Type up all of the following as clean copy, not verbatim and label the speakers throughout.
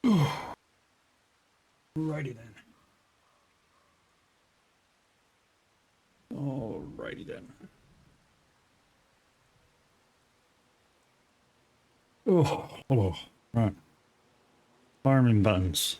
Speaker 1: Alrighty then. Alrighty then. Oh, hello. Right. Farming buttons.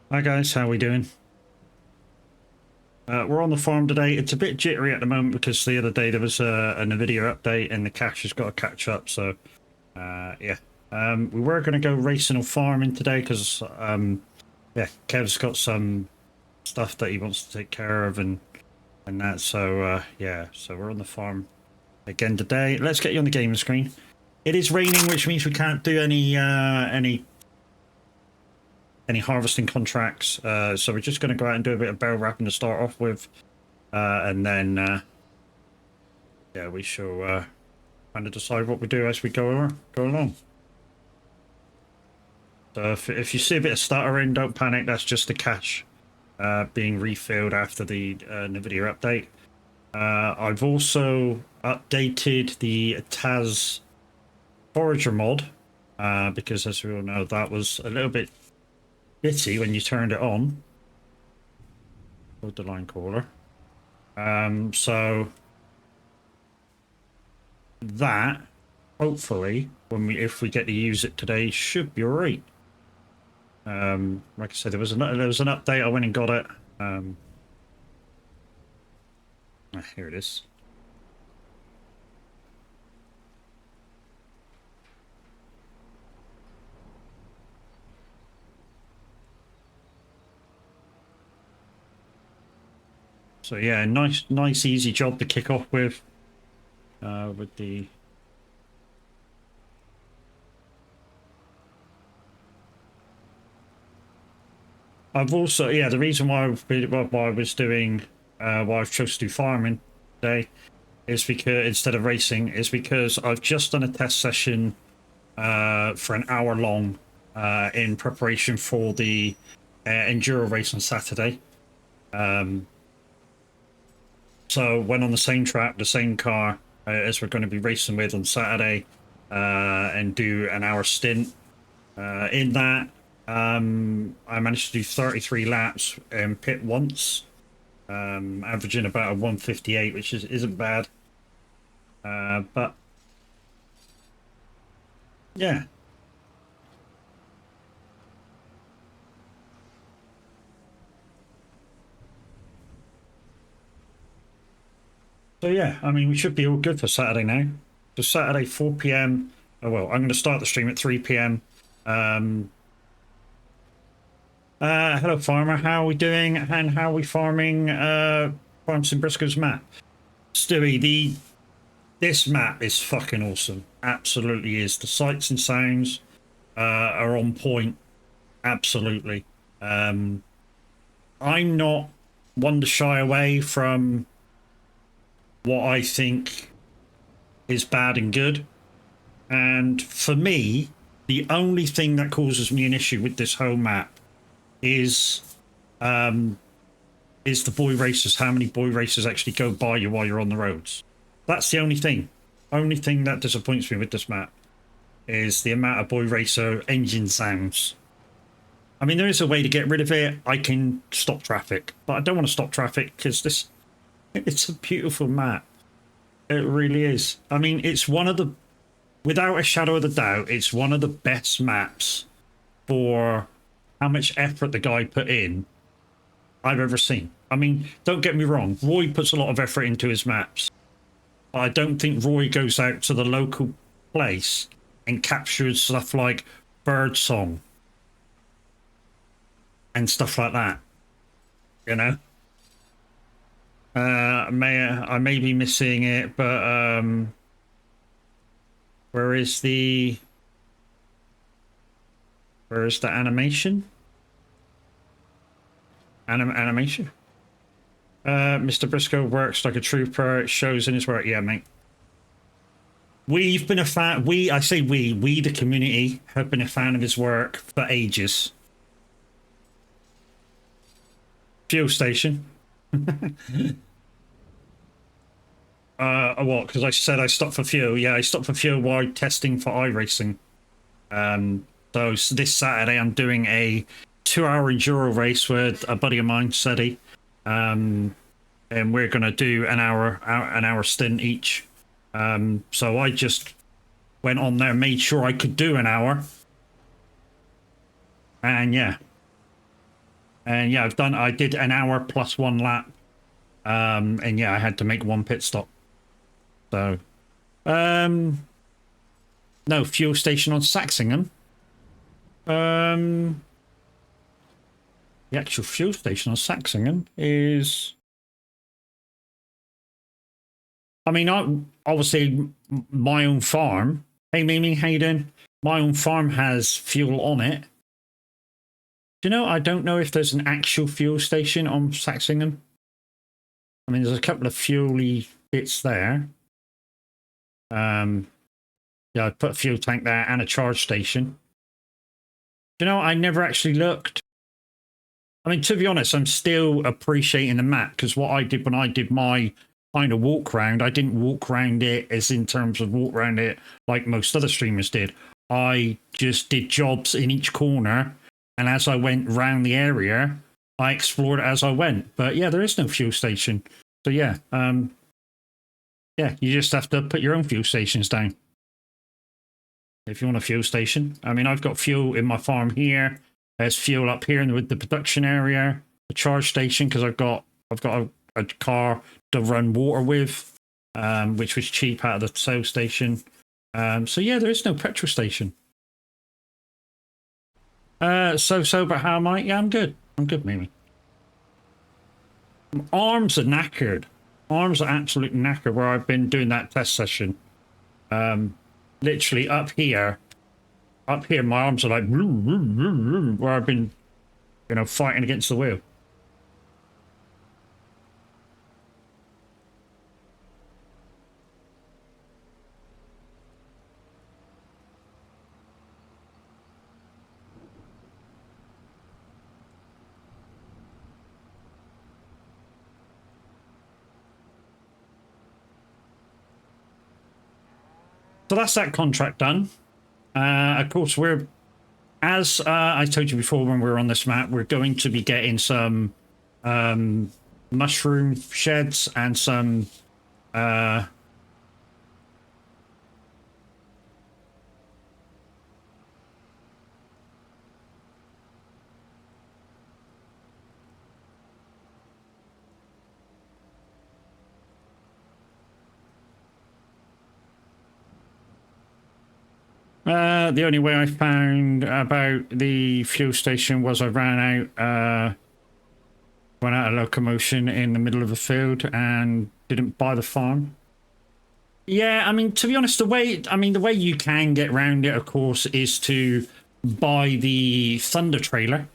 Speaker 1: Hi guys, how we doing? We're on the farm today. It's a bit jittery at the moment because the other day there was a NVIDIA update and the cache has got to catch up. So, yeah. We were going to go racing or farming today because, yeah, Kev's got some stuff that he wants to take care of and that. So, yeah. So we're on the farm again today. Let's get you on the gaming screen. It is raining, which means we can't do any harvesting contracts, so we're just going to go out and do a bit of barrel wrapping to start off with, and then yeah, we shall kind of decide what we do as we go along. So if you see a bit of stuttering, don't panic. That's just the cache being refilled after the NVIDIA update. I've also updated the Taz Forager mod because, as we all know, that was a little bit bitty when you turned it on. Hold the line caller. So that hopefully, if we get to use it today, should be alright. Like I said, there was an update. I went and got it. Here it is. So yeah, nice, easy job to kick off with the. I've also, yeah, the reason why why I was doing why I've chose to do farming today is because instead of racing is because I've just done a test session for an hour long in preparation for the enduro race on Saturday. So went on the same track, the same car as we're going to be racing with on Saturday, and do an hour stint. In that, I managed to do 33 laps in pit once, averaging about a 158, which isn't bad. But yeah. So yeah, I mean, we should be all good for Saturday now. So Saturday, 4 p.m. Oh, well, I'm going to start the stream at 3 p.m. Hello, farmer. How are we doing? And how are we farming Farms in Briscoe's map? Stewie, this map is fucking awesome. Absolutely is. The sights and sounds are on point. Absolutely. I'm not one to shy away from what I think is bad and good. And for me, the only thing that causes me an issue with this whole map is the boy races. How many boy races actually go by you while you're on the roads? That's the only thing. only thing that disappoints me with this map is the amount of Boy Racer engine sounds. I mean, there is a way to get rid of it. I can stop traffic, but I don't want to stop traffic because it's a beautiful map. It really is. I mean, it's one of the, without a shadow of a doubt, it's one of the best maps for how much effort the guy put in I've ever seen. I mean, don't get me wrong, Roy puts a lot of effort into his maps. But I don't think Roy goes out to the local place and captures stuff like birdsong and stuff like that. You know? I may be missing it, but where is the animation? Animation. Mr. Briscoe works like a trooper. It shows in his work. Yeah, mate. We've been a fan. I say we, the community, have been a fan of his work for ages. Fuel station. What? Because I said I stopped for fuel. Yeah, I stopped for fuel while testing for iRacing. So this Saturday I'm doing a 2-hour enduro race with a buddy of mine, Seti. And we're gonna do an hour stint each. So I just went on there, made sure I could do an hour. And yeah, I did an hour plus 1 lap. And yeah, I had to make 1 pit stop. So, no, fuel station on Saxingham. The actual fuel station on Saxingham is, I mean, obviously my own farm. Hey, Mimi, how you doing? My own farm has fuel on it. Do you know, I don't know if there's an actual fuel station on Saxingham. I mean, there's a couple of fuel-y bits there. Yeah, I put a fuel tank there and a charge station. Do you know, I never actually looked. I mean, to be honest, I'm still appreciating the map because what I did when I did my kind of walk round, I didn't walk around it as in terms of walk around it like most other streamers did. I just did jobs in each corner, and as I went round the area, I explored it as I went. But yeah, there is no fuel station. So yeah, yeah, you just have to put your own fuel stations down if you want a fuel station. I mean, I've got fuel in my farm here. There's fuel up here with the production area, a charge station because I've got a car to run water with, which was cheap out of the sales station. So yeah, there is no petrol station. But how am I? Yeah, I'm good. I'm good, Mimi. Arms are knackered. Arms are absolutely knackered where I've been doing that test session. Literally up here, my arms are like where I've been, you know, fighting against the wheel. So that's that contract done. Of course, we're, as I told you before when we were on this map, we're going to be getting some mushroom sheds and some the only way I found about the fuel station was I ran out of locomotion in the middle of a field and didn't buy the farm. Yeah, I mean, to be honest, the way you can get around it, of course, is to buy the Thunder trailer.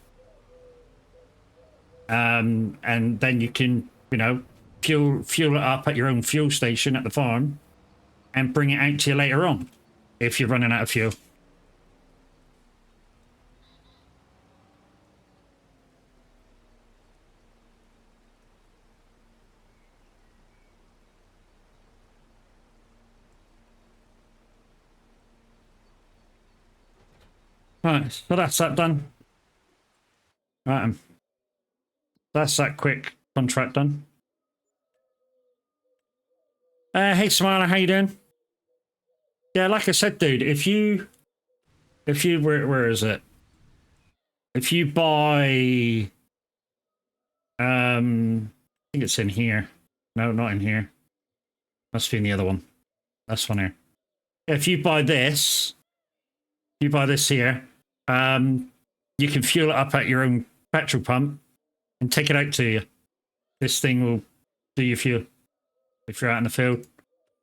Speaker 1: And then you can, you know, fuel it up at your own fuel station at the farm and bring it out to you later on if you're running out of fuel. Right, so that's that done. Right, that's that quick contract done. Hey Smiler, how you doing? Yeah, like I said, dude, if you where is it? If you buy I think it's in here. No, not in here. Must be in the other one. That's one here. If you buy this, here, you can fuel it up at your own petrol pump and take it out to you. This thing will do your fuel if you're out in the field.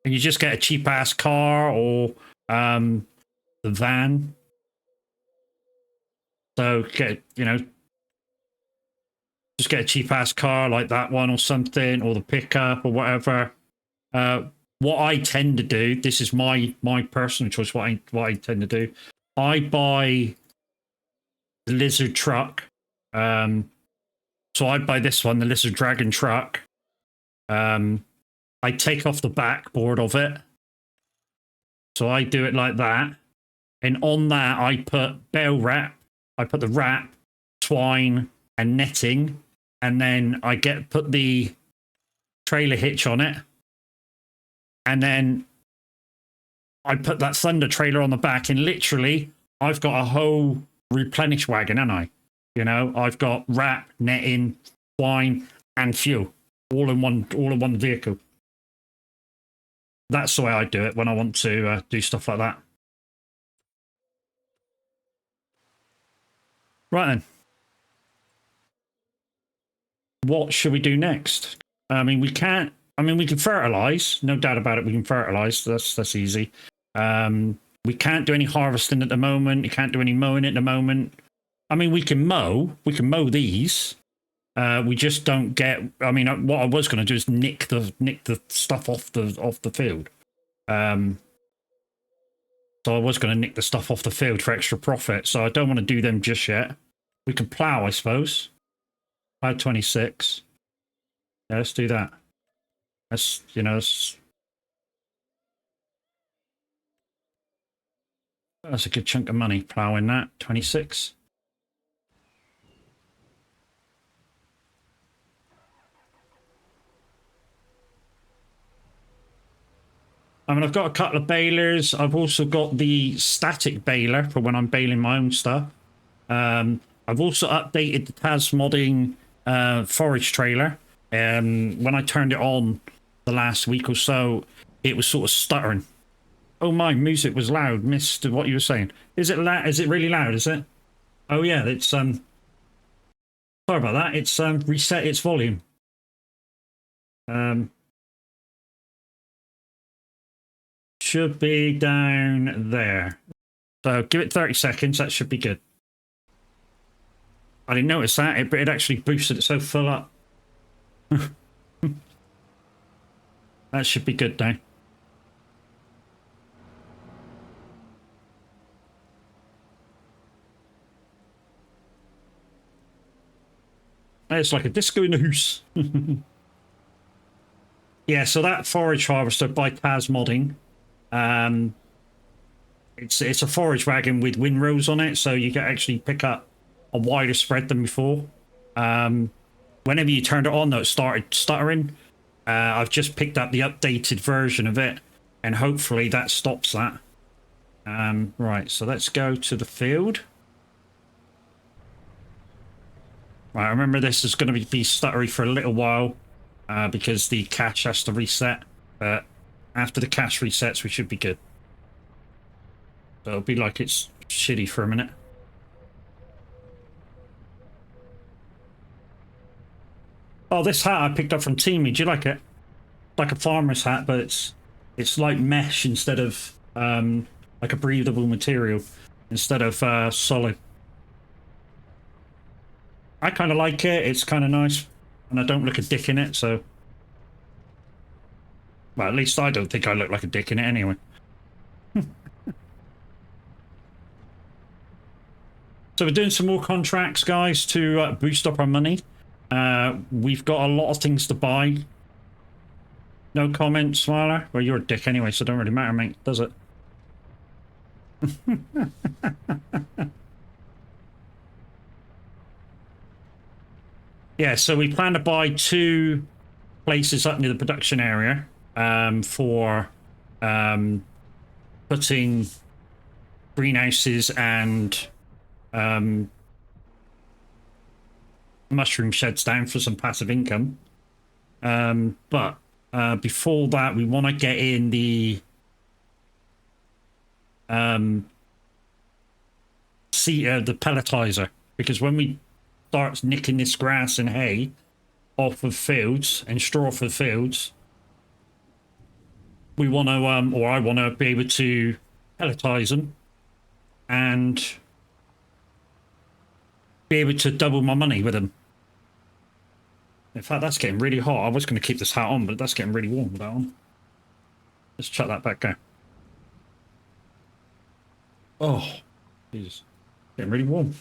Speaker 1: And you just get a cheap ass car or the van. So get, just get a cheap ass car like that one or something, or the pickup or whatever. What I tend to do, this is my personal choice, what I tend to do, I buy the Lizard truck. So I buy this one, the Lizard Dragon truck. I take off the backboard of it. So I do it like that. And on that, I put bale wrap. I put the wrap, twine, and netting. And then I put the trailer hitch on it. And then I put that Thunder trailer on the back. And literally, I've got a whole replenish wagon, haven't I? You know, I've got wrap, netting, twine, and fuel. All in one vehicle. That's the way I do it when I want to do stuff like that. Right then. What should we do next? I mean, we can fertilize. No doubt about it. We can fertilize. That's easy. We can't do any harvesting at the moment. You can't do any mowing at the moment. I mean, we can mow. We can mow these. We just don't get. I mean, what I was going to do is nick the stuff off the field. So I was going to nick the stuff off the field for extra profit. So I don't want to do them just yet. We can plow, I suppose. Plow 26. Yeah, let's do that. That's that's a good chunk of money plowing that. 26. I mean, I've got a couple of balers. I've also got the static baler for when I'm baling my own stuff. I've also updated the Tas modding forage trailer. When I turned it on the last week or so, it was sort of stuttering. Oh, my music was loud. Missed what you were saying. Is it loud? Is it really loud? Is it? Oh yeah, it's sorry about that. It's reset its volume. Should be down there. So give it 30 seconds. That should be good. I didn't notice that, but it actually boosted it so full up. That should be good now. It's like a disco in the house. Yeah, so that forage harvester by Tas modding. It's a forage wagon with windrows on it, so you can actually pick up a wider spread than before. Whenever you turned it on, though, it started stuttering. I've just picked up the updated version of it, and hopefully that stops that. Right, so let's go to the field. Right, remember this is going to be stuttery for a little while because the cache has to reset. But after the cache resets, we should be good. So it'll be like it's shitty for a minute. Oh, this hat I picked up from Teamy. Do you like it? Like a farmer's hat, but it's like mesh instead of like a breathable material instead of solid. I kind of like it. It's kind of nice, and I don't look a dick in it. So, well, at least I don't think I look like a dick in it anyway. So we're doing some more contracts, guys, to boost up our money. We've got a lot of things to buy. No comment, Smiler? Well, you're a dick anyway, so it don't really matter, mate, does it? Yeah, so we plan to buy 2 places up near the production area for putting greenhouses and mushroom sheds down for some passive income. But before that, we want to get in the the pelletizer, because when we start nicking this grass and hay off of fields and straw for fields, we want to or I want to be able to pelletize them and be able to double my money with them. In fact, that's getting really hot. I was going to keep this hat on, but that's getting really warm with that on. Let's shut that back down. Oh, Jesus. Getting really warm.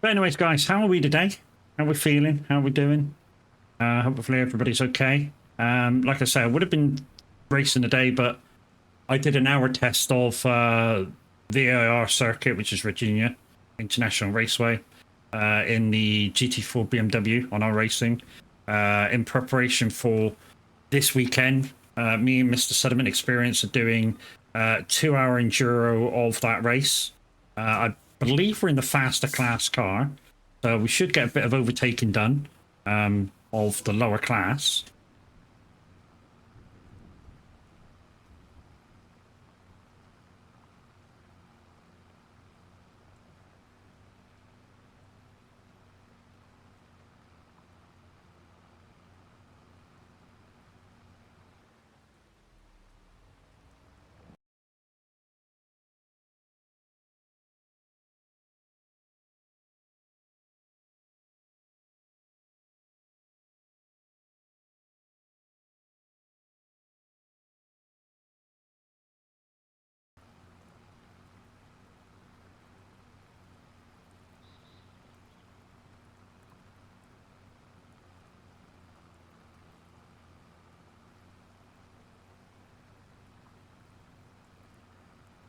Speaker 1: But anyways, guys, how are we today? How are we feeling? How are we doing? Hopefully everybody's okay. Like I said, I would have been racing today, but I did an hour test of VIR circuit, which is Virginia International Raceway, in the GT4 BMW on our racing, in preparation for this weekend. Me and Mr. Sediment Experience are doing 2-hour enduro of that race. I believe we're in the faster class car, so we should get a bit of overtaking done of the lower class.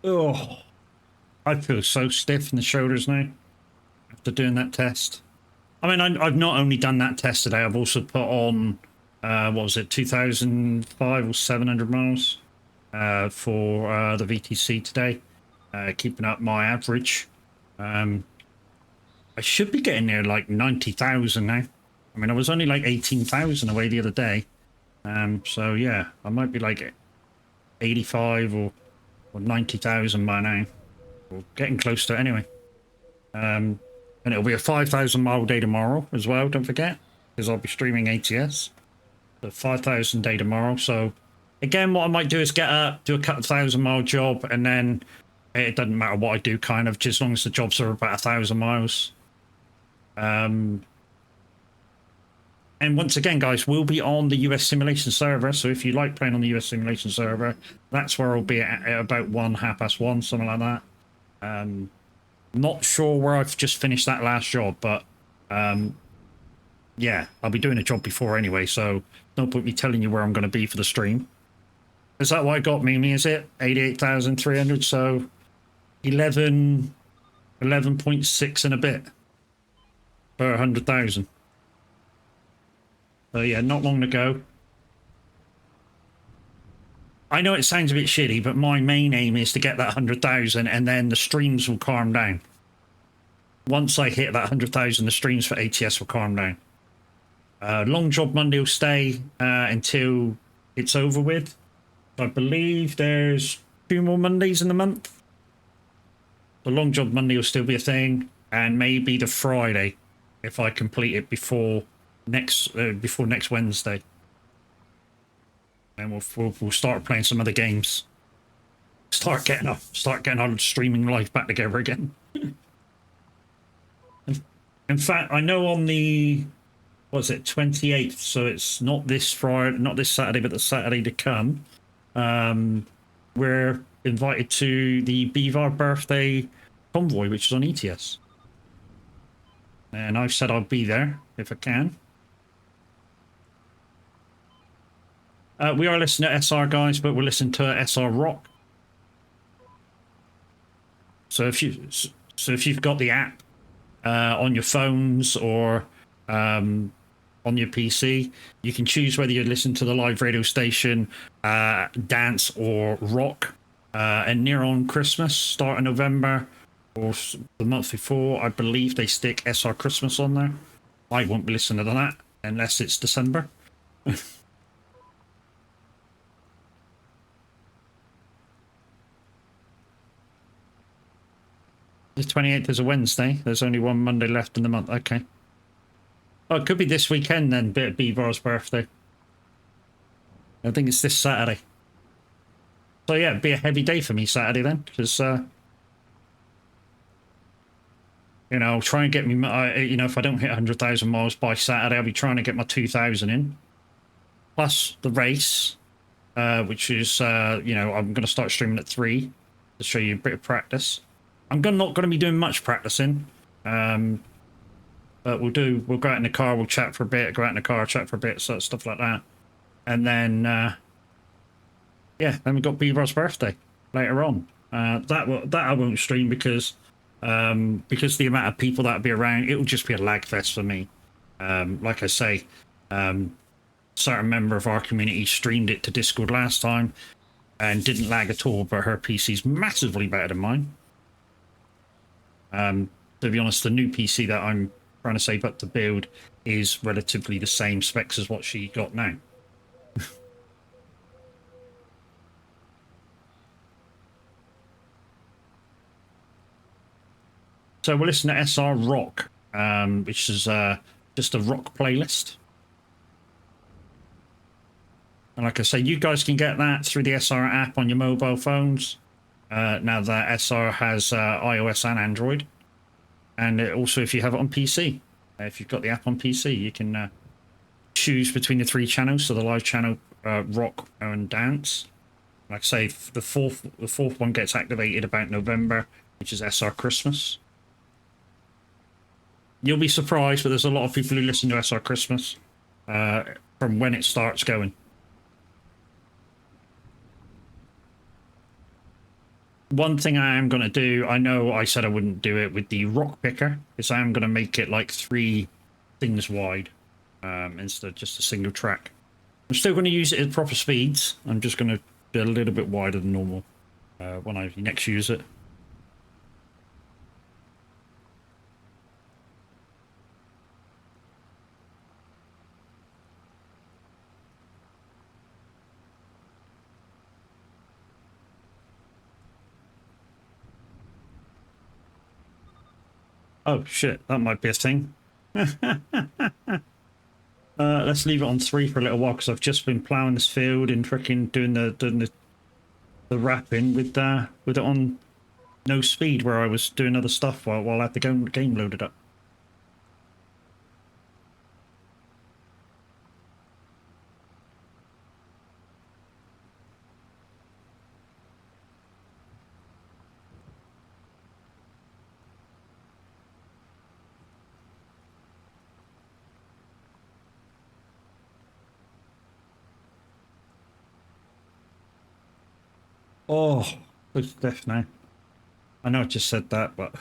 Speaker 1: Oh, I feel so stiff in the shoulders now after doing that test. I mean, I've not only done that test today, I've also put on, what was it, 2,005 or 700 miles for the VTC today, keeping up my average. I should be getting near like 90,000 now. I mean, I was only like 18,000 away the other day. So yeah, I might be like 85 or 90,000 by now. Or getting close to it anyway. And it'll be a 5,000 mile day tomorrow as well, don't forget, because I'll be streaming ATS. The 5,000 day tomorrow. So again, what I might do is get up, do a couple 1,000-mile job, and then it doesn't matter what I do, kind of, just as long as the jobs are about 1,000 miles. And once again, guys, we'll be on the US Simulation server. So if you like playing on the US Simulation server, that's where I'll be at about 1:30, something like that. Not sure where I've just finished that last job, but yeah, I'll be doing a job before anyway, so no point me telling you where I'm going to be for the stream. Is that what I got, Mimi? Is it 88,300? So 11.6 and a bit per 100,000. So yeah, not long to go. I know it sounds a bit shitty, but my main aim is to get that 100,000, and then the streams will calm down. Once I hit that 100,000, the streams for ATS will calm down. Long job Monday will stay until it's over with. I believe there's 2 more Mondays in the month. The long job Monday will still be a thing, and maybe the Friday if I complete it before next Wednesday. and we'll start playing some other games. Start getting our streaming life back together again. In fact, I know on the, what's it, 28th, so it's not this Friday, not this Saturday, but the Saturday to come. We're invited to the Beaver birthday convoy, which is on ETS. And I've said I'll be there if I can. We are listening to SR guys, but we're listening to SR Rock. So if you've got the app on your phones or on your PC, you can choose whether you listen to the live radio station, dance or rock. And near on Christmas, start of November or the month before, I believe they stick SR Christmas on there. I won't be listening to that unless it's December. The 28th is a Wednesday. There's only one Monday left in the month. Okay. Oh, it could be this weekend then, bit of Beaver's birthday. I think it's this Saturday. So yeah, it'd be a heavy day for me Saturday then, because you know, try and get me. You know, if I don't hit 100,000 miles by Saturday, I'll be trying to get my 2,000 in, plus the race, which is you know, I'm going to start streaming at 3 to show you a bit of practice. I'm not going to be doing much practicing, but we'll go out in the car, we'll chat for a bit, go out in the car, chat for a bit, so stuff like that, and then yeah, then we've got Beaver's birthday later on. That I won't stream because the amount of people that'll be around, it'll just be a lag fest for me. Like I say, certain member of our community streamed it to Discord last time and didn't lag at all, but her PC's massively better than mine. To be honest, the new PC that I'm trying to save up to build is relatively the same specs as what she got now. So we'll listen to SR Rock, which is just a rock playlist. And like I say, you guys can get that through the SR app on your mobile phones. Now that SR has iOS and Android. And also if you have it on PC. If you've got the app on PC, you can choose between the 3 channels. So the live channel, rock and dance. Like I say, the fourth one gets activated about November, which is SR Christmas. You'll be surprised, but there's a lot of people who listen to SR Christmas from when it starts going. One thing I am going to do, I know I said I wouldn't do it with the rock picker, is I am going to make it like 3 things wide instead of just a single track. I'm still going to use it at proper speeds. I'm just going to do a little bit wider than normal when I next use it. Oh shit, that might be a thing. Let's leave it on 3 for a little while because I've just been ploughing this field and freaking doing the wrapping with it on no speed where I was doing other stuff while I had the game loaded up. Oh, good death now. I know I just said that, but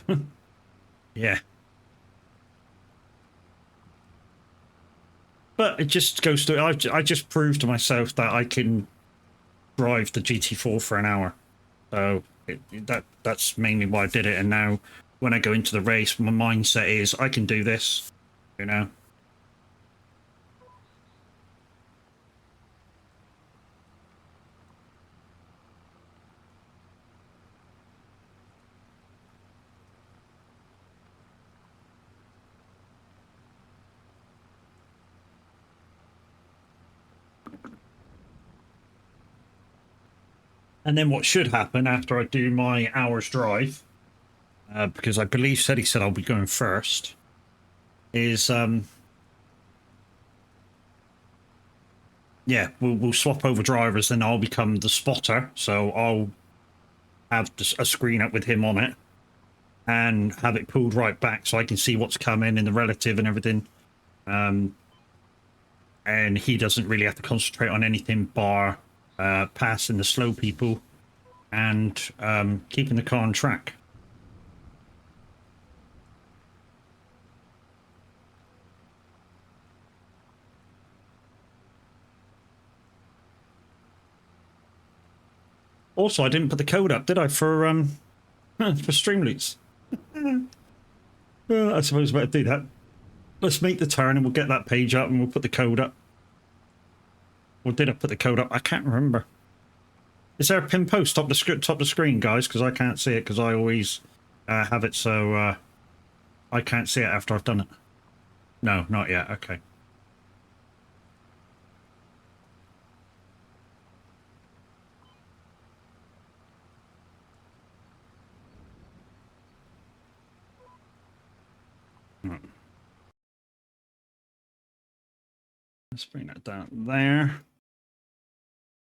Speaker 1: yeah. But it just goes to, I just proved to myself that I can drive the GT4 for an hour. So that's mainly why I did it. And now when I go into the race, my mindset is I can do this, you know. And then what should happen after I do my hour's drive, because I believe he said I'll be going first, is yeah, we'll swap over drivers, then I'll become the spotter, so I'll have a screen up with him on it and have it pulled right back so I can see what's coming and the relative and everything. And he doesn't really have to concentrate on anything bar passing the slow people and keeping the car on track. Also, I didn't put the code up, did I, for Streamloots? Well, I suppose I better do that. Let's make the turn and we'll get that page up and we'll put the code up. Or did I put the code up? I can't remember. Is there a pin post top the screen, guys? Because I can't see it because I always have it so I can't see it after I've done it. No, not yet. Okay. Let's bring that down there.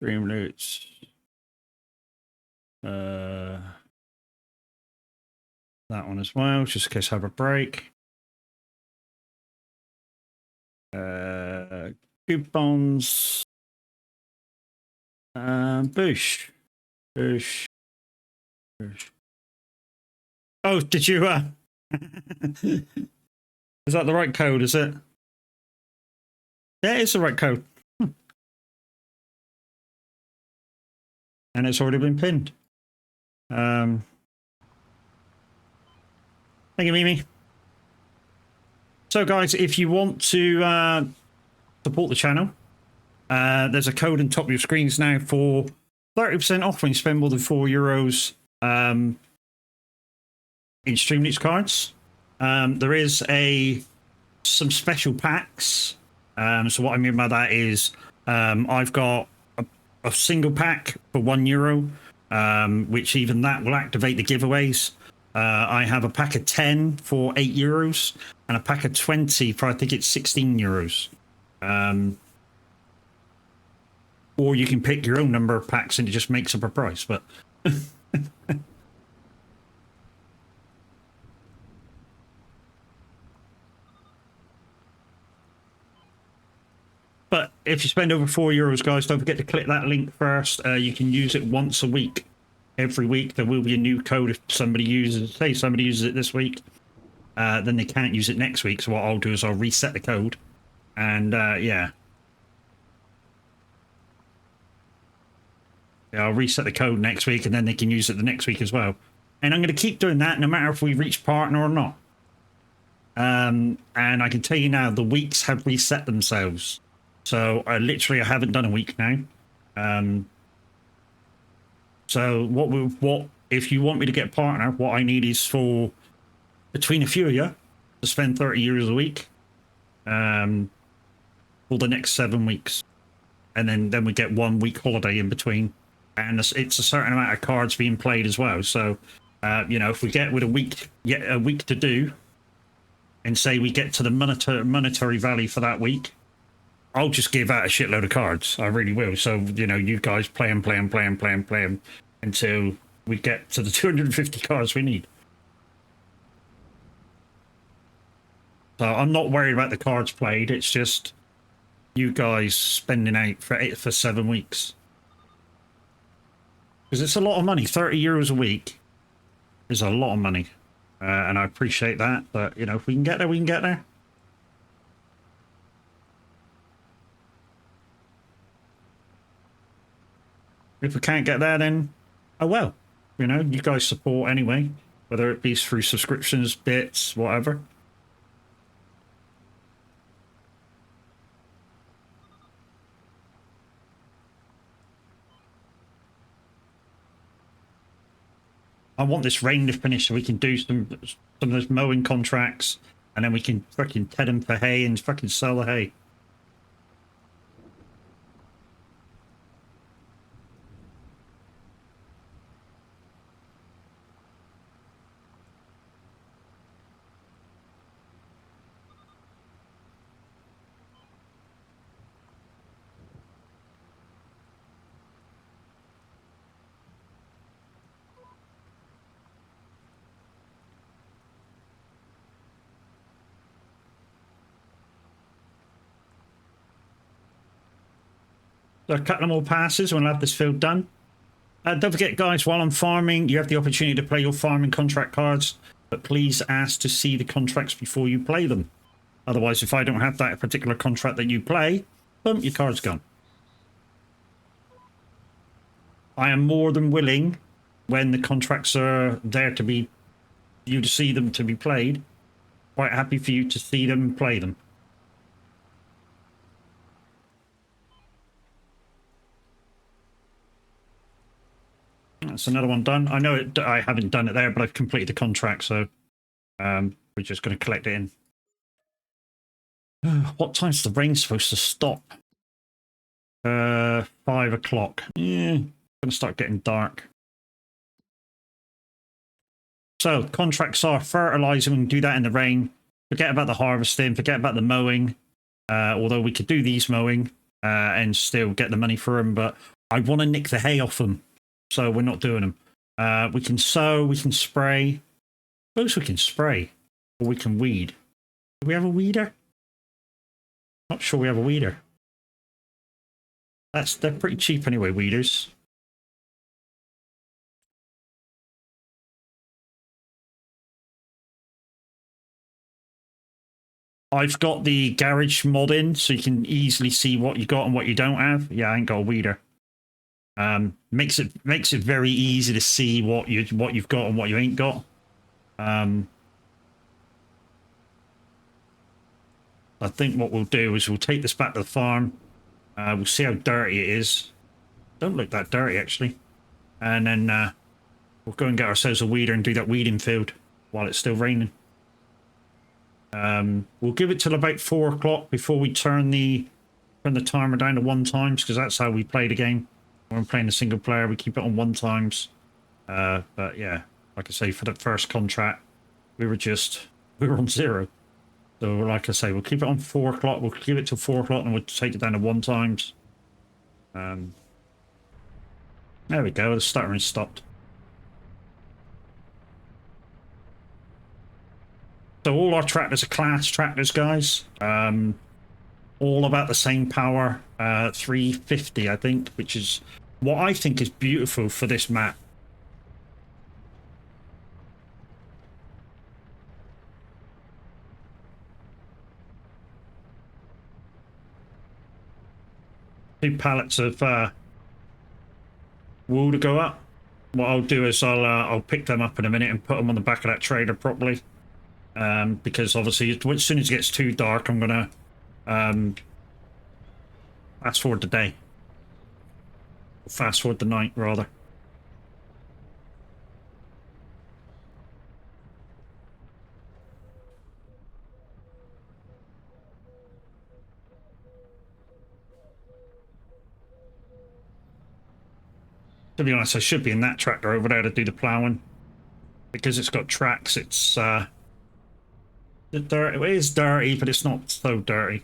Speaker 1: Streamloots. That one as well, just in case I have a break. Coupons. Boosh. Boosh. Boosh. Oh, did you is that the right code, is it? Yeah, it's the right code. And it's already been pinned. Thank you, Mimi. So, guys, if you want to support the channel, there's a code on top of your screens now for 30% off when you spend more than €4 in Streamloots cards. There is some special packs. So what I mean by that is I've got a single pack for €1, which even that will activate the giveaways. I have a pack of 10 for €8 and a pack of 20 for I think it's €16. Or you can pick your own number of packs and it just makes up a price. But but if you spend over €4, guys, don't forget to click that link first. You can use it once a week. Every week there will be a new code if somebody uses it this week. Then they can't use it next week. So what I'll do is I'll reset the code. And yeah, I'll reset the code next week and then they can use it the next week as well. And I'm going to keep doing that no matter if we reach partner or not. And I can tell you now, the weeks have reset themselves. So I haven't done a week now. So what if you want me to get a partner, what I need is for between a few of you to spend €30 a week for the next 7 weeks. And then we get 1 week holiday in between. And it's a certain amount of cards being played as well. So, you know, if we get with a week to do, and say we get to the monetary value for that week, I'll just give out a shitload of cards. I really will. So, you know, you guys play them until we get to the 250 cards we need. So I'm not worried about the cards played. It's just you guys spending out for 7 weeks. Because it's a lot of money. €30 a week is a lot of money. And I appreciate that. But, you know, if we can get there, we can get there. If we can't get there, then, oh well. You know, you guys support anyway. Whether it be through subscriptions, bits, whatever. I want this rain to finish so we can do some of those mowing contracts, and then we can fucking head them for hay and fucking sell the hay. So a couple more passes and we'll have this field done. Don't forget, guys, while I'm farming, you have the opportunity to play your farming contract cards, but please ask to see the contracts before you play them. Otherwise, if I don't have that particular contract that you play, boom, your card's gone. I am more than willing, when the contracts are there to be, you to see them to be played, quite happy for you to see them and play them. That's another one done. I know I haven't done it there, but I've completed the contract, so we're just going to collect it in. What time's the rain supposed to stop? 5 o'clock. Yeah, it's going to start getting dark. So contracts are fertilizing. We can do that in the rain. Forget about the harvesting. Forget about the mowing. Although we could do these mowing and still get the money for them, but I want to nick the hay off them, so we're not doing them. We can sow. We can spray. I suppose we can spray, or we can weed. Do we have a weeder? Not sure we have a weeder. They're pretty cheap anyway, weeders. I've got the garage mod in, so you can easily see what you got and what you don't have. Yeah, I ain't got a weeder. Makes it very easy to see what you've got and what you ain't got. I think what we'll do is we'll take this back to the farm. We'll see how dirty it is. Don't look that dirty, actually. And then we'll go and get ourselves a weeder and do that weeding field while it's still raining. We'll give it till about 4 o'clock before we turn the timer down to 1 times, because that's how we play the game. When we're playing a single player, we keep it on 1 times. But yeah, like I say, for the first contract, we were on 0. So like I say, we'll keep it on 4 o'clock. We'll keep it till 4 o'clock, and we'll take it down to 1 times. There we go. The stuttering stopped. So all our tractors are class tractors, guys. All about the same power, 350, I think, which is what I think is beautiful for this map. Two pallets of wool to go up. What I'll do is I'll pick them up in a minute and put them on the back of that trailer properly. Because obviously as soon as it gets too dark, I'm gonna fast forward the day. Fast forward the night, rather. To be honest, I should be in that tractor over there to do the ploughing. Because it's got tracks, it's dirty. It is dirty, but it's not so dirty.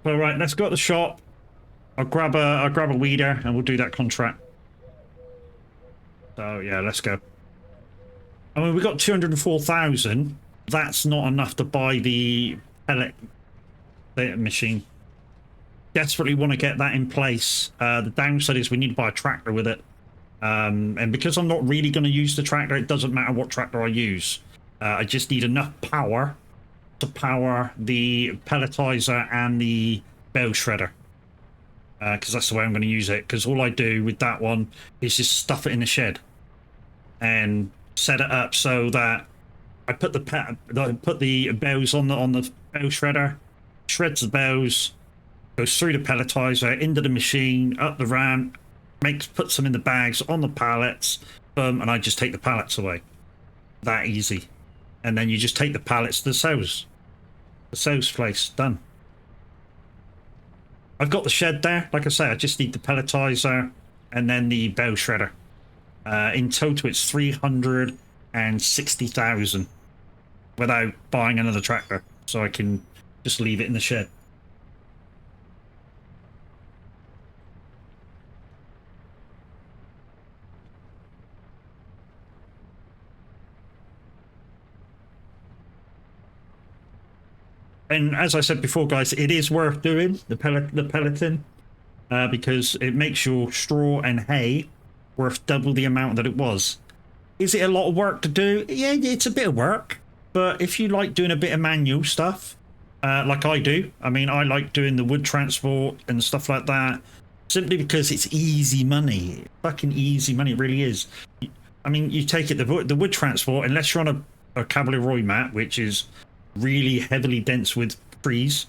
Speaker 1: All right, let's go to the shop. I'll grab a weeder and we'll do that contract. So yeah, let's go. I mean, we got 204,000. That's not enough to buy the pellet machine. Desperately want to get that in place. The downside is we need to buy a tractor with it. And because I'm not really going to use the tractor, it doesn't matter what tractor I use. I just need enough power to power the pelletizer and the bale shredder. Because that's the way I'm going to use it. Because all I do with that one is just stuff it in the shed. And set it up so that I put the bales on the bale shredder, shreds the bales, goes through the pelletizer, into the machine, up the ramp, puts them in the bags, on the pallets, boom, and I just take the pallets away. That easy. And then you just take the pallets to the sales place, done. I've got the shed there. Like I say, I just need the pelletizer and then the bale shredder. In total, it's 360,000 without buying another tractor, so I can just leave it in the shed. And as I said before, guys, it is worth doing the pelleting because it makes your straw and hay worth double the amount that it was. Is it a lot of work to do? Yeah, it's a bit of work. But if you like doing a bit of manual stuff, like I do, I mean, I like doing the wood transport and stuff like that, simply because it's easy money. Fucking easy money, it really is. I mean, you take it, the wood transport, unless you're on a Cavalier Roy mat, which is really heavily dense with trees,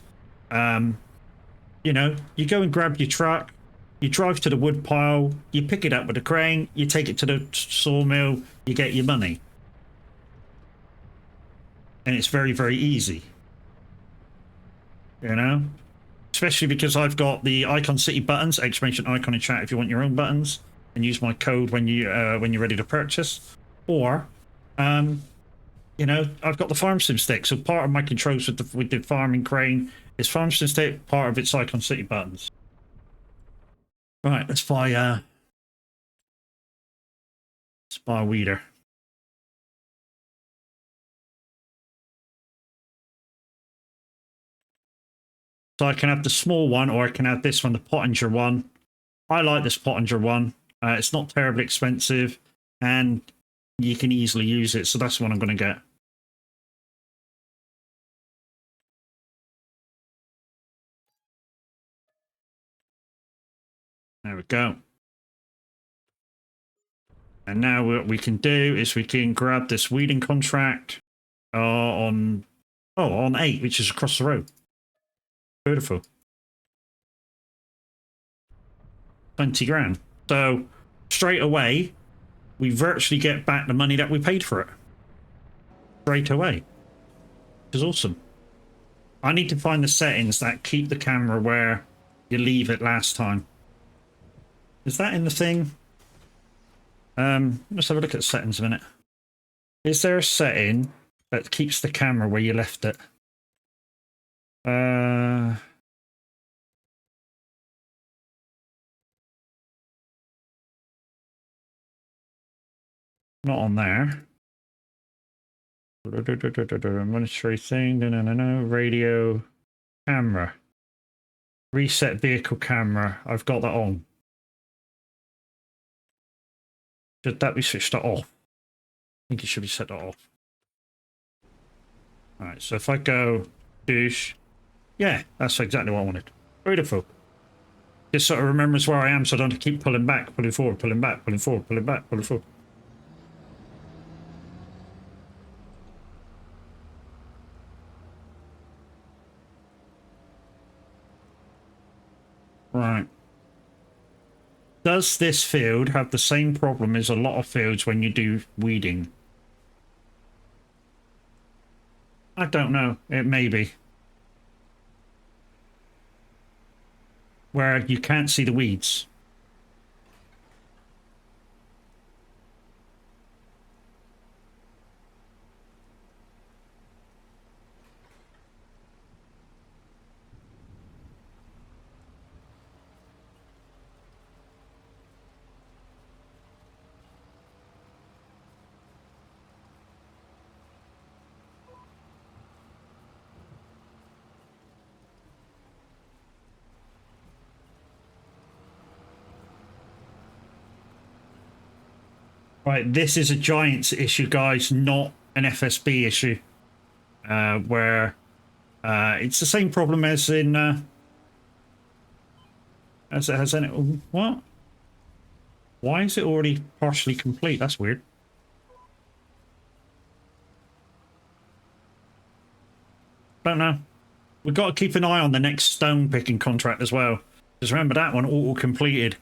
Speaker 1: you know, you go and grab your truck, you drive to the wood pile, you pick it up with a crane, you take it to the sawmill, you get your money. And it's very, very easy. You know? Especially because I've got the Icon City buttons, exclamation icon in chat if you want your own buttons, and use my code when you're ready to purchase. Or, you know, I've got the Farm Sim stick, so part of my controls with the farming crane is Farm Sim stick, part of its Icon City buttons. Right, let's buy a weeder. So I can have the small one, or I can have this one, the Pottinger one. I like this Pottinger one. It's not terribly expensive, and you can easily use it, so that's what I'm going to get. There we go. And now what we can do is we can grab this weeding contract on 8, which is across the road. Beautiful. 20 grand. So straight away, we virtually get back the money that we paid for it. Straight away. Which is awesome. I need to find the settings that keep the camera where you leave it last time. Is that in the thing? Let's have a look at settings a minute. Is there a setting that keeps the camera where you left it? Not on there. Monetary thing. No. Radio. Camera. Reset vehicle camera. I've got that on. Should that be switched off? I think it should be set off. Alright, so if I go douche. Yeah, that's exactly what I wanted. Beautiful. Just sort of remembers where I am so I don't have to keep pulling back, pulling forward, pulling back, pulling forward, pulling back, pulling forward. Right. Does this field have the same problem as a lot of fields when you do weeding? I don't know. It may be. Where you can't see the weeds. Right, this is a Giants issue, guys, not an FSB issue. Where it's the same problem as in as it has in it. What? Why is it already partially complete? That's weird. Don't know. We've got to keep an eye on the next stone picking contract as well. Because remember, that one auto completed.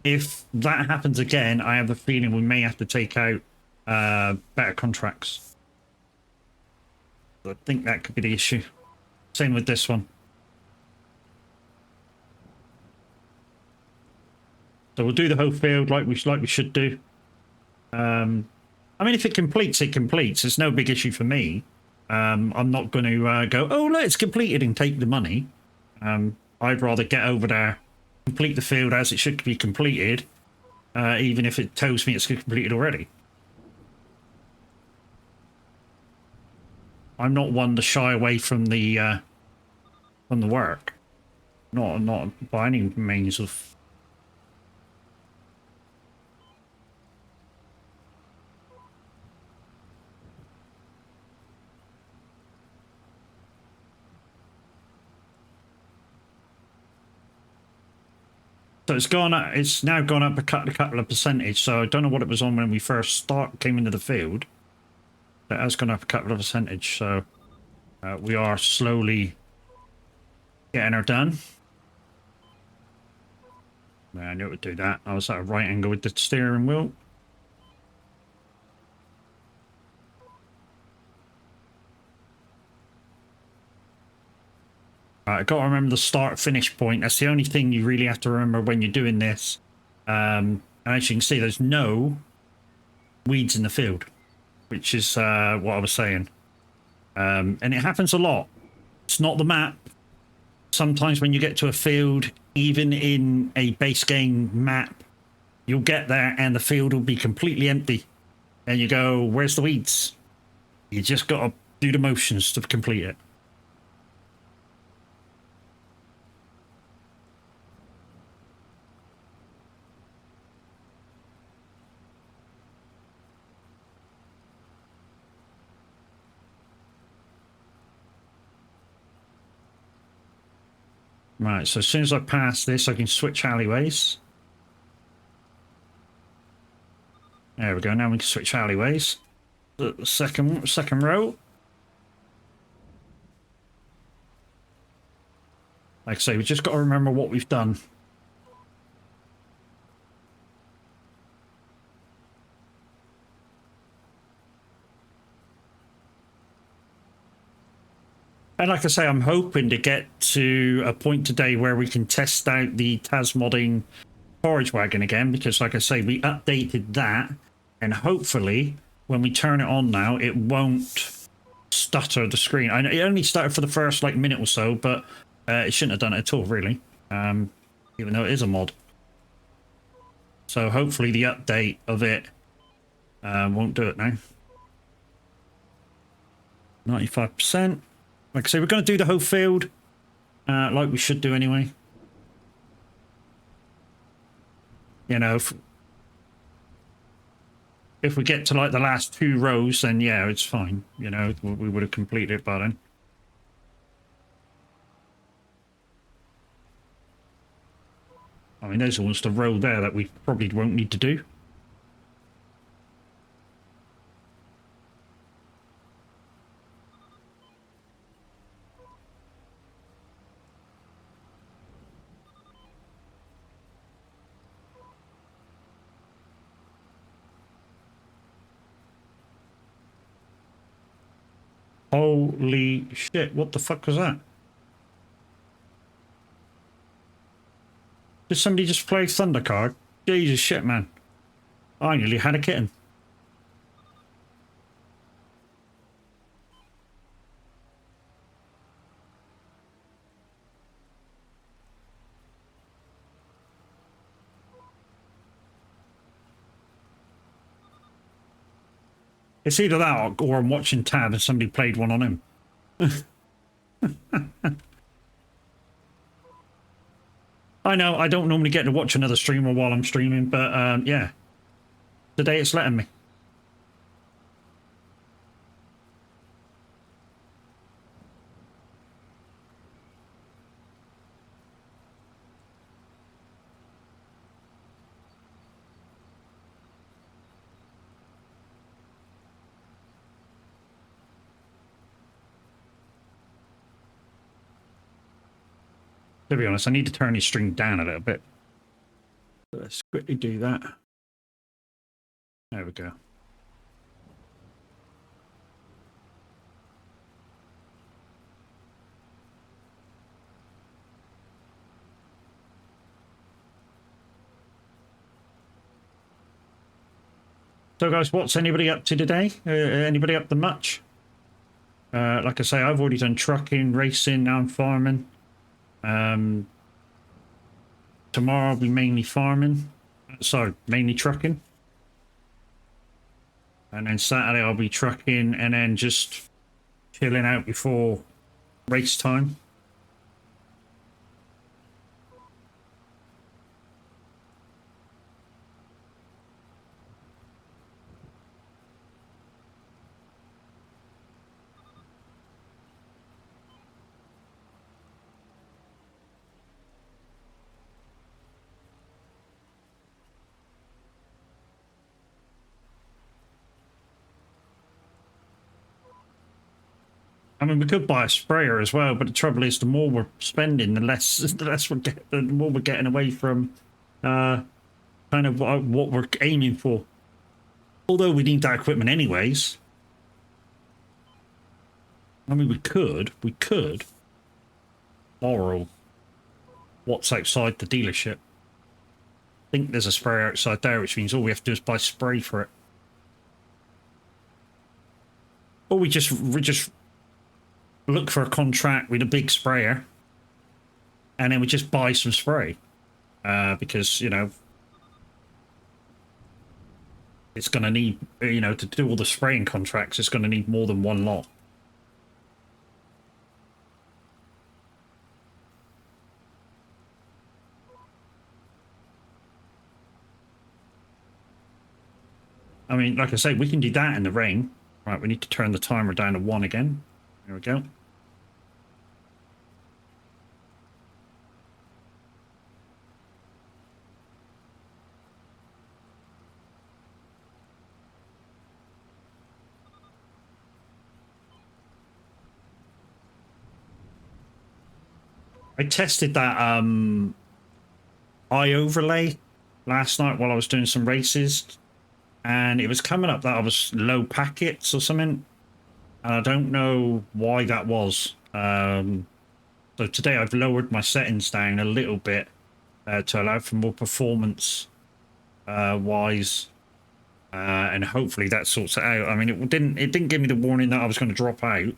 Speaker 1: If that happens again, I have a feeling we may have to take out better contracts. I think that could be the issue. Same with this one. So we'll do the whole field like we should do. I mean, if it completes, it completes. It's no big issue for me. I'm not going to go, oh, look, it's completed and take the money. I'd rather get over there, complete the field as it should be completed, even if it tells me it's completed already. I'm not one to shy away from the work. Not by any means of. So it's gone up. It's now gone up a couple of percentage. So I don't know what it was on when we first came into the field. But it has gone up a couple of percentage. So we are slowly getting her done. Yeah, I knew it would do that. I was at a right angle with the steering wheel. I got to remember the start-finish point. That's the only thing you really have to remember when you're doing this. And as you can see, there's no weeds in the field, which is what I was saying. And it happens a lot. It's not the map. Sometimes when you get to a field, even in a base game map, you'll get there and the field will be completely empty. And you go, where's the weeds? You just got to do the motions to complete it. Right, so as soon as I pass this, I can switch alleyways. There we go, now we can switch alleyways. The second row. Like I say, we just got to remember what we've done. And like I say, I'm hoping to get to a point today where we can test out the Tasmodding forage wagon again, because like I say, we updated that, and hopefully when we turn it on now, it won't stutter the screen. I know it only stuttered for the first like minute or so, but it shouldn't have done it at all, really, even though it is a mod. So hopefully the update of it won't do it now. 95%. Like I say, we're going to do the whole field, like we should do anyway. You know, if we get to like the last 2 rows, then yeah, it's fine. You know, we would have completed it by then. I mean, there's almost a row there that we probably won't need to do. Holy shit, what the fuck was that? Did somebody just play Thunder card? Jesus shit, man. I nearly had a kitten. It's either that or I'm watching Tab and somebody played one on him. I know, I don't normally get to watch another streamer while I'm streaming, but yeah. Today it's letting me. To be honest, I need to turn his stream down a little bit. Let's quickly do that. There we go. So guys, what's anybody up to today? Anybody up to much? Like I say, I've already done trucking, racing, now I'm farming. Tomorrow I'll be mainly farming. Sorry, mainly trucking. And then Saturday I'll be trucking, and then just chilling out before race time. I mean, we could buy a sprayer as well, but the trouble is, the more we're spending, the more we're getting away from kind of what we're aiming for. Although we need that equipment anyways. I mean, we could borrow what's outside the dealership. I think there's a sprayer outside there, which means all we have to do is buy spray for it. Or we just look for a contract with a big sprayer, and then we just buy some spray, because, you know, it's going to need, you know, to do all the spraying contracts, it's going to need more than one lot. I mean, like I say, we can do that in the rain. Right, we need to turn the timer down to 1 again. There we go. I tested that eye overlay last night while I was doing some races, and it was coming up that I was low packets or something, and I don't know why that was. So today I've lowered my settings down a little bit to allow for more performance wise, and hopefully that sorts it out. I mean, it didn't give me the warning that I was going to drop out,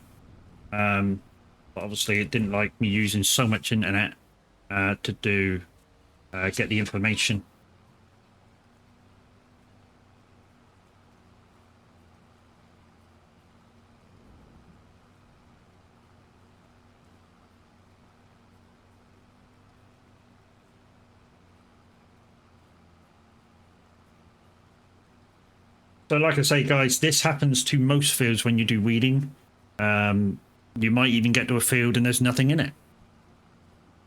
Speaker 1: but obviously it didn't like me using so much internet to get the information. So like I say, guys, this happens to most fields when you do weeding. You might even get to a field and there's nothing in it.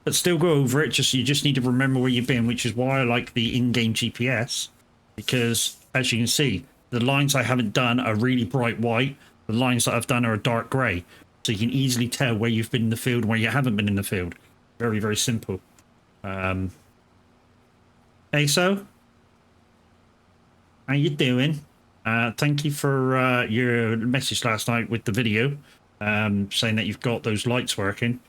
Speaker 1: But still go over it, you just need to remember where you've been, which is why I like the in-game GPS. Because, as you can see, the lines I haven't done are really bright white. The lines that I've done are a dark grey. So you can easily tell where you've been in the field and where you haven't been in the field. Very, very simple. Hey, so? How you doing? Thank you for your message last night with the video, saying that you've got those lights working.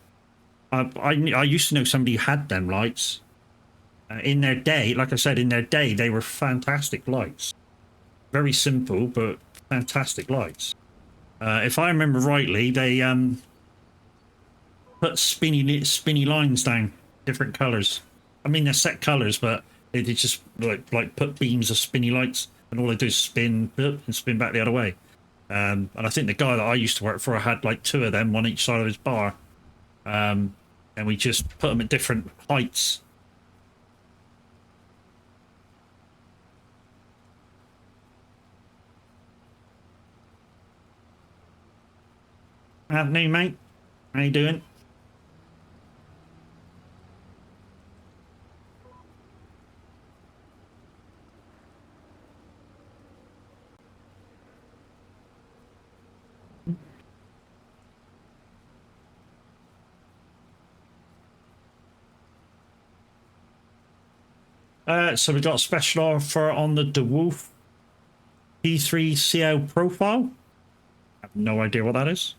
Speaker 1: I used to know somebody who had them lights. In their day, like I said, in their day, they were fantastic lights. Very simple, but fantastic lights. If I remember rightly, they put spinny lines down, different colours. I mean, they're set colours, but they just like put beams of spinny lights, and all they do is spin and spin back the other way. And I think the guy that I used to work for had like 2 of them, one each side of his bar. And we just put them at different heights. Afternoon, mate. How you doing? So we got a special offer on the DeWolf P3CL profile. I have no idea what that is.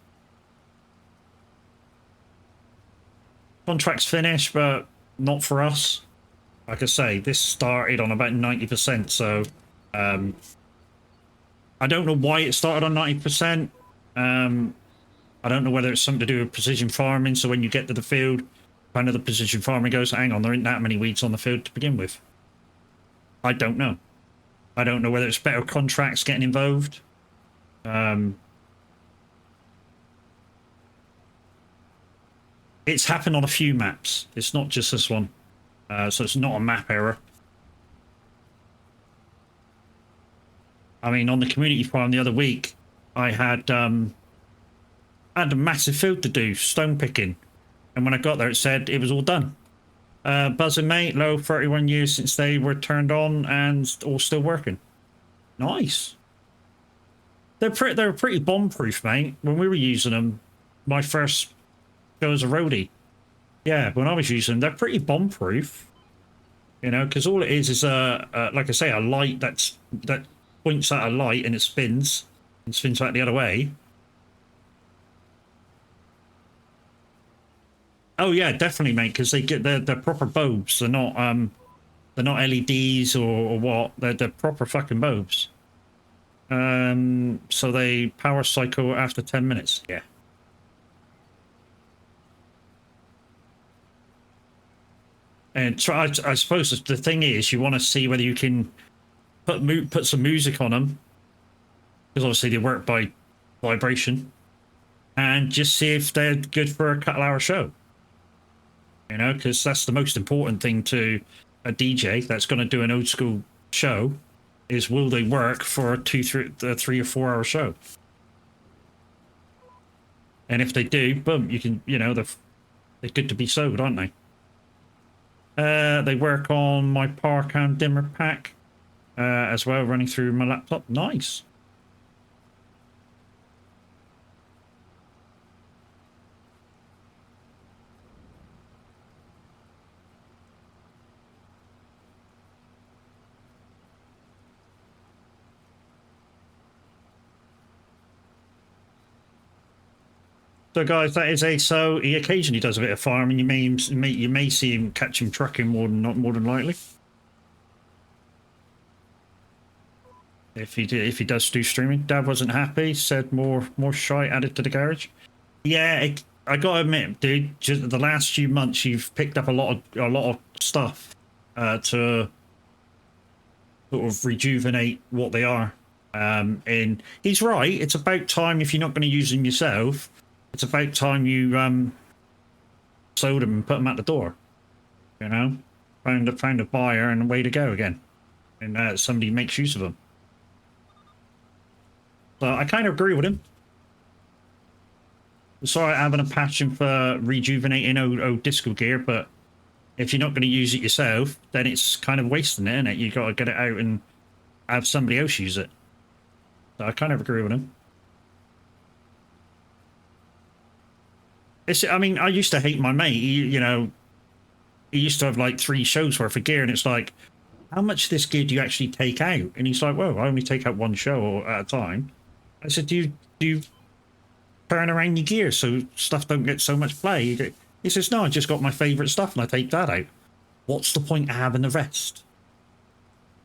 Speaker 1: Contract's finished, but not for us. Like I say, this started on about 90%, so I don't know why it started on 90%. I don't know whether it's something to do with precision farming, so when you get to the field, kind of the precision farming goes, hang on, there ain't that many weeds on the field to begin with. I don't know. I don't know whether it's better contracts getting involved. It's happened on a few maps. It's not just this one. So it's not a map error. I mean, on the community farm the other week, I had a massive field to do, stone picking. And when I got there, it said it was all done. Buzzing, mate, low, 31 years since they were turned on and all still working. Nice. They're pretty bomb-proof, mate. When we were using them, my first show as a roadie. Yeah, when I was using them, they're pretty bomb-proof. You know, because all it is like I say, a light that points at a light and it spins back the other way. Oh yeah, definitely, mate. Because they're proper bulbs. They're not LEDs or what. They're proper fucking bulbs. So they power cycle after 10 minutes. Yeah. And I suppose the thing is, you want to see whether you can put some music on them, because obviously they work by vibration, and just see if they're good for a couple-hour show. You know, because that's the most important thing to a DJ that's going to do an old-school show, is will they work for a 3 or 4 hour show? And if they do, boom, you can, you know, they're good to be sold, aren't they? They work on my Parcam dimmer pack as well, running through my laptop. Nice. So guys, that is so he occasionally does a bit of farming. You may see him catch him trucking more than likely. If he does do streaming. Dad wasn't happy, said more shite added to the garage. Yeah, I gotta admit, dude, just the last few months you've picked up a lot of stuff to sort of rejuvenate what they are. And he's right, it's about time, if you're not going to use them yourself, it's about time you sold them and put them at the door. You know, found a buyer and away to go again, and somebody makes use of them. So I kind of agree with him. Sorry, having a passion for rejuvenating old disco gear, but if you're not going to use it yourself, then it's kind of wasting it, isn't it? You got to get it out and have somebody else use it. So I kind of agree with him. I mean, I used to hate my mate. You know, he used to have like 3 shows worth of gear, and it's like, how much of this gear do you actually take out? And he's like, well, I only take out 1 show at a time. I said, do you turn around your gear so stuff don't get so much play? He says, no, I just got my favourite stuff and I take that out. What's the point of having the rest?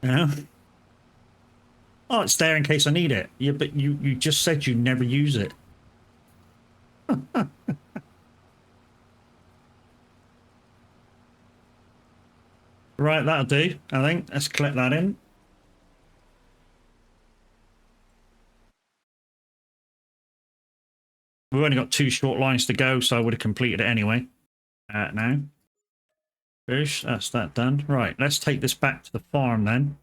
Speaker 1: You know? Oh, it's there in case I need it. Yeah, but you just said you never use it. Right, that'll do, I think. Let's click that in. We've only got 2 short lines to go, so I would have completed it anyway. Now. Fish, that's that done. Right, let's take this back to the farm then.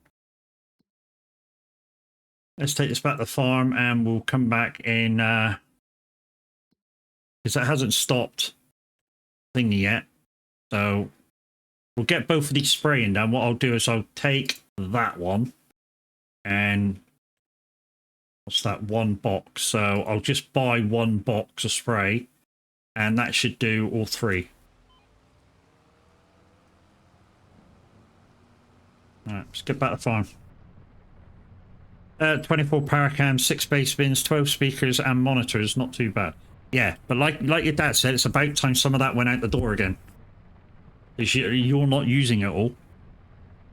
Speaker 1: Let's take this back to the farm and we'll come back in, because that hasn't stopped thingy yet. So we'll get both of these spraying done. What I'll do is I'll take that one and what's that, 1 box. So I'll just buy 1 box of spray and that should do all 3. All right, let's get back to the farm. 24 power cams, 6 bass bins, 12 speakers and monitors. Not too bad. Yeah, but like your dad said, it's about time some of that went out the door again. Because you're not using it all.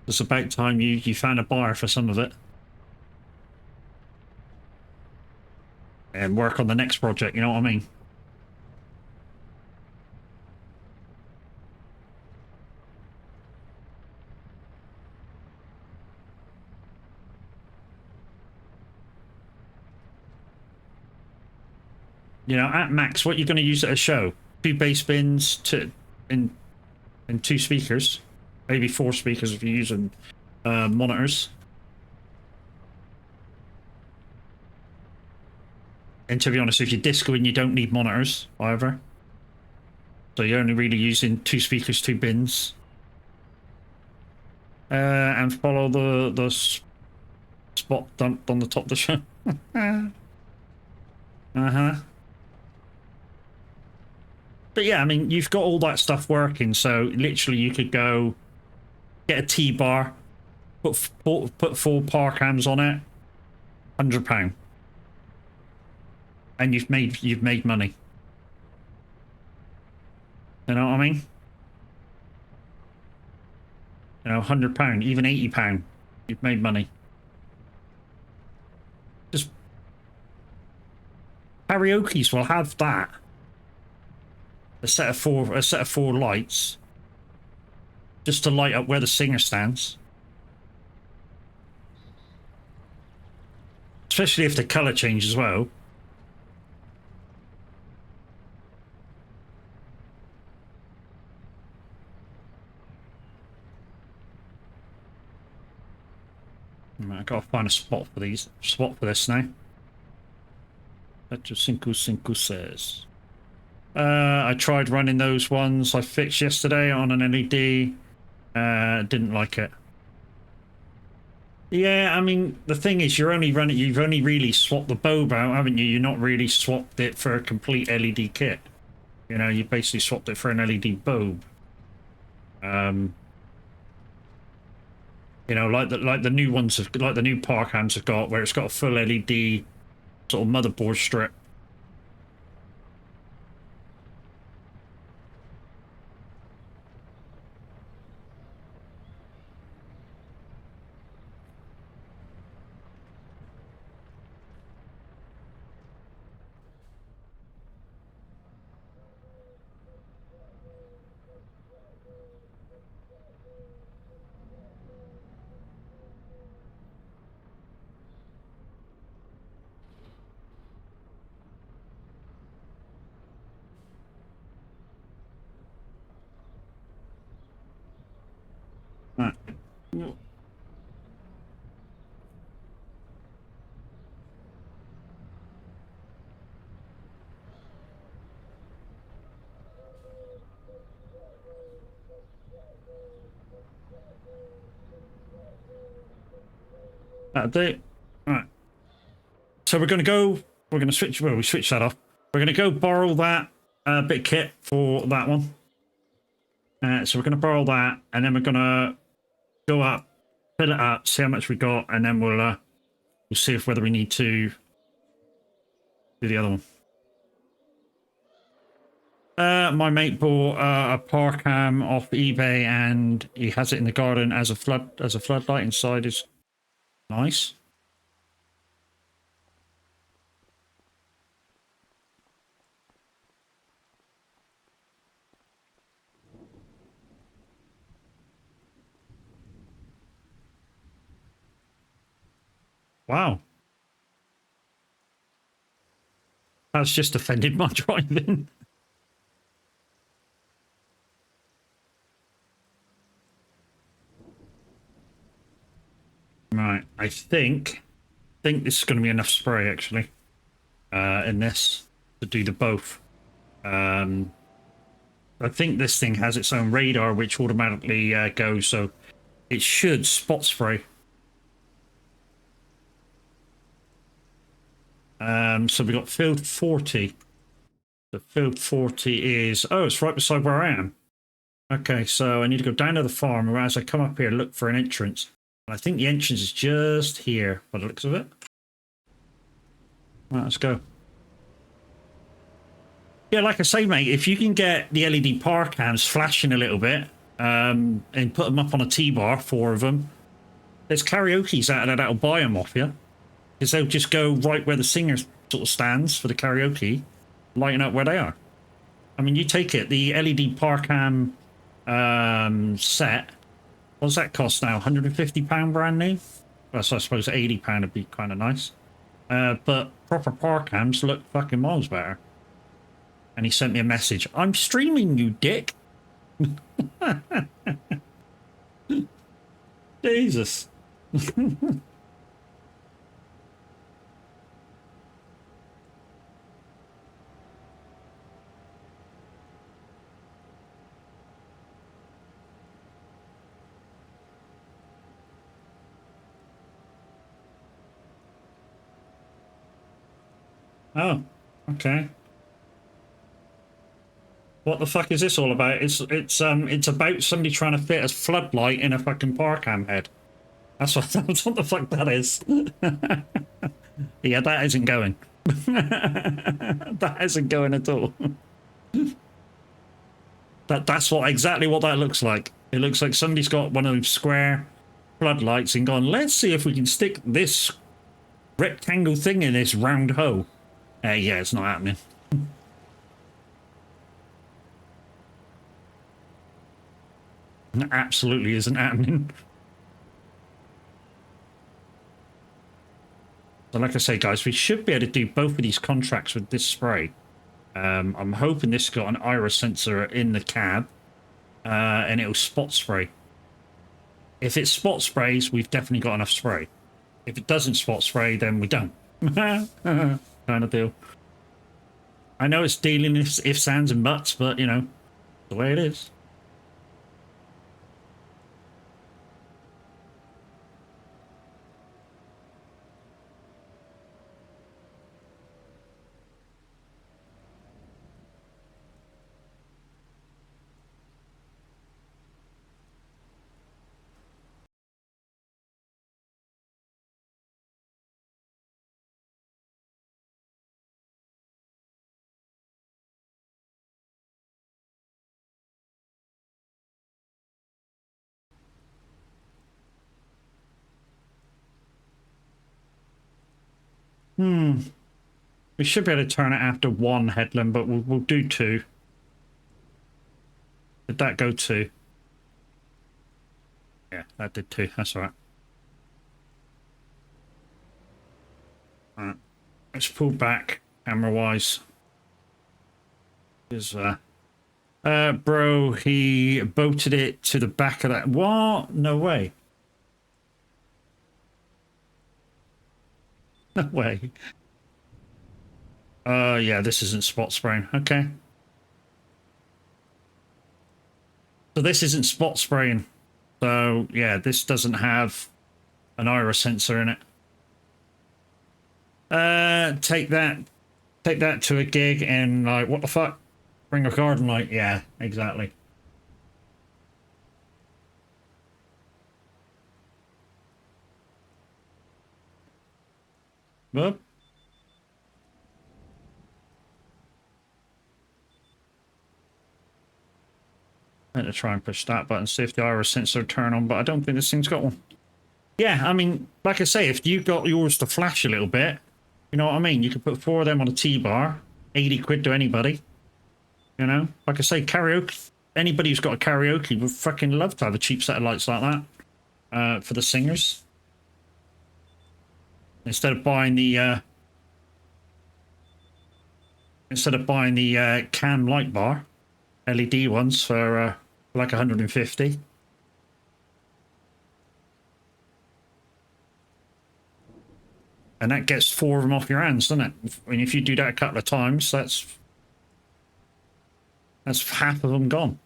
Speaker 1: It's about time you found a buyer for some of it. And work on the next project, you know what I mean? You know, at max, what you're going to use at a show? 2 bass bins, and 2 speakers, maybe 4 speakers if you're using monitors. And to be honest, if you're discoing, you don't need monitors either. So you're only really using 2 speakers, 2 bins. And follow the spot dumped on the top of the show. But yeah, I mean, you've got all that stuff working, so literally you could go get a T-bar, put 4 power cams on it, £100, and you've made money. You know what I mean? You know, £100, even £80, you've made money. Just karaoke's will have that. A set of four lights, just to light up where the singer stands. Especially if the colour changes as well. I gotta find a spot for this now. Petro 5 says. I tried running those ones I fixed yesterday on an LED. Didn't like it. Yeah, I mean, the thing is, you've only really swapped the bulb out, haven't you? You've not really swapped it for a complete LED kit. You know, you basically swapped it for an LED bulb. You know, like the new ones like the new power cams have got, where it's got a full LED sort of motherboard strip. Right. That'll do. Right. So we're going to switch, well, we switch that off. We're going to go borrow that bit kit for that one. So we're going to borrow that, and then we're going to go up, fill it up, see how much we got, and then we'll see if whether we need to do the other one. My mate bought a power cam off eBay, and he has it in the garden as a floodlight inside. Is nice. Wow. That's just offended my driving. Right, I think this is going to be enough spray actually in this to do the both. I think this thing has its own radar which automatically goes, so it should spot spray. So we got field 40. The field 40 is, oh, it's right beside where I am. Okay, so I need to go down to the farm, whereas I come up here, look for an entrance. I think the entrance is just here, by the looks of it. Right, let's go. Yeah, like I say, mate, if you can get the LED power cams flashing a little bit, and put them up on a T-bar, 4 of them, there's karaoke's out there that'll buy them off you. Because they'll just go right where the singer sort of stands for the karaoke, lighting up where they are. I mean, you take it, the LED power cam set, what does that cost now? £150 brand new? Well, so I suppose £80 would be kind of nice. But proper power cams look fucking miles better. And he sent me a message. I'm streaming, you dick. Jesus. Oh, okay. What the fuck is this all about? It's about somebody trying to fit a floodlight in a fucking parcam head. That's what the fuck that is. Yeah, that isn't going. That isn't going at all. That's exactly what that looks like. It looks like somebody's got one of those square floodlights and gone, let's see if we can stick this rectangle thing in this round hole. Yeah, it's not happening. It absolutely isn't happening. So like I say, guys, we should be able to do both of these contracts with this spray. I'm hoping this has got an iris sensor in the cab, and it'll spot spray. If it spot sprays, we've definitely got enough spray. If it doesn't spot spray, then we don't. Kind of deal. I know it's dealing ifs, ands, and buts, but, you know, the way it is. We should be able to turn it after one headland, but we'll do two. Did that go two? Yeah, that did two. That's all right. All right. Let's pull back camera-wise. Is bro, he boated it to the back of that. What? No way. No way. Yeah, this isn't spot spraying. Okay. So this isn't spot spraying. So yeah, this doesn't have an iris sensor in it. Take that to a gig and like, what the fuck? Bring a garden light. Yeah, exactly. Well, I'm going to try and push that button, see if the iris sensor turn on, but I don't think this thing's got one. Yeah, I mean, like I say, if you got yours to flash a little bit, you know what I mean? You could put 4 of them on a T-bar, 80 quid to anybody. You know? Like I say, karaoke, anybody who's got a karaoke would fucking love to have a cheap set of lights like that for the singers. Instead of buying the cam light bar, LED ones for like 150. And that gets 4 of them off your hands, doesn't it? And if you do that a couple of times, that's half of them gone.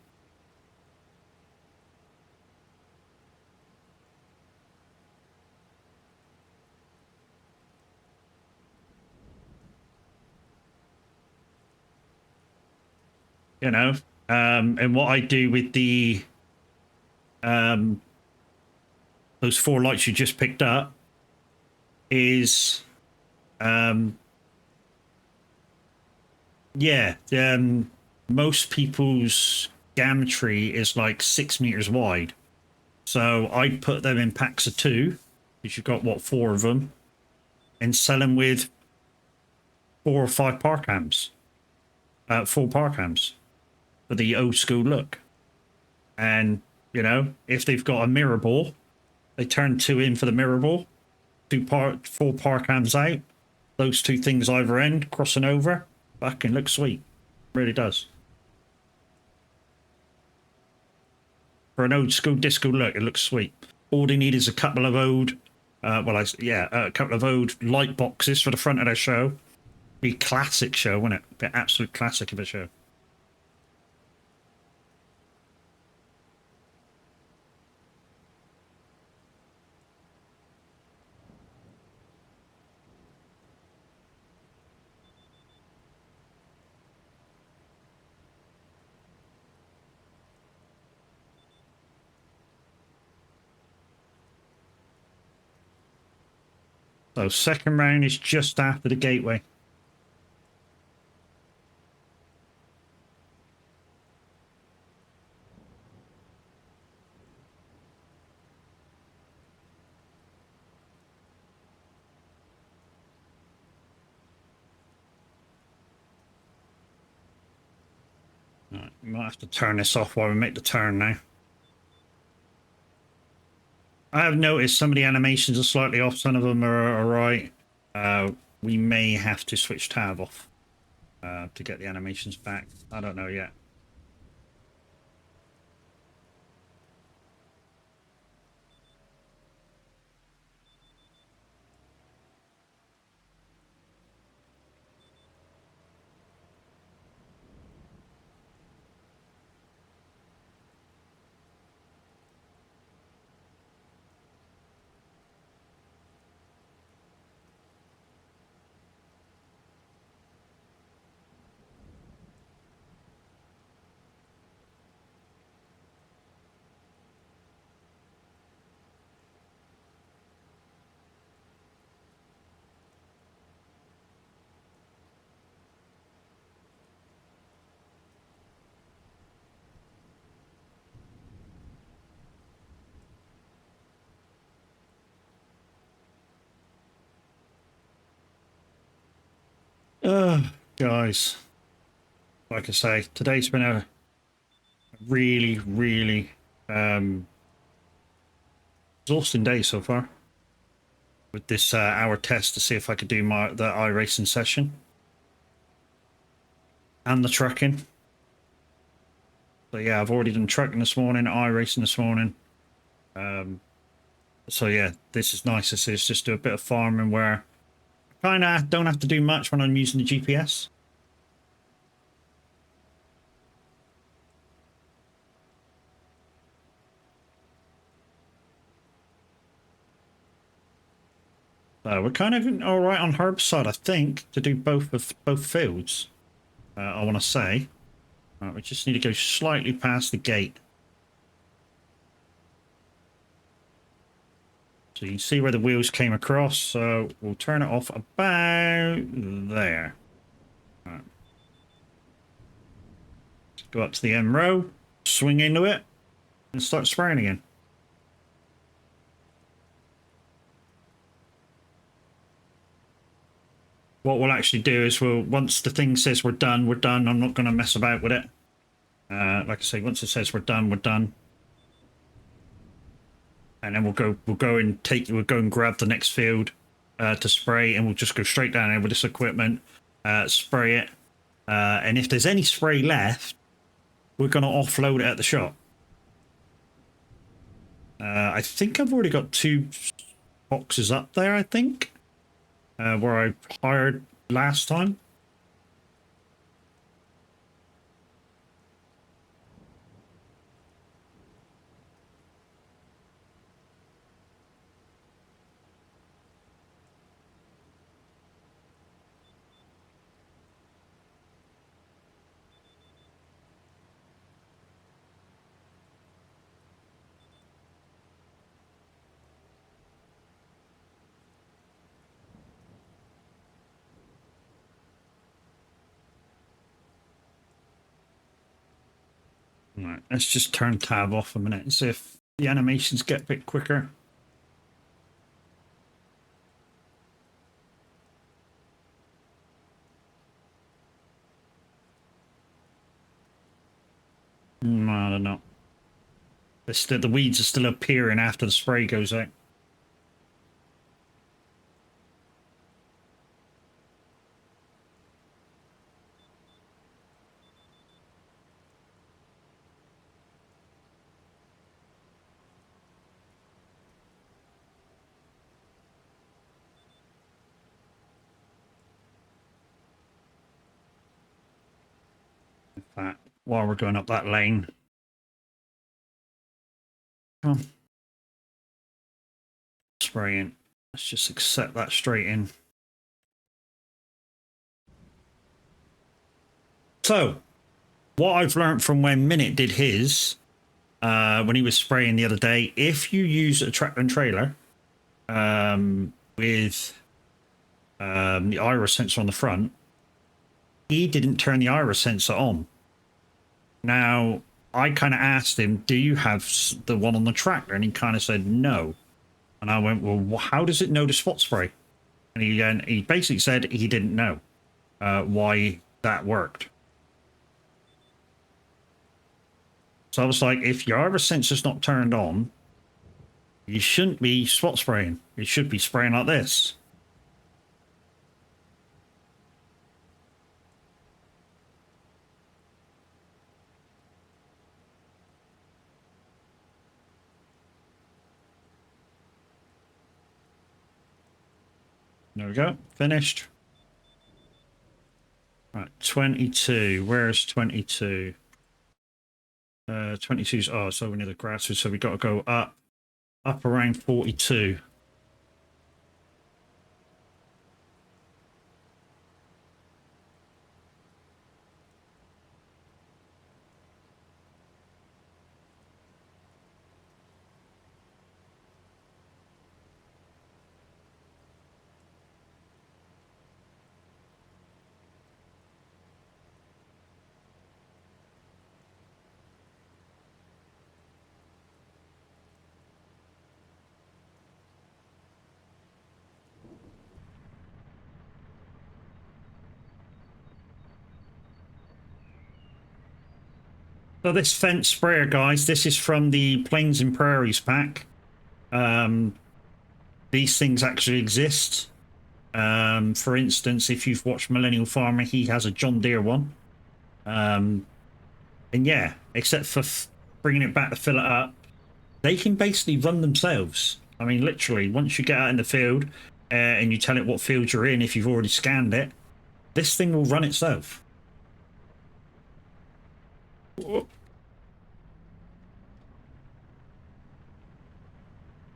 Speaker 1: You know, and what I do with the those 4 lights you just picked up is yeah, most people's gantry is like 6 meters wide, so I'd put them in packs of 2 because you've got what, 4 of them, and sell them with 4 or 5 parcams, 4 parcams for the old school look. And you know, if they've got a mirror ball, they turn 2 in for the mirror ball, 4 parcams out, those 2 things either end crossing over, fucking look sweet. Really does. For an old school disco look, it looks sweet. All they need is a couple of old, a couple of old light boxes for the front of their show. Be a classic show, wouldn't it? Be an absolute classic of a show. So second round is just after the gateway. Right, we might have to turn this off while we make the turn now. I have noticed some of the animations are slightly off. Some of them are alright. We may have to switch tab off to get the animations back. I don't know yet. Guys, like I say, today's been a really, really exhausting day so far with this hour test to see if I could do the iRacing session and the trucking. So yeah, I've already done trucking this morning, iRacing this morning. So yeah, this is nice. This is just do a bit of farming where I kind of don't have to do much when I'm using the GPS. We're kind of all right on herbicide, I think, to do both fields. I want to say. Right, we just need to go slightly past the gate. So you can see where the wheels came across. So we'll turn it off about there. Right. Go up to the end row, swing into it, and start spraying again. What we'll actually do is once the thing says we're done, we're done. I'm not going to mess about with it. Like I say, once it says we're done, we're done. And then we'll go and grab the next field to spray, and we'll just go straight down there with this equipment, spray it. And if there's any spray left, we're going to offload it at the shop. I think I've already got 2 boxes up there, I think. Where I hired last time. Right, let's just turn tab off a minute and see if the animations get a bit quicker. I don't know. The weeds are still appearing after the spray goes out. In fact, while we're going up that lane, come on, spraying. Let's just accept that straight in. So, what I've learned from when Minute did his, when he was spraying the other day, if you use a tractor and trailer with the iris sensor on the front, he didn't turn the iris sensor on. Now, I kind of asked him, do you have the one on the tractor? And he kind of said no. And I went, well, how does it know to spot spray? And he basically said he didn't know why that worked. So I was like, if your iris sensor's not turned on, you shouldn't be spot spraying. You should be spraying like this. There we go. Finished. Right, 22. Where's 22? 22's, oh, it's over near the grasses, so we've got to go up around 42. So this fence sprayer, guys, this is from the Plains and Prairies pack. These things actually exist. For instance, if you've watched Millennial Farmer, he has a John Deere one. And yeah, except for bringing it back to fill it up, they can basically run themselves. I mean, literally, once you get out in the field and you tell it what field you're in, if you've already scanned it, this thing will run itself.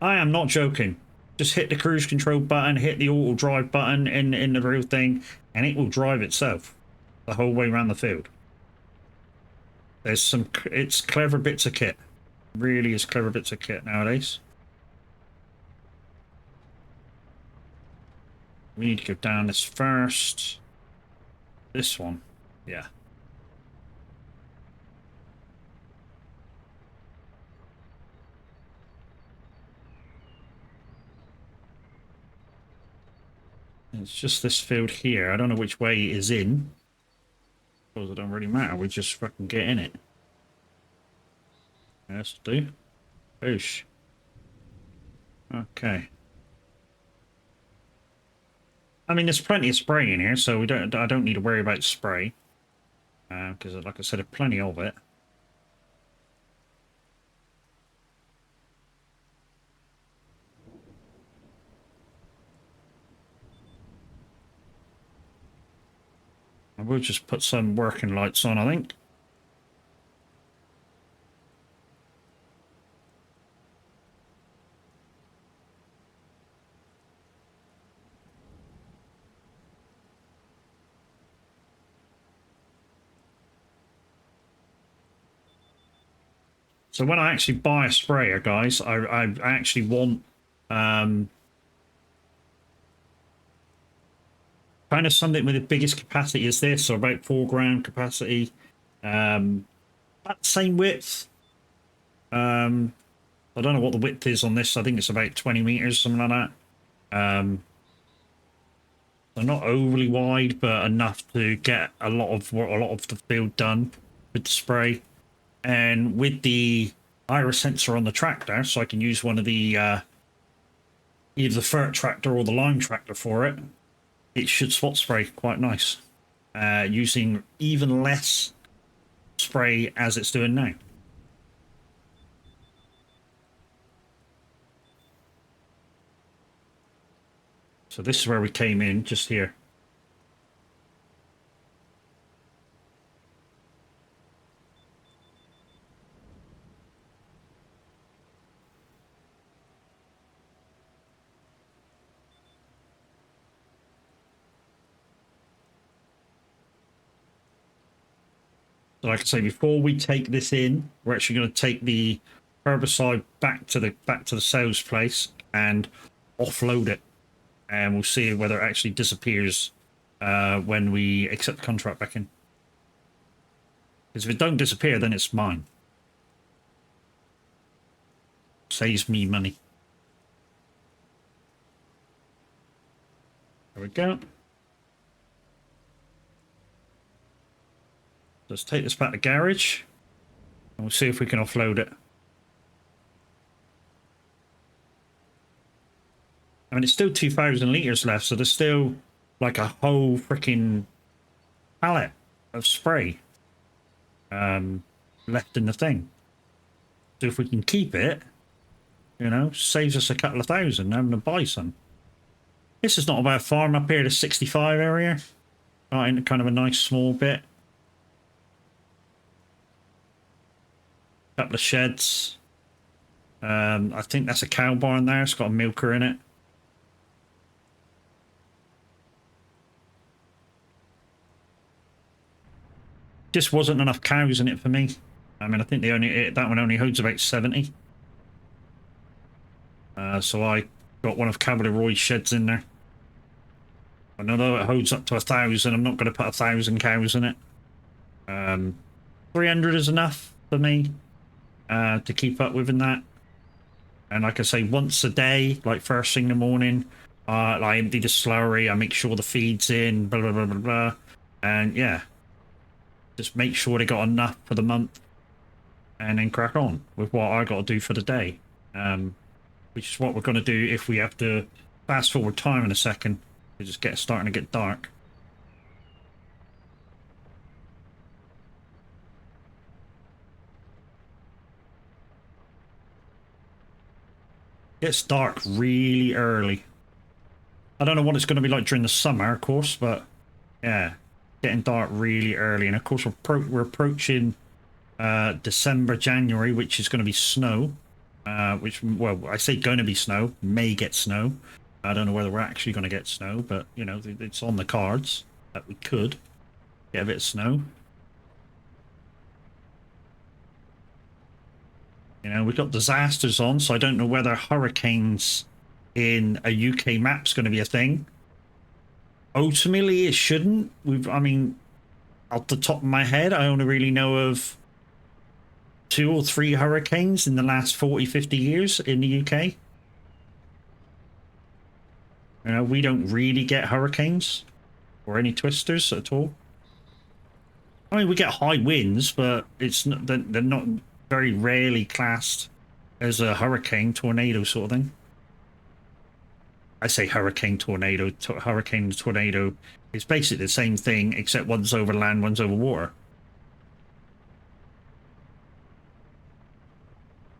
Speaker 1: I am not joking. Just hit the cruise control button, hit the auto drive button in the real thing, and it will drive itself the whole way around the field. There's some, it's clever bits of kit. Really is clever bits of kit nowadays. We need to go down this first. This one. Yeah. It's just this field here. I don't know which way it is in. I suppose it don't really matter. We just fucking get in it. Yes, do. Boosh. Okay. I mean, there's plenty of spray in here, so I don't need to worry about spray. Because, like I said, there's plenty of it. I will just put some working lights on, I think. So when I actually buy a sprayer, guys, I actually want kind of something with the biggest capacity as this, so about 4 grand capacity. About the same width. I don't know what the width is on this. I think it's about 20 meters, something like that. So not overly wide, but enough to get a lot of the field done with the spray. And with the iris sensor on the tractor, so I can use one of the either the Fert tractor or the Lime tractor for it, it should spot spray quite nice, using even less spray as it's doing now. So this is where we came in, just here. like I say, before we take this in, we're actually going to take the herbicide back to the sales place and offload it, and we'll see whether it actually disappears when we accept the contract back in. Because if it don't disappear, then it's mine. Saves me money. There we go. Let's take this back to garage, and we'll see if we can offload it. I mean, it's still 2,000 litres left, so there's still like a whole freaking pallet of spray left in the thing. So if we can keep it, you know, saves us a couple of thousand having to buy some. This is not a bad farm up here, the 65 area. Right, in kind of a nice small bit. Couple of sheds. I think that's a cow barn there. It's got a milker in it. Just wasn't enough cows in it for me. I mean, I think that one only holds about 70. So I got one of Cavalry Roy's sheds in there. And although it holds up to 1,000, I'm not going to put 1,000 cows in it. 300 is enough for me to keep up with in that. And like I say, once a day, like first thing in the morning, I empty the slurry, I make sure the feed's in, blah, blah, blah, blah, blah. And yeah, just make sure they got enough for the month and then crack on with what I got to do for the day. Which is what we're going to do if we have to fast forward time in a second. It's just starting to get dark. Gets dark really early. I don't know what it's going to be like during the summer, of course, but yeah, getting dark really early. And of course, we're approaching December, January, which is going to be snow. Which, well, I say going to be snow, may get snow. I don't know whether we're actually going to get snow, but, you know, it's on the cards that we could get a bit of snow. You know, we've got disasters on, so I don't know whether hurricanes in a UK map's going to be a thing. Ultimately, it shouldn't. I mean, off the top of my head, I only really know of 2 or 3 hurricanes in the last 40, 50 years in the UK. You know, we don't really get hurricanes or any twisters at all. I mean, we get high winds, but they're not very rarely classed as a hurricane, tornado sort of thing. I say hurricane, tornado. Hurricane, tornado is basically the same thing, except one's over land, one's over water.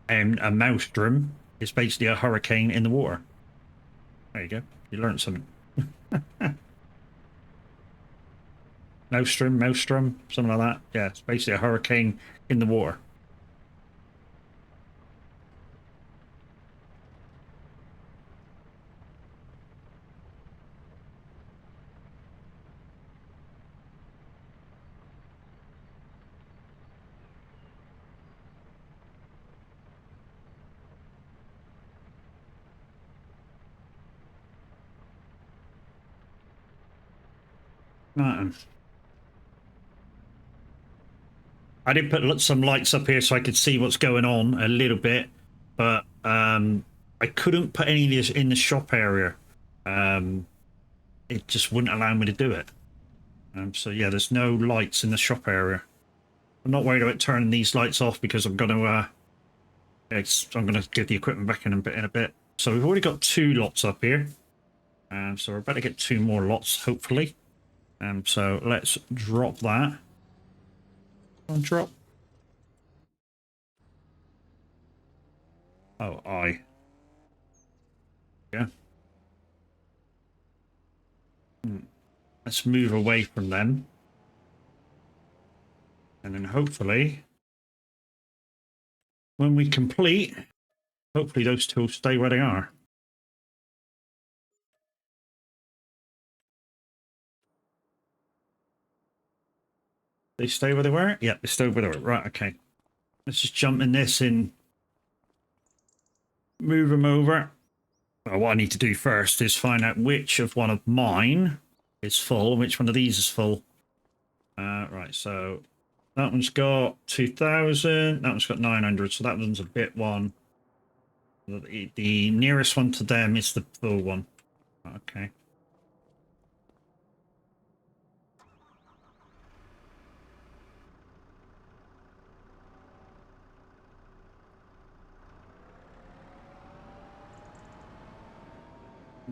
Speaker 1: And a maelstrom is basically a hurricane in the water. There you go. You learned something. Maelstrom, something like that. Yeah, it's basically a hurricane in the water. I did put some lights up here so I could see what's going on a little bit, but I couldn't put any of this in the shop area. It just wouldn't allow me to do it. So yeah, there's no lights in the shop area. I'm not worried about turning these lights off because I'm going to give the equipment back in a bit. So we've already got 2 lots up here. So we're about to get 2 more lots, hopefully. So let's drop that. Drop. Oh, yeah. Let's move away from them. And then hopefully, when we complete, hopefully those 2 will stay where they are. They stay where they were? Yeah, they stay where they were. Right, okay. Let's just jump in this and move them over. Well, what I need to do first is find out which of one of mine is full and which one of these is full. Right, so that one's got 2,000. That one's got 900, so that one's a bit one. The nearest one to them is the full one. Okay.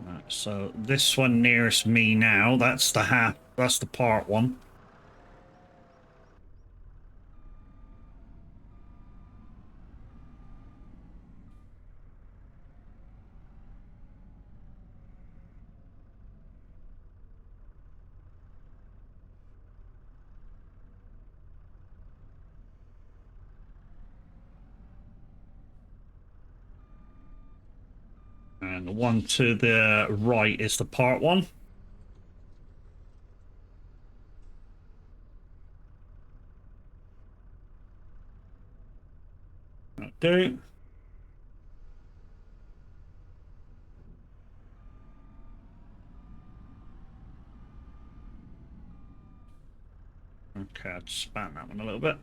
Speaker 1: Right, so this one nearest me now, that's the half, that's the part one. And the one to the right is the part one. Okay. Okay, I'll just span that one a little bit.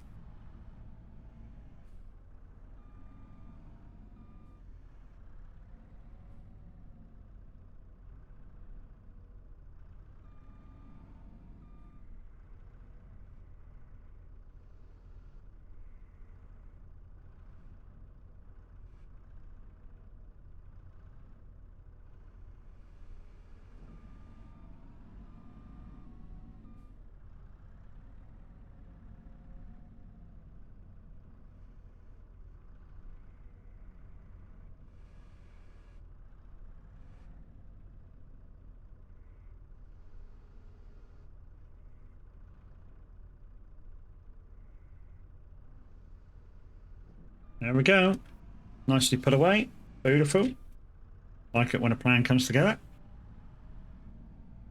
Speaker 1: There we go. Nicely put away. Beautiful. Like it when a plan comes together.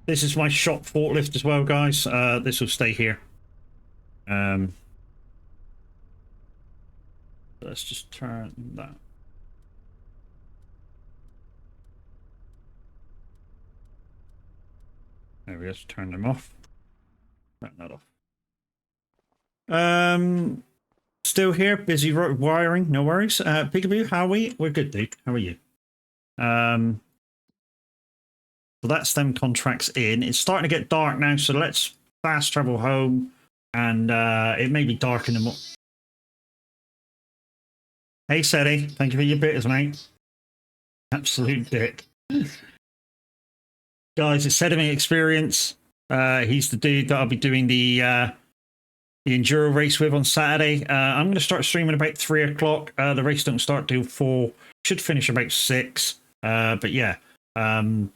Speaker 1: This is my shop forklift as well, guys. This will stay here. Let's just turn that. There we go. Just turn them off. Turn that off. Still here, busy wiring. No worries. Peekaboo, how are we? We're good, dude. How are you? So that's them contracts in. It's starting to get dark now, so let's fast travel home. And it may be dark in the morning. Hey, Seti. Thank you for your bitters, mate. Absolute dick. Guys, it's Sediment Experience. He's the dude that I'll be doing the enduro race with on Saturday. I'm going to start streaming about 3 o'clock. The race don't start till 4. Should finish about 6. But yeah, I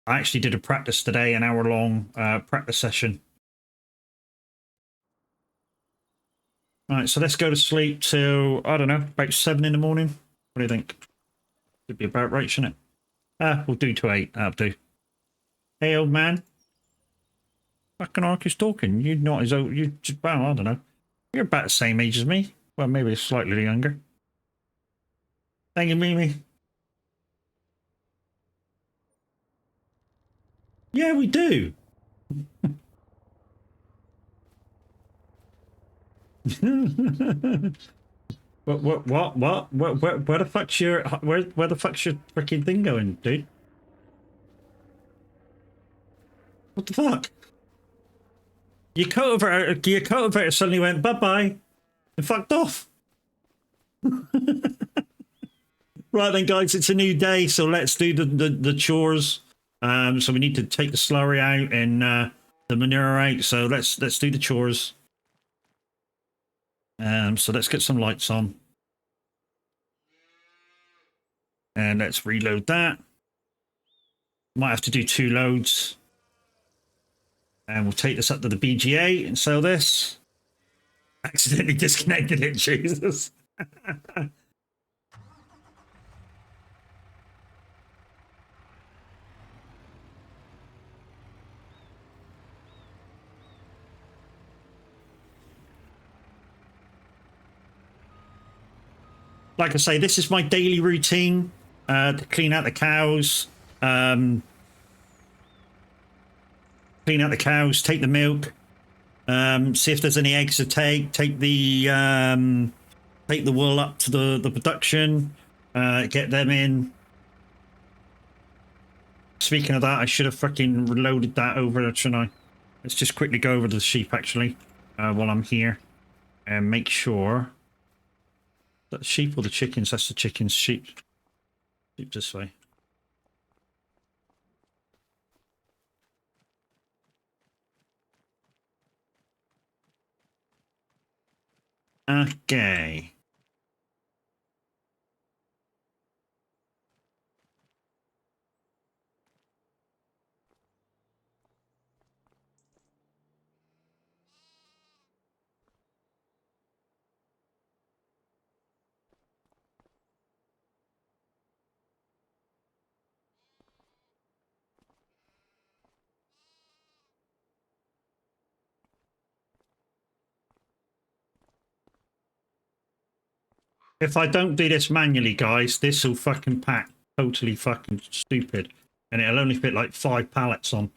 Speaker 1: actually did a practice today, an hour-long practice session. All right, so let's go to sleep till, I don't know, about 7 in the morning. What do you think? Should be about right, shouldn't it? We'll do to 8. That'll do. Hey, old man. Fucking Ark talking. You're not as old. You just, well, I don't know. You're about the same age as me. Well, maybe slightly younger. Thank you, Mimi. Yeah, we do. What? Where the fuck's your where the fuck's your freaking thing going, dude? What the fuck? Your cultivator suddenly went bye bye and fucked off. Right then, guys, it's a new day, so let's do the chores. So we need to take the slurry out and the manure out. So let's do the chores. So let's get some lights on. And let's reload that. Might have to do 2 loads. And we'll take this up to the BGA and sell this. Accidentally disconnected it, Jesus. like I say, this is my daily routine to clean out the cows. Clean out the cows, take the milk, see if there's any eggs to take the wool up to the production, get them in. Speaking of that, I should have fucking reloaded that over, shouldn't I? Let's just quickly go over to the sheep, actually, while I'm here, and make sure that the sheep or the chickens. That's the chickens. Sheep this way. Okay. If I don't do this manually, guys, this will fucking pack totally fucking stupid. And it'll only fit like 5 pallets on.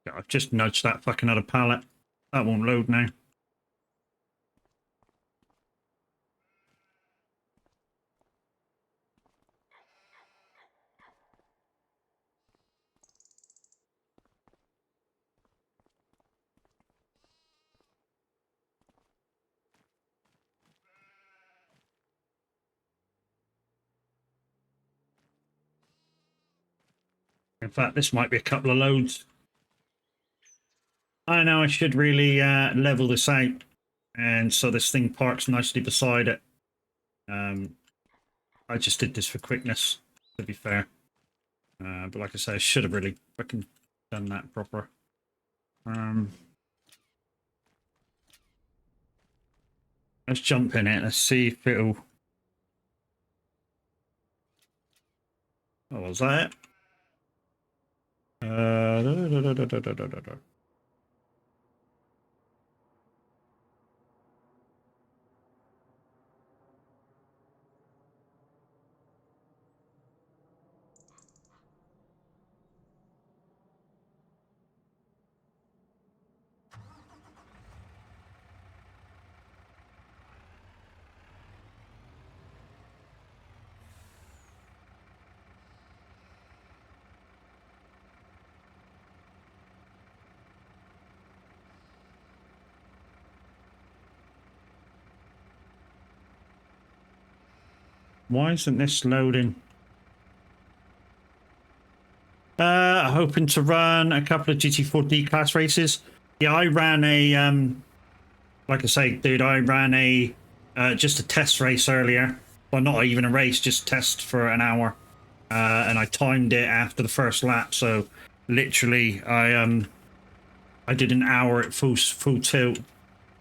Speaker 1: Yeah, I've just nudged that fucking other pallet. That won't load now. In fact, this might be a couple of loads. I know I should really level this out, and so this thing parks nicely beside it. I just did this for quickness, to be fair. But like I say, I should have really fucking done that proper. Let's jump in it. Let's see if it'll... Oh, was that it? Why isn't this loading? Hoping to run a couple of GT4D class races. Yeah, I ran a, like I say, dude, I ran a, just a test race earlier. Well, not even a race, just test for an hour. And I timed it after the first lap, so literally I did an hour at full tilt.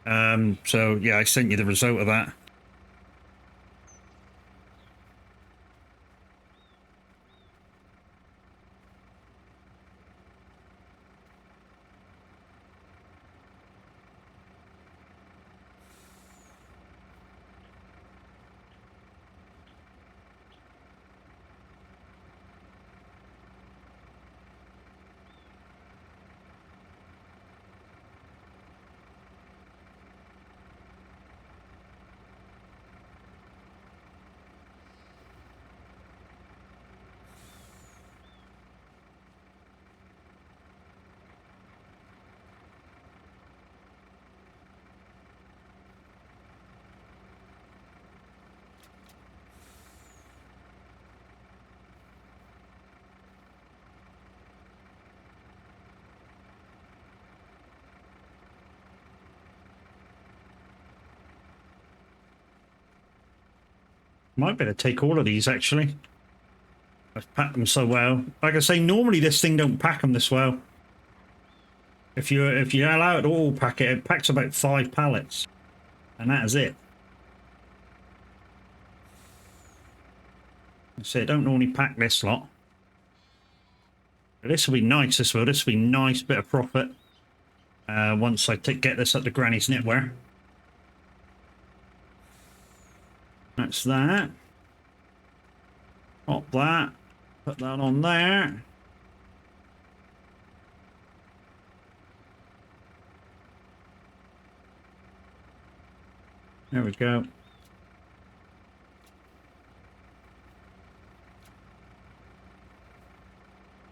Speaker 1: So yeah, I sent you the result of that. Might better take all of these, actually. I've packed them so well. Like I say, normally this thing don't pack them this well. If you allow it to all pack it, it packs about 5 pallets. And that is it. I don't normally pack this lot. But this will be nice, this will be nice bit of profit. Once I get this up to Granny's knitwear. That's that. Pop that. Put that on there. There we go.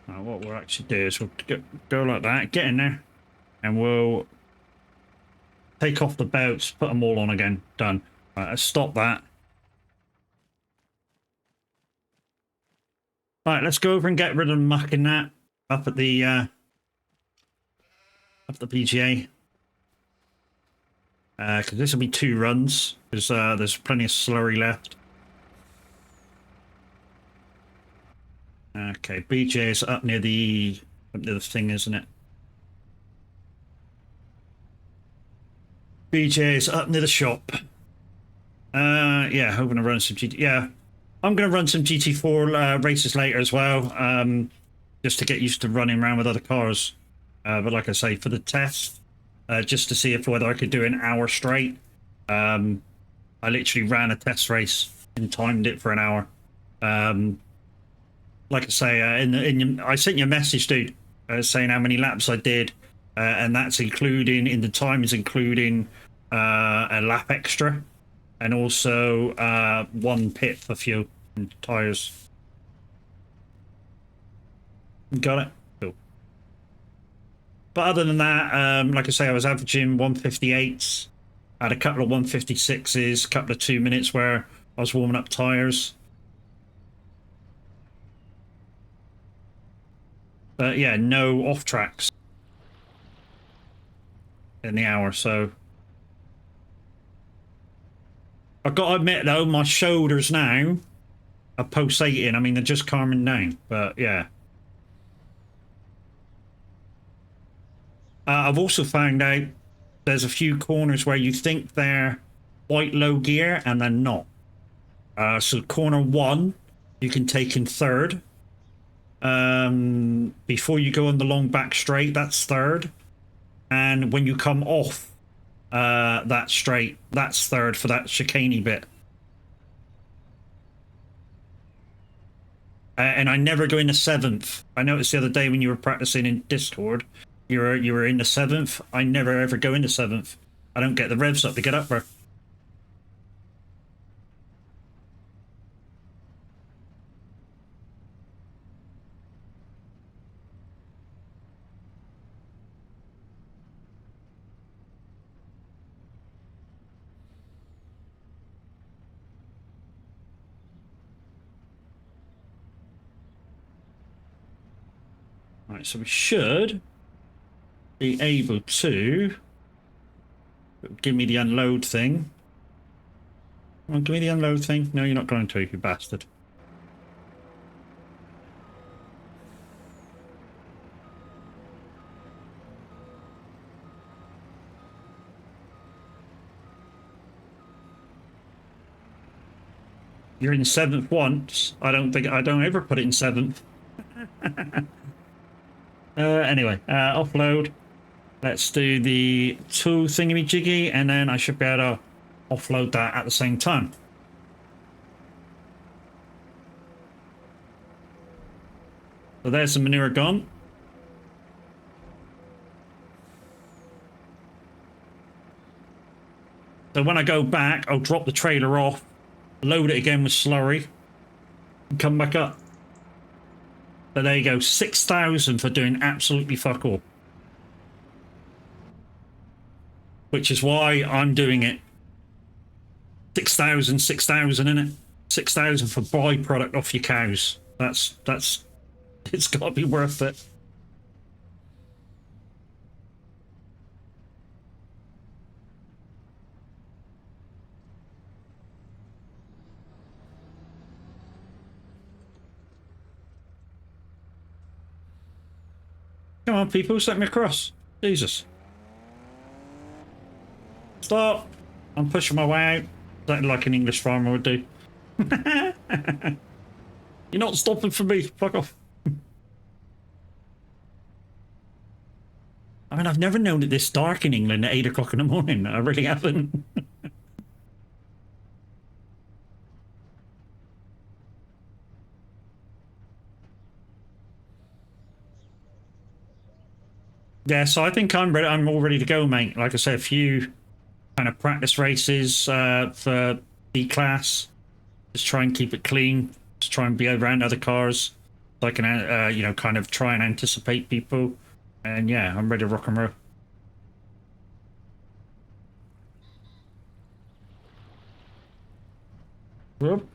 Speaker 1: Now what we'll actually do is we'll go like that, get in there, and we'll take off the belts, put them all on again. Done. Right, let's stop that. Right, let's go over and get rid of the muck in that up at the PGA. Because this will be 2 runs, because there's plenty of slurry left. Okay, BJ is up near the thing, isn't it? BJ is up near the shop. Yeah, hoping to run some GT. Yeah, I'm going to run some GT4 races later as well, just to get used to running around with other cars. But like I say, for the test, just to see whether I could do an hour straight. I literally ran a test race and timed it for an hour. Like I say, I sent you a message, dude, saying how many laps I did, and that's including, in the time is including a lap extra, and also 1 pit for fuel and tyres. Got it? Cool. But other than that, like I say, I was averaging 158s. I had a couple of 156s, a couple of 2 minutes where I was warming up tyres. But yeah, no off tracks in the hour, so I've got to admit though, my shoulders now are pulsating. I mean, they're just calming down, but yeah. I've also found out there's a few corners where you think they're quite low gear and they're not. So corner 1, you can take in 3rd. Before you go on the long back straight, that's 3rd, and when you come off that straight, that's 3rd for that chicaney bit. And I never go into 7th. I noticed the other day when you were practicing in Discord, you were in the 7th. I never ever go into 7th. I don't get the revs up to get up there. Right, so we should be able to give me the unload thing. Well, give me the unload thing. No, you're not going to, you bastard. You're in 7th once. I don't ever put it in 7th. Anyway, offload. Let's do the tool thingy-jiggy, and then I should be able to offload that at the same time. So there's the manure gone. So when I go back, I'll drop the trailer off, load it again with slurry, and come back up. So there you go, 6,000 for doing absolutely fuck all. Which is why I'm doing it. 6,000, 6,000 in it. 6,000 for byproduct off your cows. That's it's got to be worth it. Come on, people, let me across. Jesus. Stop. I'm pushing my way out. Exactly like an English farmer would do. You're not stopping for me. Fuck off. I mean, I've never known it this dark in England at 8 o'clock in the morning. I really haven't. Yeah, so I think I'm ready. I'm all ready to go, mate. Like I said, a few kind of practice races for B class. Just try and keep it clean. Just try and be around other cars, so I can, you know, kind of try and anticipate people. And yeah, I'm ready to rock and roll. Whoop.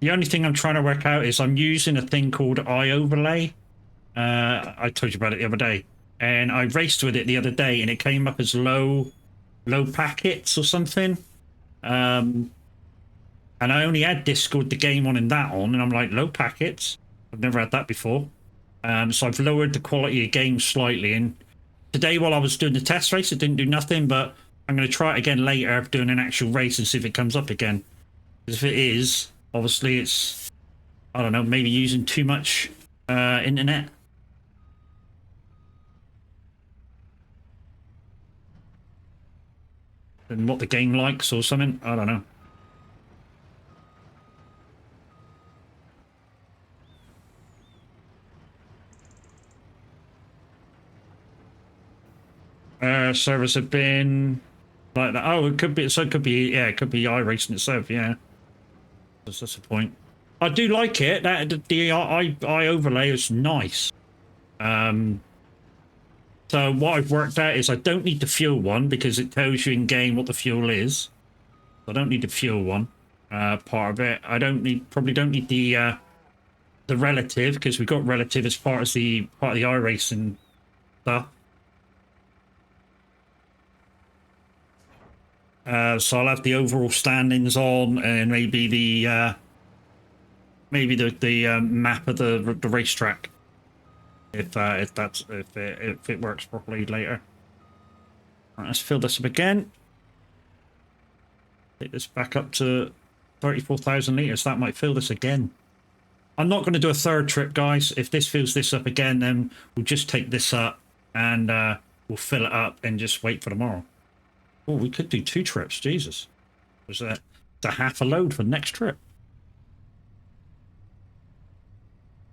Speaker 1: The only thing I'm trying to work out is I'm using a thing called eye overlay. I told you about it the other day, and I raced with it the other day, and it came up as low packets or something. And I only had Discord the game on and that on, and I'm like, low packets. I've never had that before. So I've lowered the quality of game slightly. And today, while I was doing the test race, it didn't do nothing. But I'm going to try it again later, doing an actual race, and see if it comes up again. Because if it is, obviously it's, I don't know, maybe using too much internet. And what the game likes or something. I don't know. Servers have been like that. Oh, it could be. So it could be. Yeah, it could be iRacing itself. Yeah, that's the point. I do like it. That the I overlay is nice. So what I've worked out is I don't need the fuel one because it tells you in game what the fuel is. I don't need the fuel one part of it. I probably don't need the relative because we've got relative as part of the iRacing stuff. So I'll have the overall standings on, and maybe the map of the racetrack, if it works properly later. Right, let's fill this up again. Take this back up to 34,000 litres. That might fill this again. I'm not going to do a third trip, guys. If this fills this up again, then we'll just take this up and we'll fill it up and just wait for tomorrow. Oh, we could do 2 trips. Jesus. Was that a half a load for the next trip?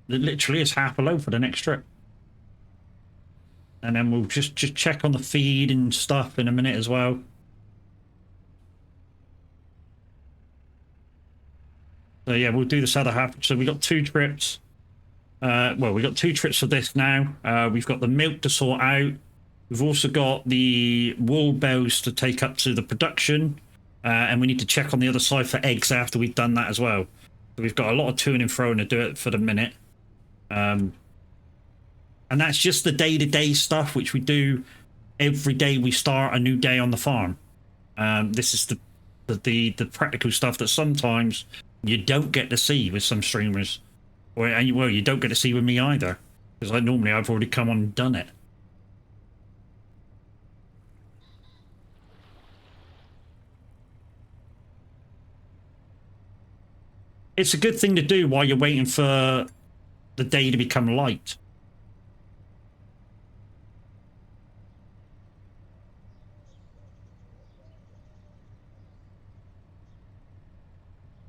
Speaker 1: It literally is half a load for the next trip. And then we'll just check on the feed and stuff in a minute as well. So yeah, we'll do this other half. So we got 2 trips. Well, we got 2 trips for this now. We've got the milk to sort out. We've also got the wool bells to take up to the production. And we need to check on the other side for eggs after we've done that as well. So we've got a lot of to and fro to do it for the minute. And that's just the day-to-day stuff, which we do every day we start a new day on the farm. This is the practical stuff that sometimes you don't get to see with some streamers. Well, you don't get to see with me either. Because I've already come on and done it. It's a good thing to do while you're waiting for the day to become light.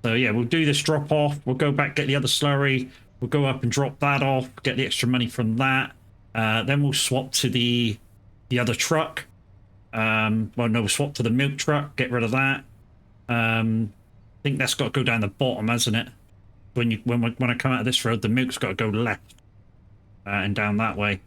Speaker 1: So yeah, we'll do this drop off. We'll go back, get the other slurry. We'll go up and drop that off, get the extra money from that. Then we'll swap to the other truck. Well, no, we'll swap to the milk truck, get rid of that. I think that's got to go down the bottom, hasn't it? When I come out of this road, the milk's got to go left and down that way.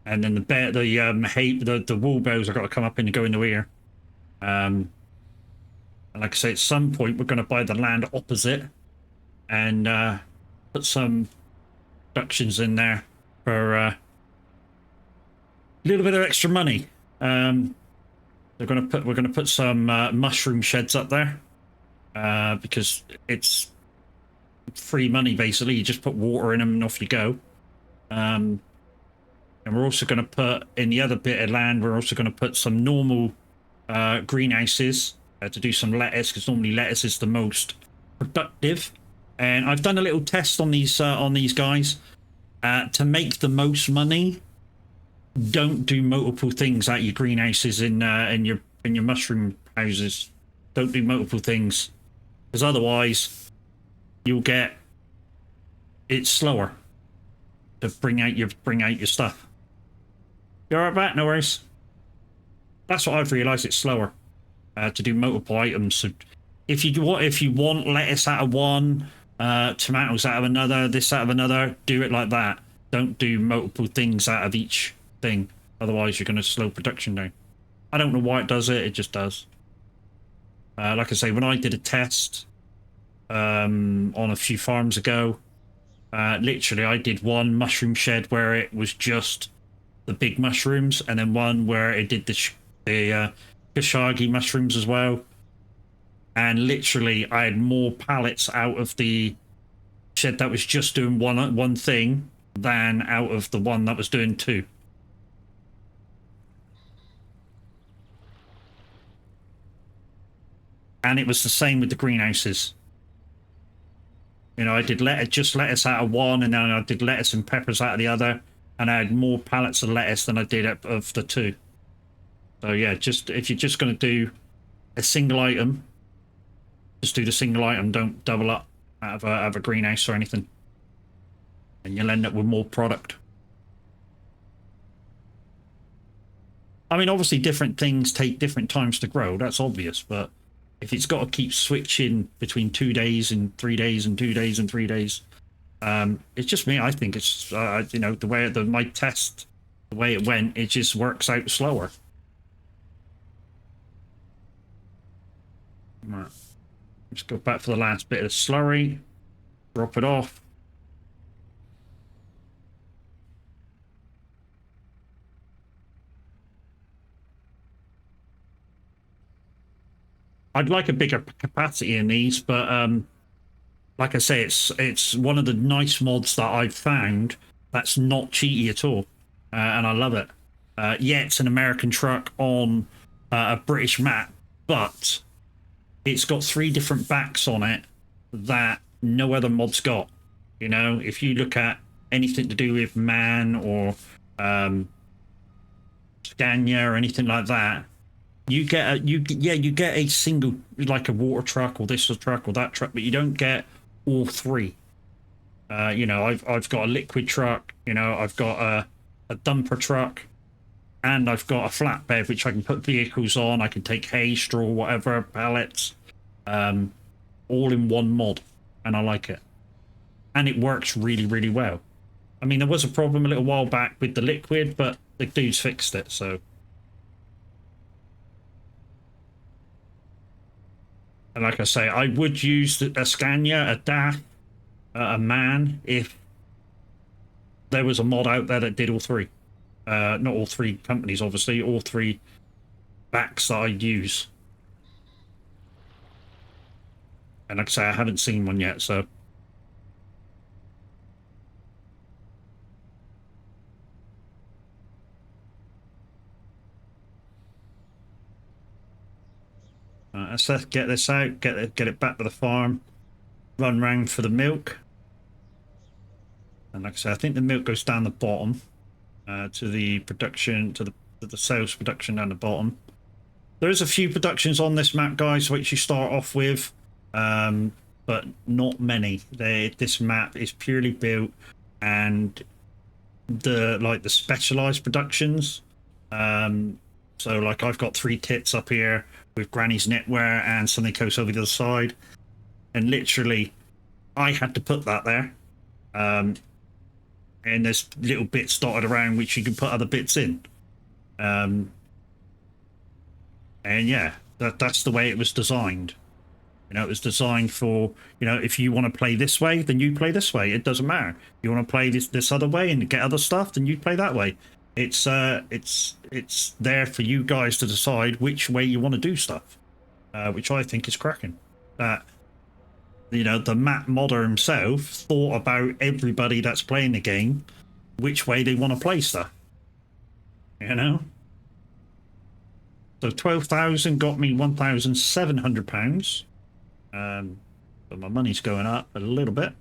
Speaker 1: And then the wool bells have got to come up and go in the rear. And like I say, at some point we're going to buy the land opposite and put some productions in there for a little bit of extra money. We're going to put some mushroom sheds up there because it's free money basically. You just put water in them and off you go. And we're also going to put in the other bit of land, we're also going to put some normal greenhouses to do some lettuce, because normally lettuce is the most productive. And I've done a little test on these guys. To make the most money, don't do multiple things at your greenhouses in your mushroom houses. Don't do multiple things, because otherwise you'll get it's slower to bring out your stuff. You alright, Matt? No worries. That's what I've realised. It's slower to do multiple items. So if you want lettuce out of one, tomatoes out of another, this out of another, do it like that. Don't do multiple things out of each thing. Otherwise, you're going to slow production down. I don't know why it does it. It just does. Like I say, when I did a test on a few farms ago, literally I did one mushroom shed where it was just the big mushrooms, and then one where it did the Khashoggi mushrooms as well. And literally, I had more pallets out of the shed that was just doing one thing than out of the one that was doing two. And it was the same with the greenhouses. You know, I did just lettuce out of one, and then I did lettuce and peppers out of the other, and I had more pallets of lettuce than I did of the two. So yeah, just if you're just going to do a single item, just do the single item. Don't double up out of a greenhouse or anything, and you'll end up with more product. I mean, obviously different things take different times to grow. That's obvious, but if it's got to keep switching between 2 days and 3 days and 2 days and 3 days, it's just me. I think it's you know, the way my test, the way it went, it just works out slower. Right. Let's go back for the last bit of slurry. Drop it off. I'd like a bigger capacity in these, but like I say, it's one of the nice mods that I've found that's not cheaty at all, and I love it. Yeah, it's an American truck on a British map, but it's got 3 different backs on it that no other mod's got. You know, if you look at anything to do with Man or Scania or anything like that, you get a single, like a water truck or this truck or that truck, but you don't get all 3. You know, I've got a liquid truck, you know, I've got a dumper truck, and I've got a flatbed which I can put vehicles on. I can take hay, straw, whatever, pallets, all in one mod, and I like it. And it works really, really well. I mean, there was a problem a little while back with the liquid, but the dudes fixed it, so. And like I say, I would use a Scania, a DAF, a Man, if there was a mod out there that did all 3. Not all 3 companies, obviously, all 3 backs that I'd use. And like I say, I haven't seen one yet, so. Let's get this out, get it back to the farm, run round for the milk. And like I say, I think the milk goes down the bottom to the production, to the sales production down the bottom. There is a few productions on this map, guys, which you start off with, but not many. This map is purely built, and the specialized productions. So like I've got 3 tits up here with Granny's knitwear and Sunny Coast over the other side, and literally I had to put that there. And there's little bits dotted around which you can put other bits in. And yeah, that's the way it was designed. You know, it was designed for, you know, if you want to play this way, then you play this way. It doesn't matter. If you want to play this other way and get other stuff, then you play that way. It's there for you guys to decide which way you want to do stuff, which I think is cracking. you know, the map modder himself thought about everybody that's playing the game, which way they want to play stuff. You know? So 12,000 got me £1,700. But my money's going up a little bit.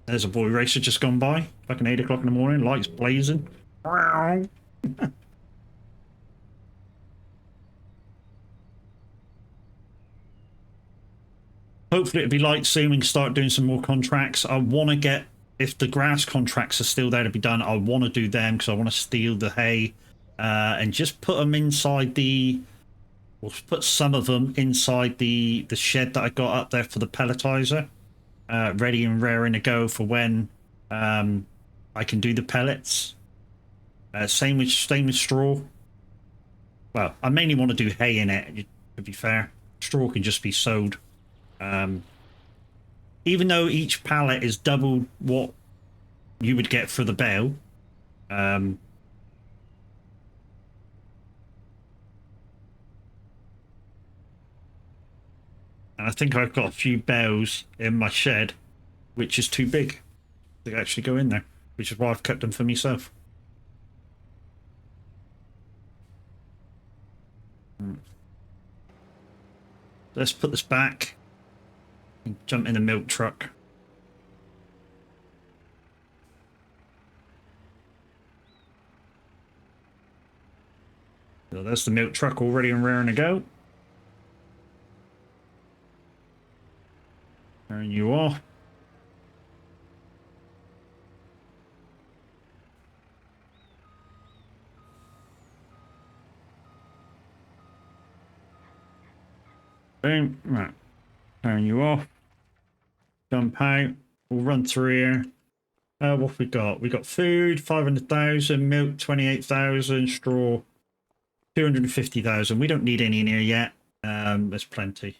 Speaker 1: There's a boy racer just gone by. Fucking 8 o'clock in the morning, lights blazing. Hopefully it'll be light soon. We can start doing some more contracts. I want to get, if the grass contracts are still there to be done, I want to do them because I want to steal the hay and just put them inside the, we'll put some of them inside the shed that I got up there for the pelletizer, ready and raring to go for when I can do the pellets. Same with straw. Well, I mainly want to do hay in it, to be fair. Straw can just be sowed. Even though each pallet is double what you would get for the bale, and I think I've got a few bales in my shed which is too big to actually go in there, which is why I've kept them for myself. Let's put this back and jump in the milk truck. So there's the milk truck all ready and raring to go. Turn you off. Boom. Right. Turn you off. Jump out. We'll run through here. What have we got? We got food, 500,000, milk, 28,000, straw, 250,000. We don't need any in here yet. There's plenty.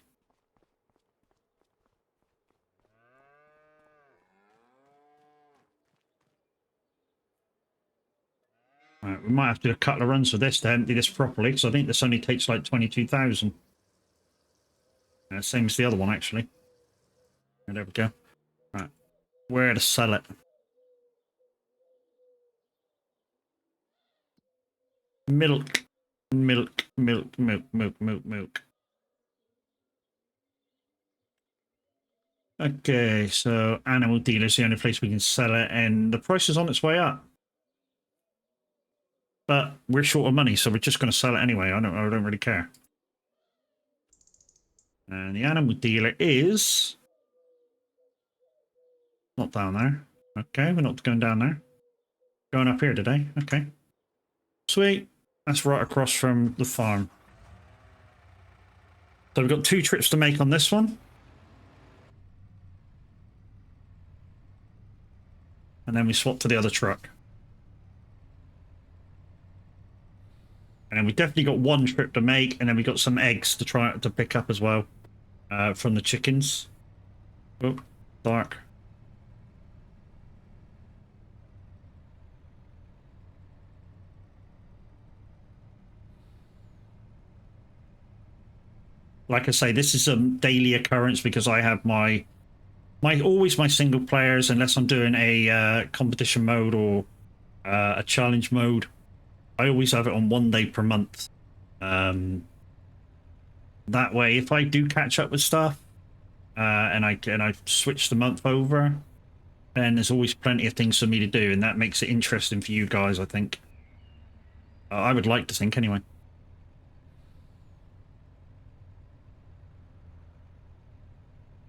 Speaker 1: Right, we might have to do a couple of runs for this to empty this properly, because I think this only takes like 22,000. Same as the other one, actually. There we go. Right, where to sell it? Milk, milk, milk, milk, milk, milk, milk. Okay, so animal dealer's the only place we can sell it, and the price is on its way up. But we're short of money, so we're just going to sell it anyway. I don't really care. And the animal dealer is not down there. Okay, we're not going down there. Going up here today. Okay. Sweet. That's right across from the farm. So we've got 2 trips to make on this one. And then we swap to the other truck. And then we definitely got 1 trip to make, and then we got some eggs to try to pick up as well from the chickens. Oh, dark. Like I say, this is a daily occurrence because I have my always my single players, unless I'm doing a competition mode or a challenge mode. I always have it on 1 day per month. That way, if I do catch up with stuff and I switch the month over, then there's always plenty of things for me to do, and that makes it interesting for you guys, I think. I would like to think, anyway.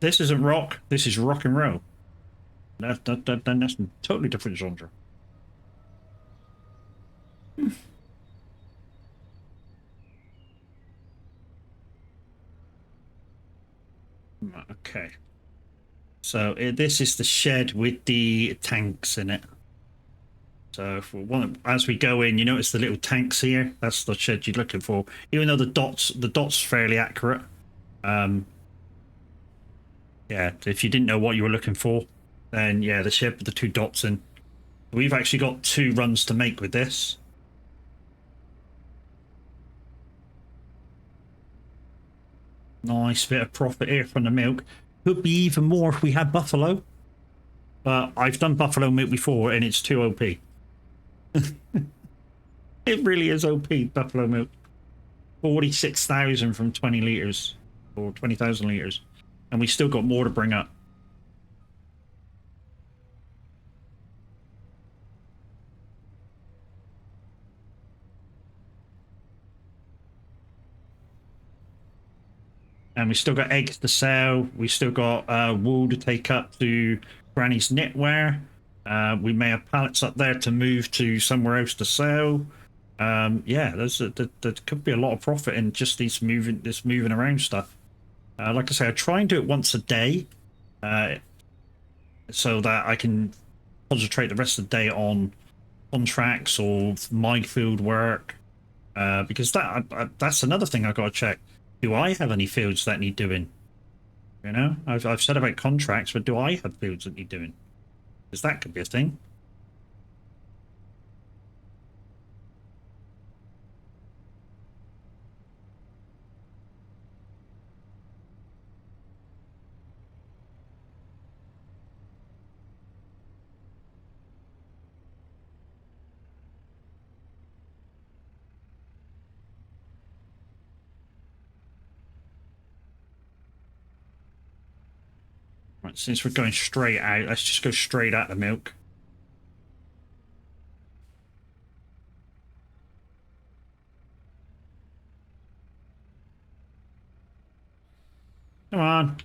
Speaker 1: This isn't rock. This is rock and roll. That's a totally different genre. Okay. So this is the shed with the tanks in it. So if we want, as we go in, you notice the little tanks here. That's the shed you're looking for. Even though the dots fairly accurate. Yeah, if you didn't know what you were looking for, then yeah, the shed with the 2 dots in. We've actually got 2 runs to make with this. Nice bit of profit here from the milk. Could be even more if we had buffalo. But I've done buffalo milk before and it's too OP. It really is OP, buffalo milk. 46,000 from 20 litres. Or 20,000 litres. And we still got more to bring up. And we still got eggs to sell. We still got wool to take up to Granny's knitwear. We may have pallets up there to move to somewhere else to sell. Yeah, there could be a lot of profit in just this moving around stuff. Like I say, I try and do it once a day, so that I can concentrate the rest of the day on contracts or my field work. Because that's another thing I got to check. Do I have any fields that need doing? You know, I've said about contracts, but do I have fields that need doing? Because that could be a thing. Right, since we're going straight out, let's just go straight at the milk. Come on.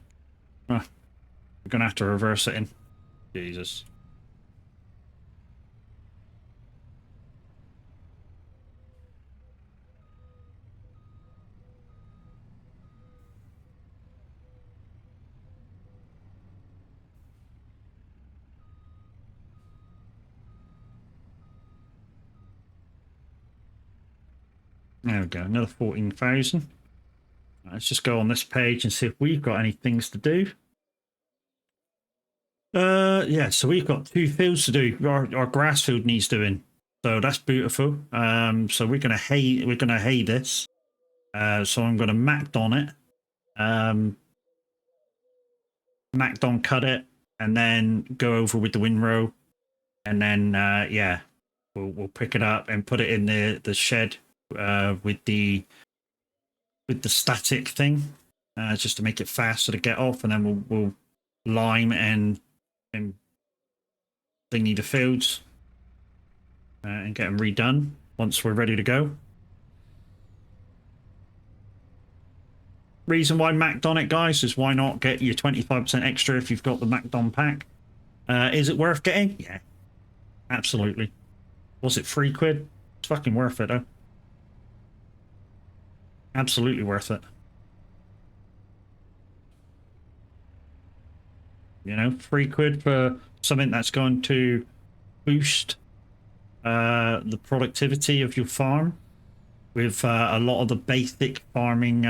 Speaker 1: Oh, we're going to have to reverse it in. Jesus. There we go, another 14,000. Let's just go on this page and see if we've got any things to do. Yeah, so we've got 2 fields to do. Our grass field needs doing, so that's beautiful. So we're gonna hay this. So I'm gonna Macdon it, Macdon cut it, and then go over with the windrow, and then yeah, we'll pick it up and put it in the shed with the static thing, just to make it faster to get off, and then we'll lime and thingy the fields and get them redone once we're ready to go. Reason why Macdon it, guys, is why not get your 25% extra if you've got the Macdon pack. Is it worth getting? Yeah, absolutely. Was it £3? It's fucking worth it, though. Absolutely worth it. You know, £3 for something that's going to boost the productivity of your farm with a lot of the basic farming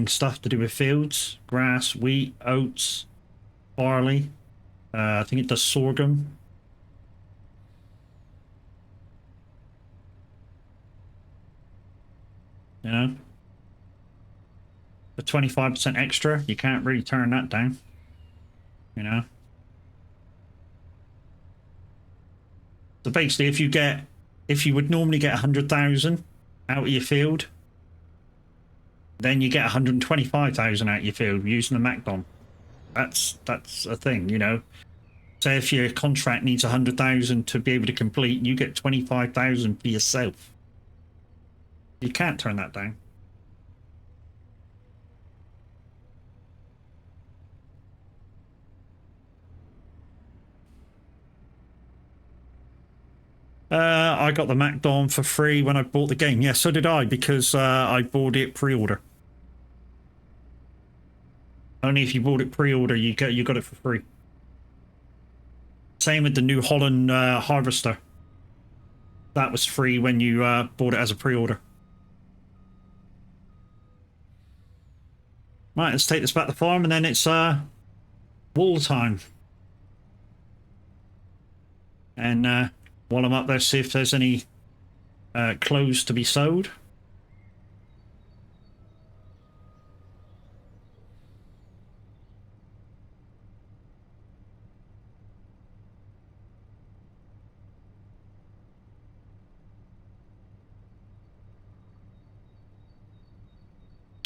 Speaker 1: stuff to do with fields: grass, wheat, oats, barley. I think it does sorghum. You know, the 25% extra, you can't really turn that down. You know, so basically, if you would normally get 100,000 out of your field, then you get 125,000 out of your field using the Macdon. That's a thing, you know. Say if your contract needs 100,000 to be able to complete, you get 25,000 for yourself. You can't turn that down. I got the Macdon for free when I bought the game. Yeah, so did I, because I bought it pre-order. Only if you bought it pre-order, you got it for free. Same with the New Holland harvester. That was free when you bought it as a pre-order. Right, let's take this back to the farm, and then it's wool time. And while I'm up there, see if there's any clothes to be sold.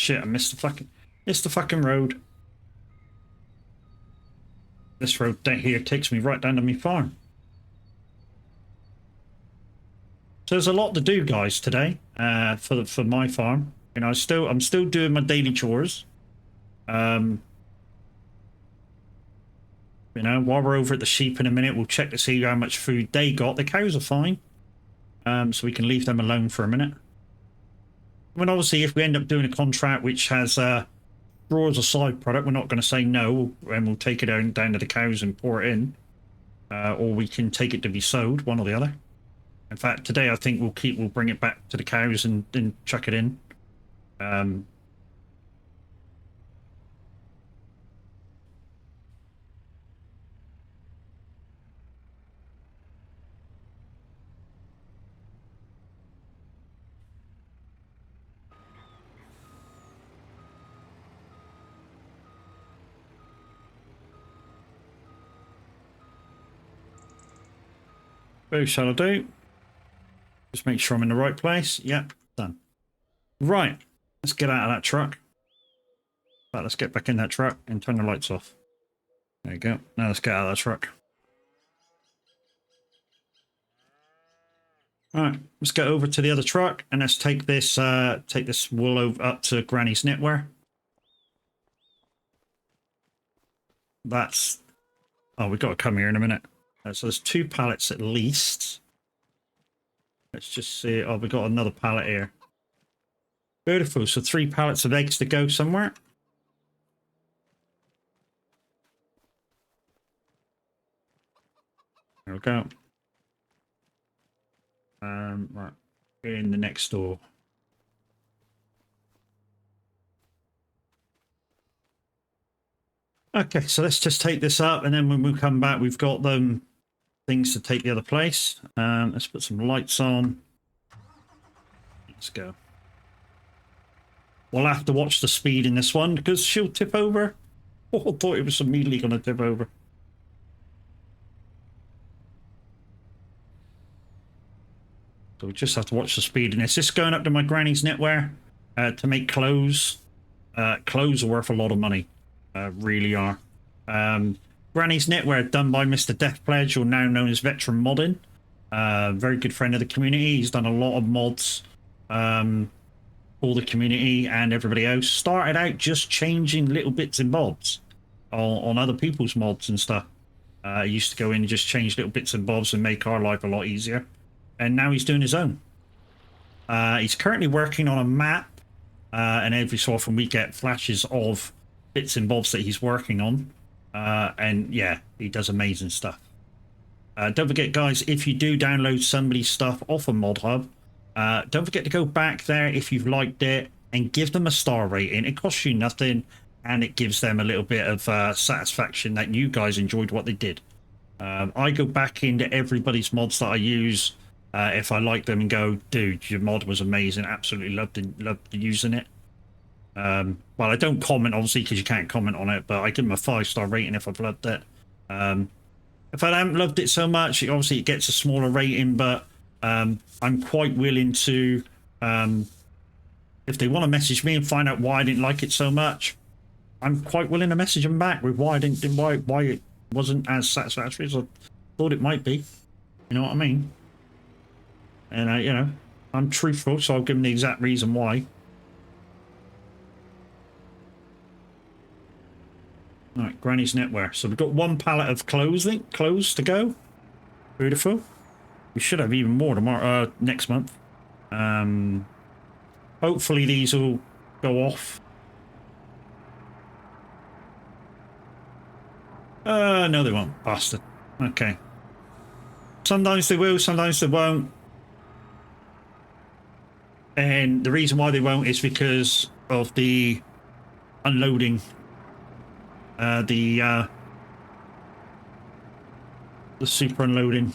Speaker 1: shit, I missed the fucking road. This road down here takes me right down to my farm. So there's a lot to do, guys, today for my farm. You know, I'm still doing my daily chores. You know, while we're over at the sheep in a minute, we'll check to see how much food they got. The cows are fine, so we can leave them alone for a minute. I mean, obviously, if we end up doing a contract which has straw as a side product, we're not going to say no, and we'll take it down to the cows and pour it in, or we can take it to be sold, one or the other. In fact, today I think we'll bring it back to the cows and chuck it in. What shall I do? Just make sure I'm in the right place. Yep, done. Right, let's get out of that truck. Right, let's get back in that truck and turn the lights off. There you go. Now let's get out of that truck. Alright, let's get over to the other truck and let's take this wool over up to Granny's knitwear. That's... Oh, we've got to come here in a minute. So there's 2 pallets at least. Let's just see. Oh, we've got another pallet here. Beautiful. So 3 pallets of eggs to go somewhere. There we go. Right. In the next door. Okay, so let's just take this up, and then when we come back, we've got them things to take the other place. Let's put some lights on. Let's go. We'll have to watch the speed in this one because she'll tip over. Oh, I thought it was immediately going to tip over. So we just have to watch the speed in this. This is going up to my granny's knitwear to make clothes. Clothes are worth a lot of money. Really are. Granny's Knitwear, done by Mr. Death Pledge, or now known as Veteran Modding. Very good friend of the community. He's done a lot of mods for the community and everybody else. Started out just changing little bits and bobs on other people's mods and stuff. He used to go in and just change little bits and bobs and make our life a lot easier. And now he's doing his own. He's currently working on a map, and every so often we get flashes of bits and bobs that he's working on. And yeah, he does amazing stuff. Don't forget, guys, if you do download somebody's stuff off a mod hub, don't forget to go back there if you've liked it and give them a star rating. It costs you nothing, and it gives them a little bit of satisfaction that you guys enjoyed what they did. I go back into everybody's mods that I use if I like them and go, dude, your mod was amazing, absolutely loved using it. Well, I don't comment, obviously, because you can't comment on it, but I give them a 5-star rating if I've loved it. If I haven't loved it so much, obviously it gets a smaller rating, but I'm quite willing to, if they want to message me and find out why I didn't like it so much, I'm quite willing to message them back with why it wasn't as satisfactory as I thought it might be. You know what I mean? And you know, I'm truthful, so I'll give them the exact reason why. Alright, Granny's Knitwear. So we've got 1 pallet of clothes to go. Beautiful. We should have even more tomorrow, next month. Hopefully these will go off. No they won't, bastard. Okay. Sometimes they will, sometimes they won't. And the reason why they won't is because of the unloading. The super unloading.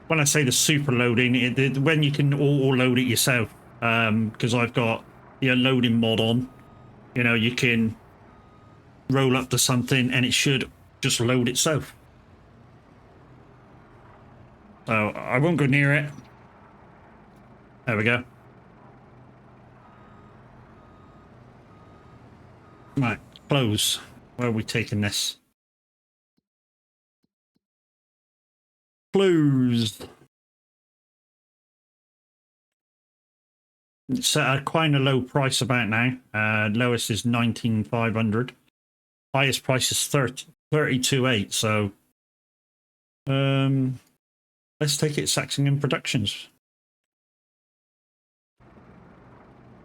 Speaker 1: When I say the super loading, when you can all load it yourself, because I've got the unloading mod on, You know, you can roll up to something and it should just load itself. So I won't go near it. There we go. Right, close. Where are we taking this? Close. It's at quite a low price about now. Lowest is 19,500. Highest price is 32,800. So let's take it Saxingham Productions.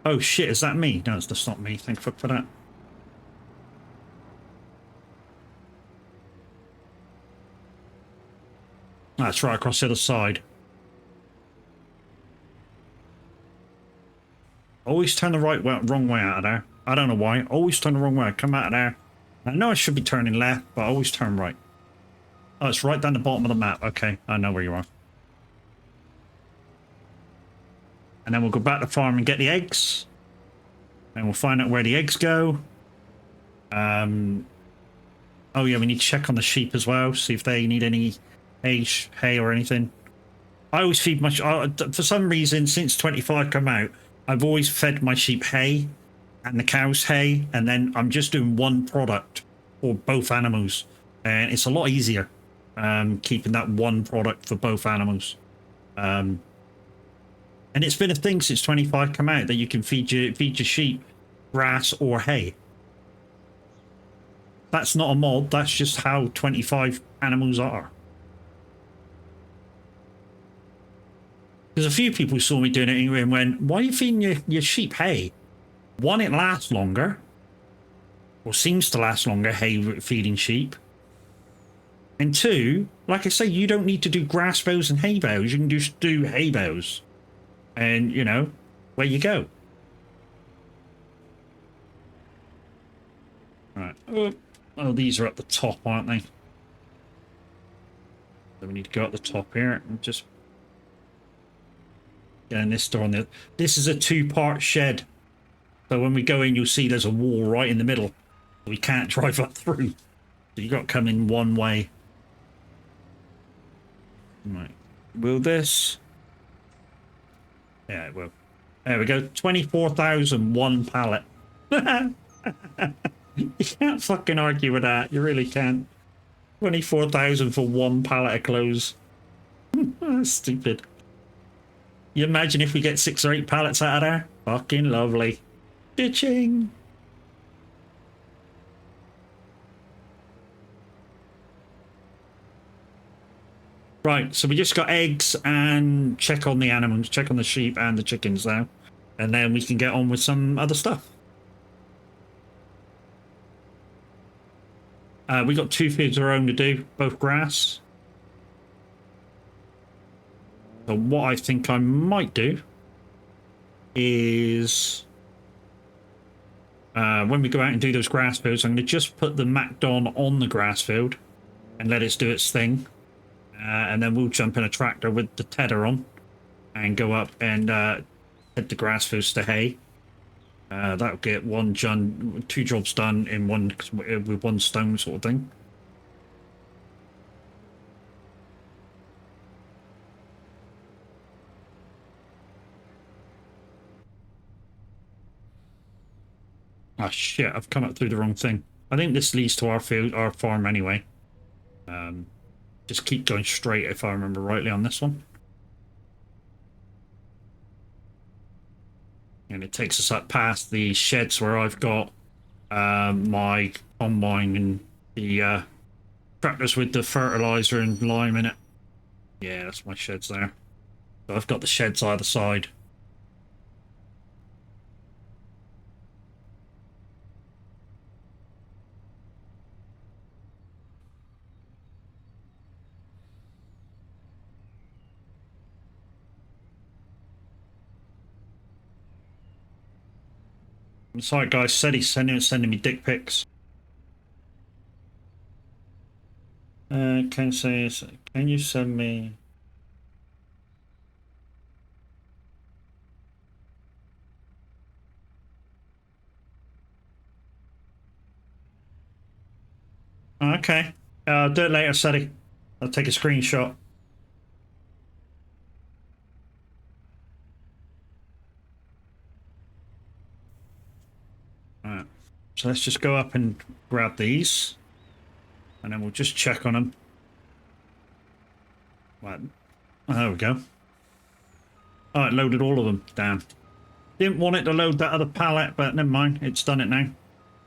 Speaker 1: Oh shit, is that me? No, that's not me. Thank fuck for that. That's right across the other side. Always turn the wrong way out of there. I don't know why. Always turn the wrong way. Come out of there. I know I should be turning left, but I always turn right. Oh, it's right down the bottom of the map. Okay, I know where you are. And then we'll go back to the farm and get the eggs. And we'll find out where the eggs go. Oh yeah, we need to check on the sheep as well. See if they need any hay or anything. I always feed my... for some reason, since 25 come out, I've always fed my sheep hay and the cows hay. And then I'm just doing one product for both animals. And it's a lot easier keeping that one product for both animals. And it's been a thing since 25 come out that you can feed your sheep grass or hay. That's not a mod, that's just how 25 animals are. There's a few people who saw me doing it and went, why are you feeding your sheep hay? One, it lasts longer. Or seems to last longer, hay feeding sheep. And two, like I say, you don't need to do grass bales and hay bales. You can just do hay bales. And, you know, where you go. Right. Oh, these are at the top, aren't they? So we need to go at the top here and just get in this door on the... This is a two-part shed. So when we go in, you'll see there's a wall right in the middle. We can't drive up through. So you've got to come in one way. Right. Will this... Yeah, it will. There we go. 24,001 pallet. You can't fucking argue with that. You really can't. 24,000 for one pallet of clothes. That's stupid. You imagine if we get 6 or 8 pallets out of there? Fucking lovely. Ditching. Right, so we just got eggs and check on the animals, check on the sheep and the chickens now. And then we can get on with some other stuff. We got 2 fields of our own to do, both grass. So what I think I might do is when we go out and do those grass fields, I'm going to just put the MacDon on the grass field and let it do its thing. And then we'll jump in a tractor with the tether on and go up and head the grass fields to hay. That'll get 2 jobs done in one with one stone sort of thing. Ah shit, I've come up through the wrong thing. I think this leads to our farm anyway. Just keep going straight if I remember rightly on this one. And it takes us up past the sheds where I've got my combine and the tractors with the fertilizer and lime in it. Yeah, that's my sheds there. So I've got the sheds either side. I'm sorry, guys. Said he's sending me dick pics. Can you send me? Okay. Do it later, Sadie. I'll take a screenshot. Alright. So let's just go up and grab these. And then we'll just check on them. Right. Oh, there we go. Oh, it loaded all of them. Damn. Didn't want it to load that other pallet, but never mind. It's done it now.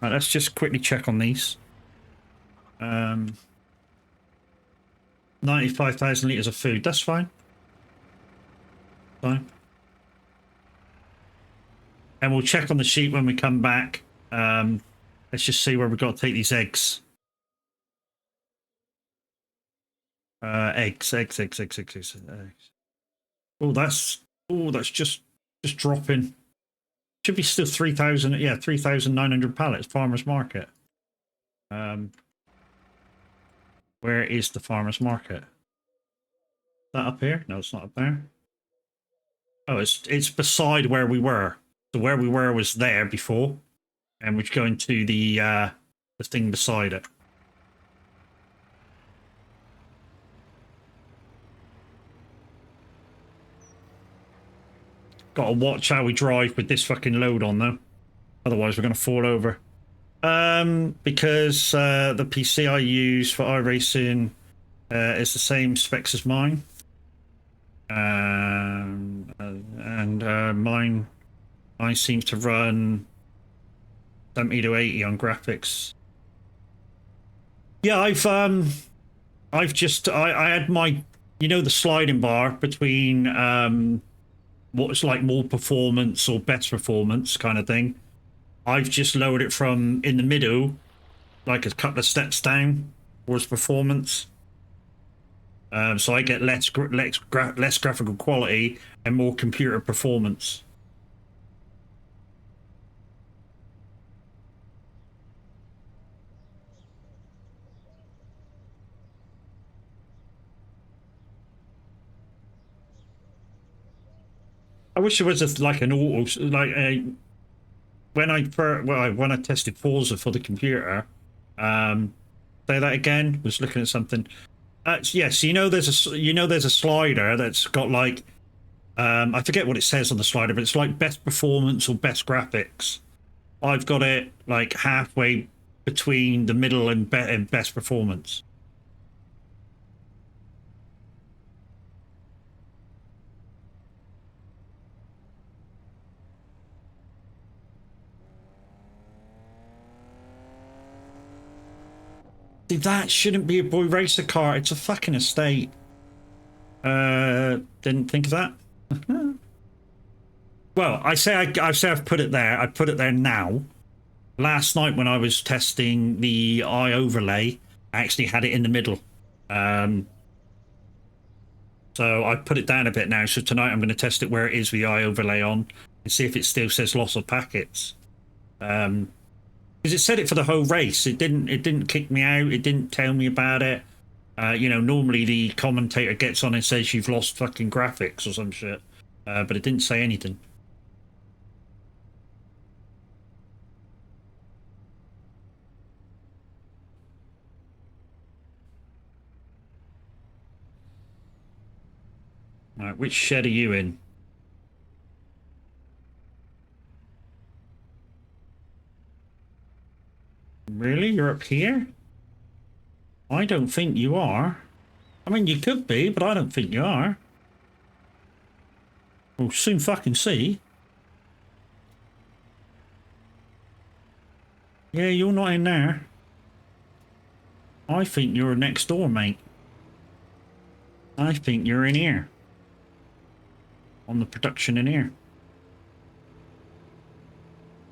Speaker 1: Right, let's just quickly check on these. 95,000 litres of food. That's fine. Fine. And we'll check on the sheet when we come back. Let's just see where we've got to take these eggs. Eggs. Oh, that's just dropping. Should be still 3,000. Yeah, 3,900 pallets. Farmers market. Where is the farmers market? Is that up here? No, it's not up there. Oh, it's beside where we were. So where we were was there before, and we're going to the thing beside it. Got to watch how we drive with this fucking load on though. Otherwise, we're going to fall over. Because the PC I use for iRacing is the same specs as mine. And mine seems to run 70 to 80 on graphics. Yeah, I had my, you know, the sliding bar between what's like more performance or best performance kind of thing. I've just lowered it from in the middle, like a couple of steps down towards performance. So I get less graphical quality and more computer performance. I wish there was like an auto, like a, when I tested Forza for the computer. Say that again. Was looking at something. Yes, you know there's a slider that's got like I forget what it says on the slider, but it's like best performance or best graphics. I've got it like halfway between the middle and best performance. See, that shouldn't be a boy racer car. It's a fucking estate. Didn't think of that. Well, I say I've put it there. I put it there now. Last night when I was testing the eye overlay, I actually had it in the middle. So I put it down a bit now. So tonight I'm going to test it where it is with the eye overlay on and see if it still says loss of packets. Because it said it for the whole race. It didn't kick me out. It didn't tell me about it. You know, normally the commentator gets on and says you've lost fucking graphics or some shit. But it didn't say anything. All right, which shed are you in? Really? You're up here? I don't think you are. I mean, you could be, but I don't think you are. We'll soon fucking see. Yeah, you're not in there. I think you're next door, mate. I think you're in here. On the production in here.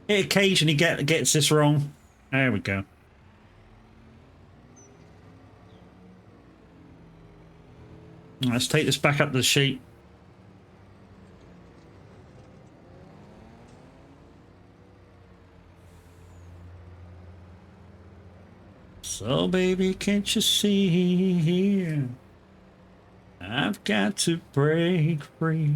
Speaker 1: It occasionally gets this wrong. There we go. Let's take this back up to the sheet. So, baby, can't you see here? I've got to break free.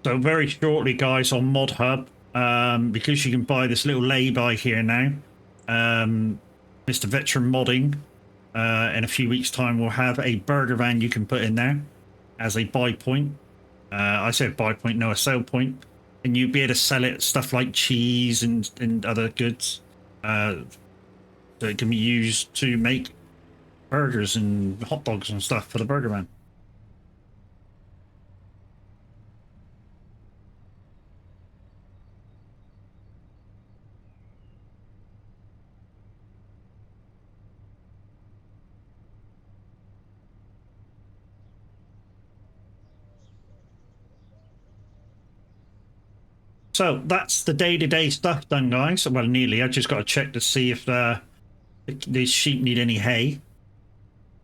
Speaker 1: So very shortly, guys, on Mod Hub, because you can buy this little lay-by here now, Mr. Veteran Modding, in a few weeks' time, we'll have a burger van you can put in there as a buy point. I said buy point, no, a sale point. And you'd be able to sell it stuff like cheese and other goods. So it can be used to make burgers and hot dogs and stuff for the burger van. So that's the day-to-day stuff done, guys. Well, nearly. I just got to check to see if these sheep need any hay.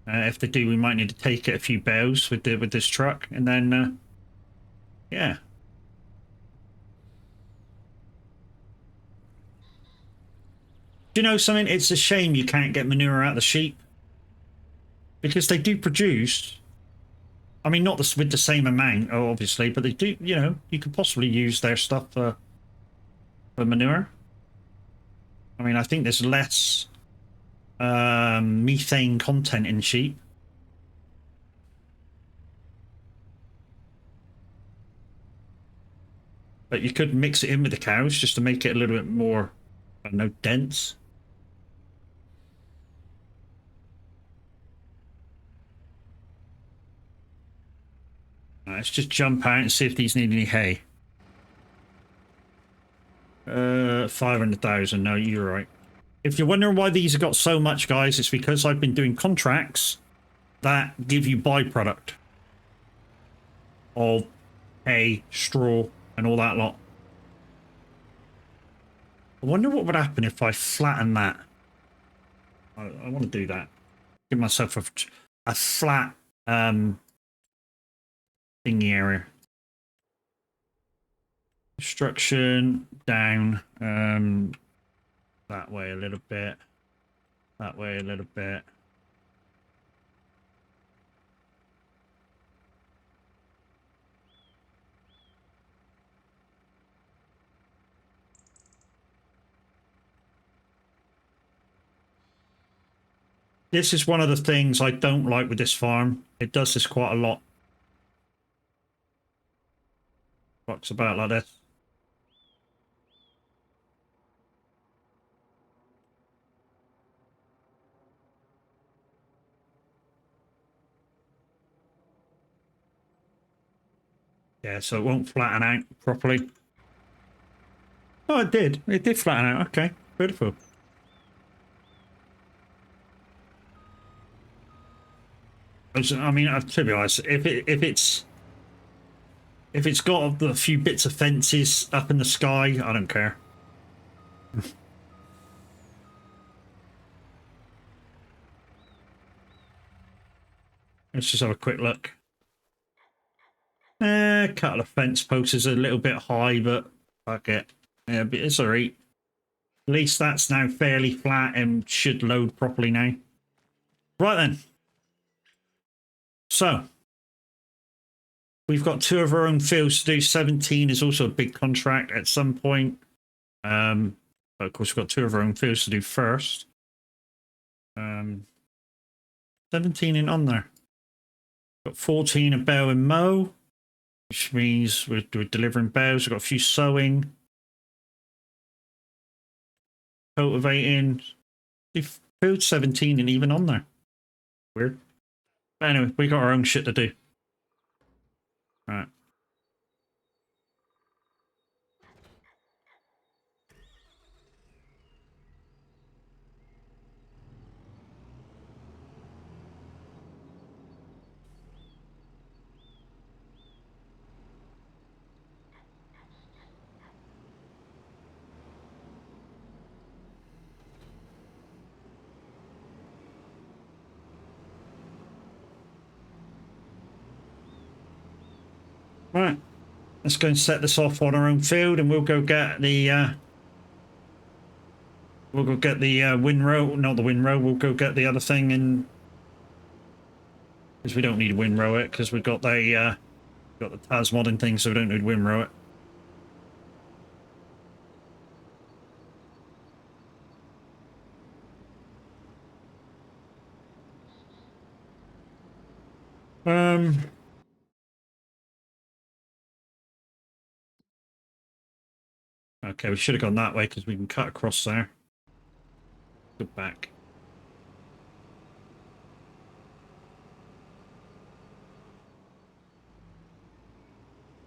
Speaker 1: If they do, we might need to take it a few bales with this truck, and then yeah. Do you know something? It's a shame you can't get manure out of the sheep, because they do produce. I mean, not with the same amount, obviously, but they do. You know, you could possibly use their stuff for manure. I mean, I think there's less methane content in sheep. But you could mix it in with the cows just to make it a little bit more, I don't know, dense. Let's just jump out and see if these need any hay. 500,000. No, you're right. If you're wondering why these have got so much, guys, it's because I've been doing contracts that give you byproduct of hay, straw, and all that lot. I wonder what would happen if I flatten that. I want to do that. Give myself a flat thingy area. Construction down that way a little bit, that way a little bit. This is one of the things I don't like with this farm. It does this quite a lot. Rocks about like this. Yeah, so it won't flatten out properly. Oh, it did. It did flatten out. Okay, beautiful. I mean, to be honest, if it's got a few bits of fences up in the sky, I don't care. Let's just have a quick look. A couple of fence posts is a little bit high, but fuck it. Yeah, but it's alright. At least that's now fairly flat and should load properly now. Right then. So, we've got 2 of our own fields to do. 17 is also a big contract at some point. But of course, we've got 2 of our own fields to do first. 17 in on there. Got 14 a bale and mow, which means we're delivering bales. We've got a few sowing, cultivating. We've filled 17 and even on there. Weird. But anyway, we got our own shit to do. Right. Right. Let's go and set this off on our own field, and we'll go get the windrow. Not the windrow. We'll go get the other thing, and because we don't need to windrow it because we've got the Got the Taz modding thing, so we don't need to windrow it. Okay, we should have gone that way because we can cut across there. Go back.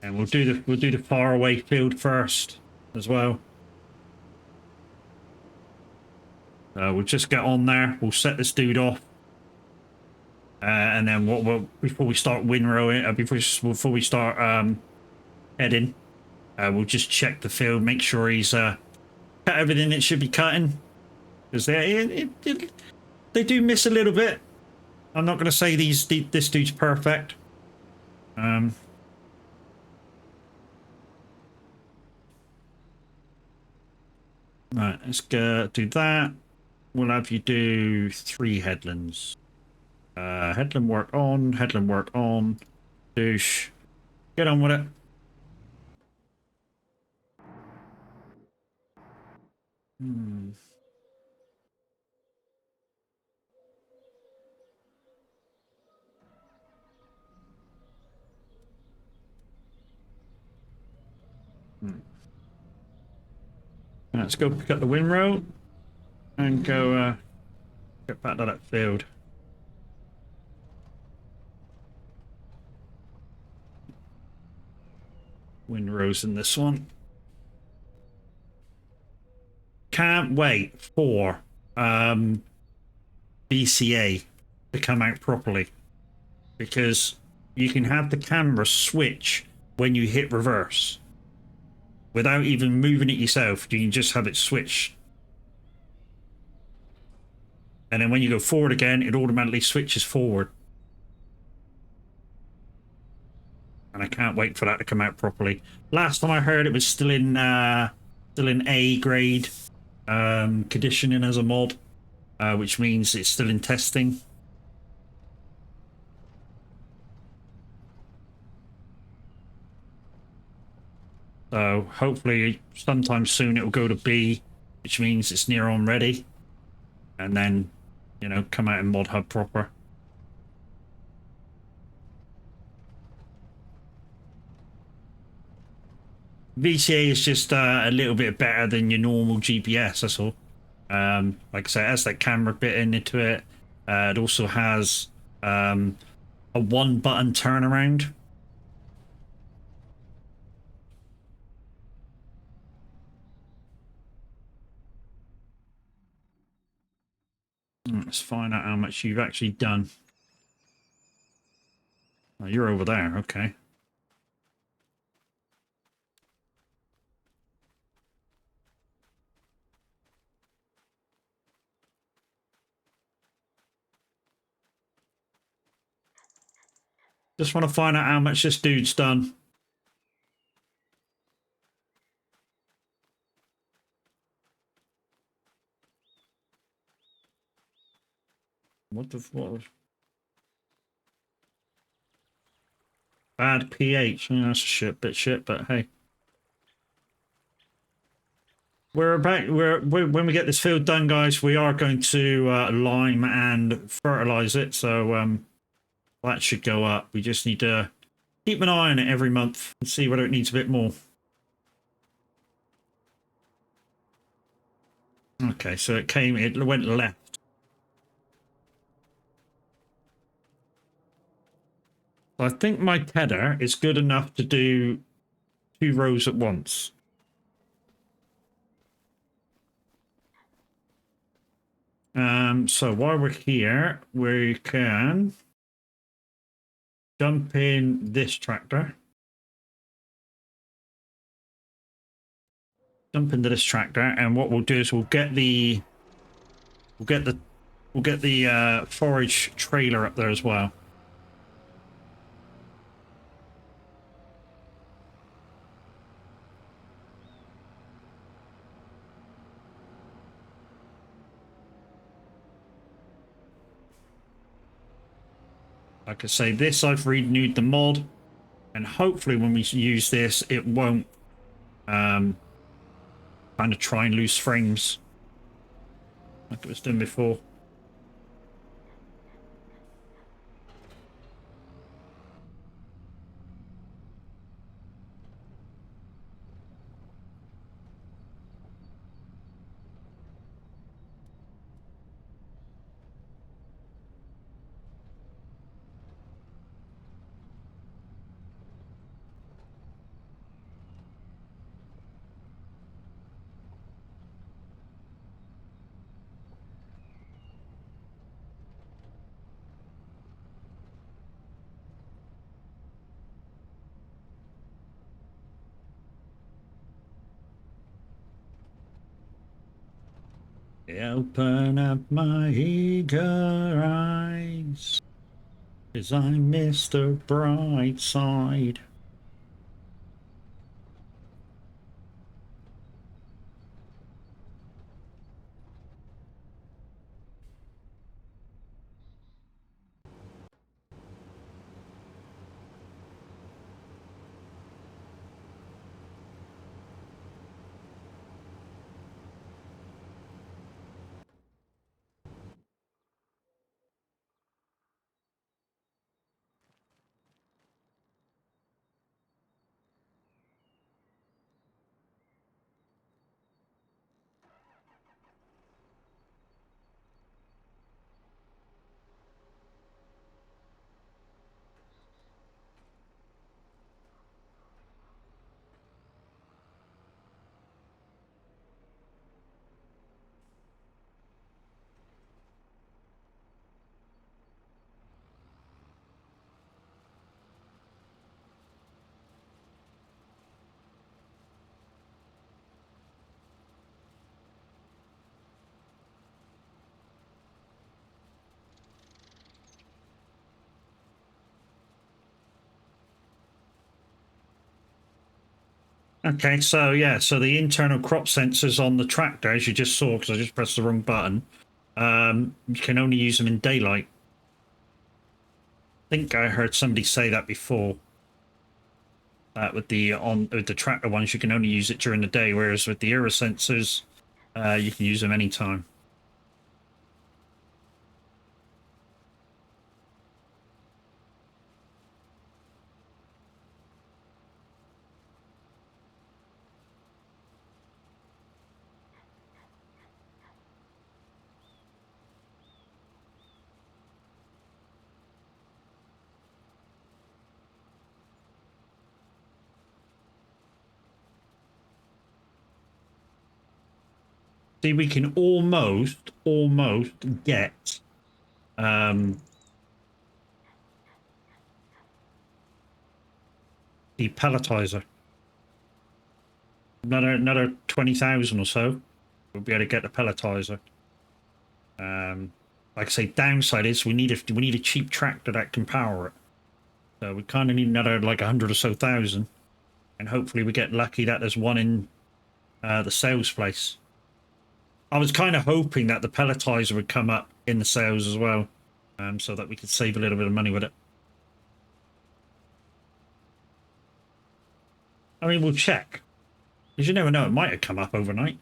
Speaker 1: And we'll do the far away field first as well. We'll just get on there. We'll set this dude off, and then before we start windrowing, before we start heading, we'll just check the field, make sure he's cut everything it should be cutting, because they do miss a little bit. I'm not going to say this dude's perfect. Right, let's go do that. We'll have you do 3 headlands. Headland work on. Douche. Get on with it. Let's go pick up the windrow and go get back to that field. Windrows in this one. Can't wait for BCA to come out properly, because you can have the camera switch when you hit reverse without even moving it yourself. You can just have it switched, and then when you go forward again, it automatically switches forward. And I can't wait for that to come out properly. Last time I heard, it was still in A grade conditioning as a mod, which means it's still in testing. So hopefully sometime soon it will go to B, which means it's near on ready, and then, you know, come out in Mod Hub proper. VCA is just a little bit better than your normal GPS, that's all. Like I said, it has that camera bit into it. It also has a 1-button turnaround. Let's find out how much you've actually done. Oh, you're over there, okay. Just want to find out how much this dude's done. What? Bad pH. Yeah, that's a bit shit, but hey. When we get this field done, guys, we are going to lime and fertilize it, so that should go up. We just need to keep an eye on it every month and see whether it needs a bit more. Okay, so it went left. I think my tether is good enough to do 2 rows at once. So while we're here, we can jump in this tractor. Jump into this tractor, and what we'll do is we'll get the forage trailer up there as well. Like I say, this I've renewed the mod, And hopefully when we use this, it won't kind of try and lose frames like it was done before. Open up my eager eyes, 'cause I miss the bright side. Okay, so yeah, so the internal crop sensors on the tractor, as you just saw, because I just pressed the wrong button, you can only use them in daylight. I think I heard somebody say that before. That with the tractor ones, you can only use it during the day, whereas with the Euro sensors, you can use them anytime. See, we can almost get the pelletizer. Another 20,000 or so, we'll be able to get the pelletizer. Like I say, downside is we need a cheap tractor that can power it. So we kind of need another like 100 or so thousand, and hopefully we get lucky that there's one in the sales place. I was kind of hoping that the pelletizer would come up in the sales as well, so that we could save a little bit of money with it. I mean, we'll check, because you never know, it might have come up overnight.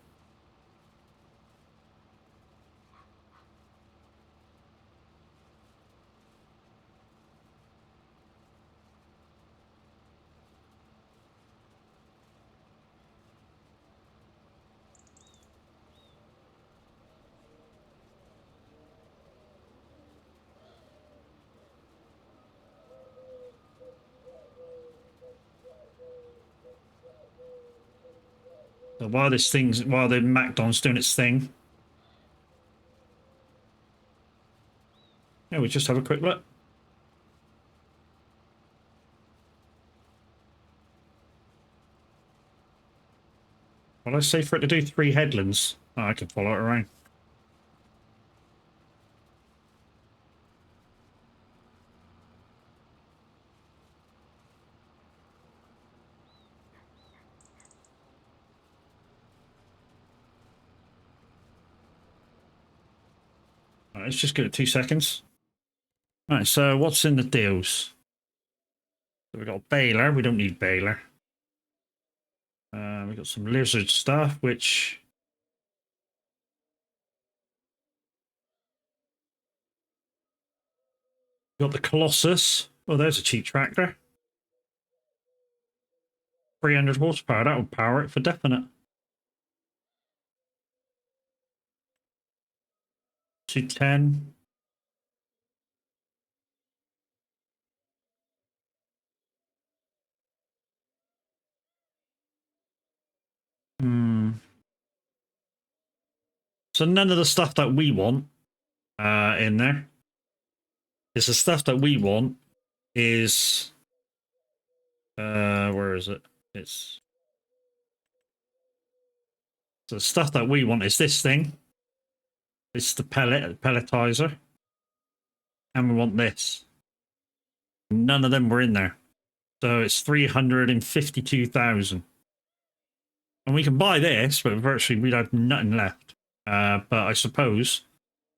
Speaker 1: So while the MacDon's doing its thing, yeah, we'll just have a quick look. Well, I say for it to do 3 headlands. Oh, I can follow it around. All right, let's just give it 2 seconds. All right, so what's in the deals? So we got a baler. We don't need baler. We got some lizard stuff, which got the Colossus. Oh, there's a cheap tractor. 300 horsepower. That would power it for definite. 210. So none of the stuff that we want in there. It's the stuff that we want is where is it? It's so the stuff that we want is this thing. It's the pelletizer. And we want this. None of them were in there. So it's 352,000. And we can buy this, but virtually we'd have nothing left. But I suppose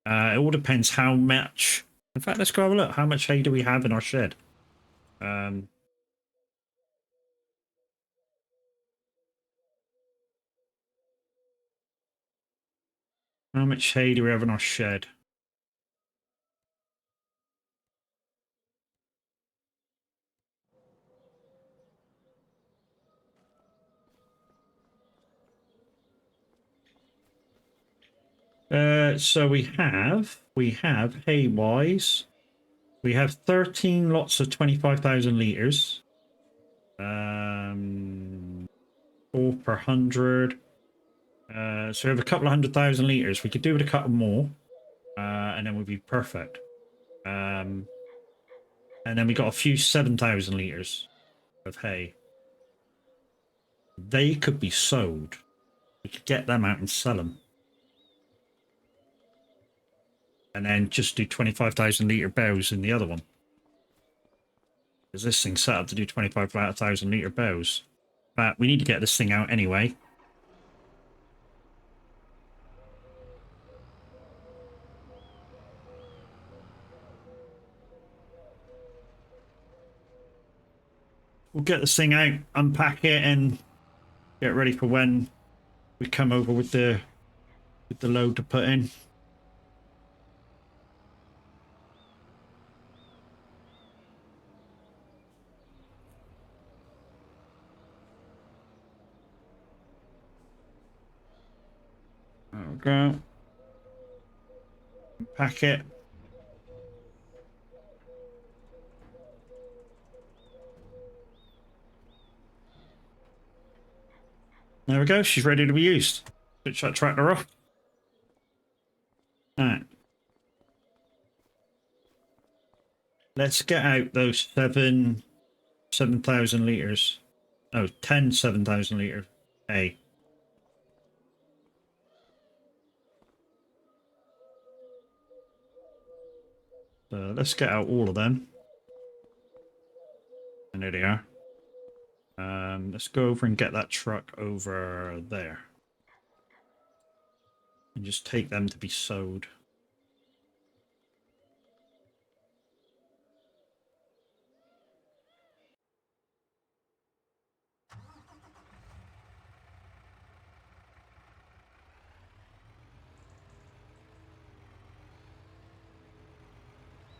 Speaker 1: it all depends how much. In fact, let's go have a look. How much hay do we have in our shed? How much hay do we have in our shed? So we have hay wise, we have 13 lots of 25,000 liters. 4 per 100. So we have a couple of 100,000 liters. We could do with a couple more, and then we'd be perfect. And then we got a few 7,000 liters of hay. They could be sold. We could get them out and sell them. And then just do 25,000 litre bows in the other one. Because this thing's set up to do 25,000 litre bows. But we need to get this thing out anyway. We'll get this thing out, unpack it, and get ready for when we come over with the load to put in. There we go. Pack it. There we go. She's ready to be used. Switch that tractor off. All right. Let's get out those 7,000 liters. Oh, 10 7,000 litre hay. So let's get out all of them. And there they are. Let's go over and get that truck over there. And just take them to be sold.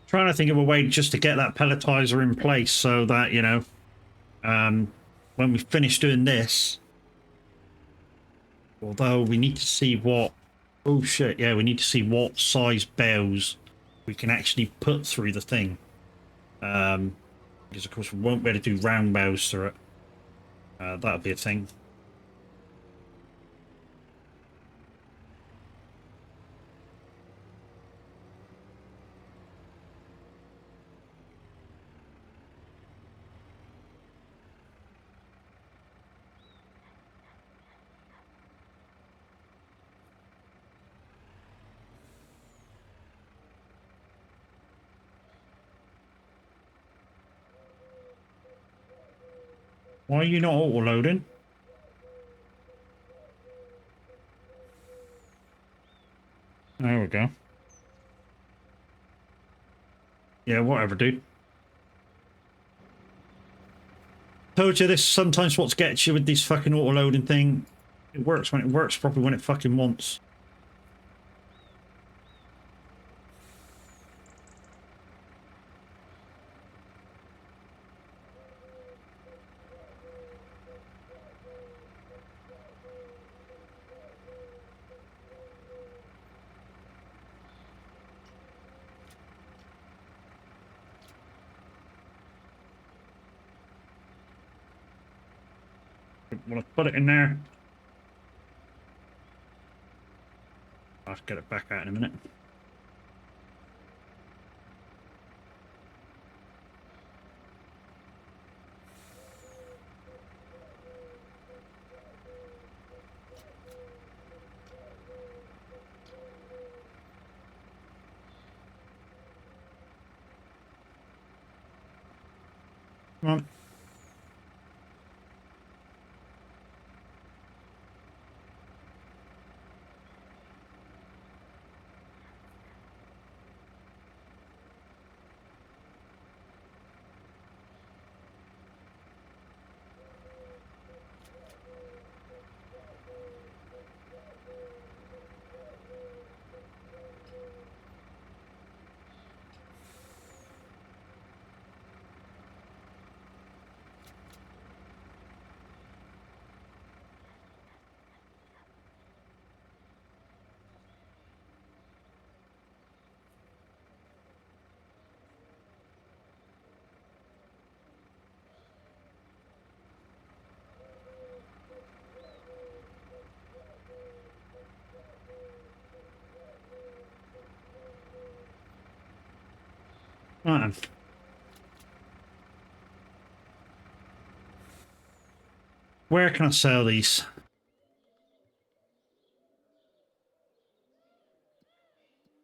Speaker 1: Trying to think of a way just to get that pelletizer in place so that, you know, when we finish doing this, although we need to see what, oh shit, yeah, we need to see what size bales we can actually put through the thing. Because of course we won't be able to do round bales through it. That'll be a thing. Why are you not auto-loading? There we go. Yeah, whatever, dude. Told you this is sometimes what gets you with this fucking auto loading thing. It works when it works, probably when it fucking wants. Want to put it in there. I'll have to get it back out in a minute. Come on. Right then. Where can I sell these?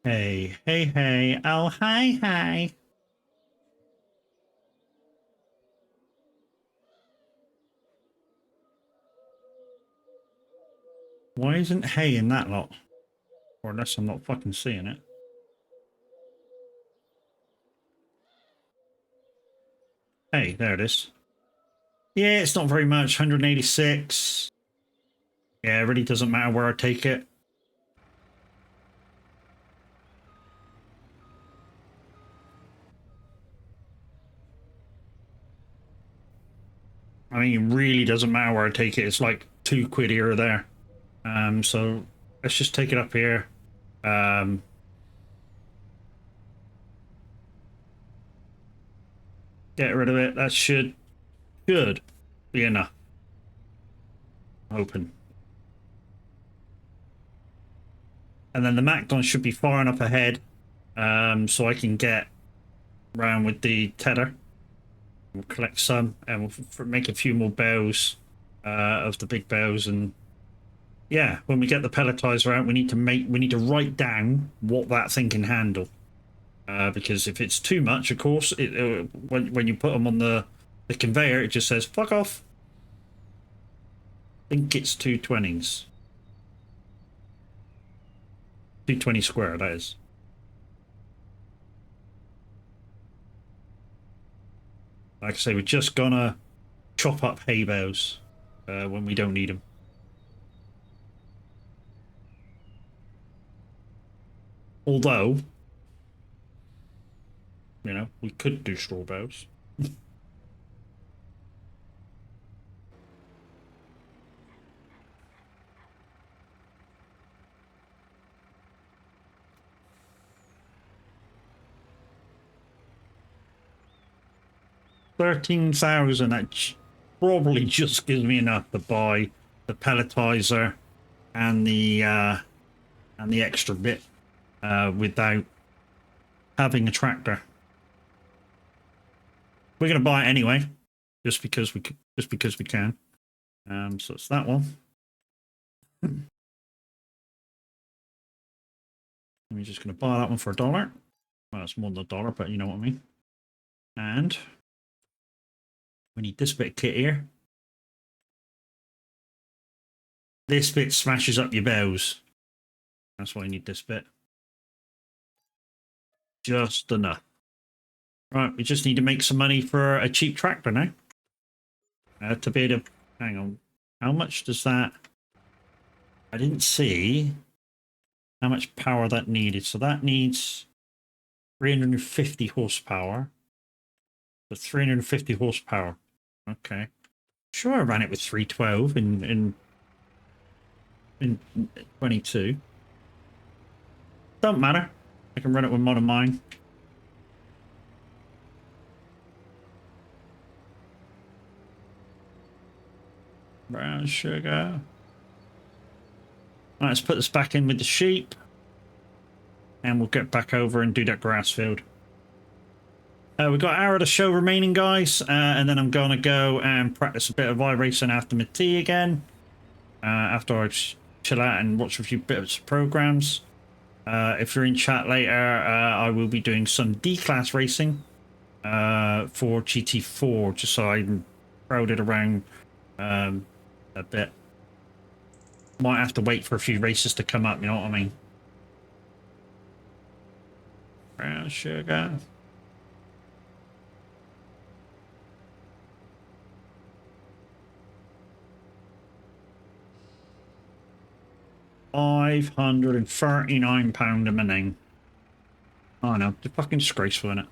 Speaker 1: Hey, hey, hey. Oh, hi, hi. Why isn't hay in that lot? Or unless I'm not fucking seeing it. Hey, there it is. Yeah, it's not very much. 186. Yeah, it really doesn't matter where I take it. I mean, it really doesn't matter where I take it. It's like £2 here or there. So let's just take it up here. Get rid of it. That should be enough. Open. And then the Macdon should be far enough ahead so I can get around with the tether. We'll collect some and we'll make a few more bows of the big bows. And yeah, when we get the pelletizer out, we need to write down what that thing can handle. Because if it's too much, of course, when you put them on the conveyor, it just says fuck off. I think it's 220s. 220 square, that is. Like I say, we're just gonna chop up hay bales when we don't need them. Although, you know, we could do straw bales. $13,000. That probably just gives me enough to buy the pelletizer and the extra bit without having a tractor. We're going to buy it anyway, just because we can. So it's that one. We're just going to buy that one for $1. Well, it's more than $1, but you know what I mean. And we need this bit of kit here. This bit smashes up your bows. That's why I need this bit. Just enough. Right, we just need to make some money for a cheap tractor now. To be able to, hang on, how much does that, I didn't see how much power that needed. So that needs 350 horsepower. So 350 horsepower. Okay. Sure, I ran it with 312 in 22. Don't matter. I can run it with modern mine. Brown sugar. Right, let's put this back in with the sheep. And we'll get back over and do that grass field. We've got an hour of the show remaining, guys. And then I'm going to go and practice a bit of iRacing after my tea again. After I chill out and watch a few bits of programs. If you're in chat later, I will be doing some D-class racing for GT4, just so I can crowd it around a bit. Might have to wait for a few races to come up, you know what I mean? Brown sugar. £539 a minute. Oh no, it's fucking disgraceful, isn't it?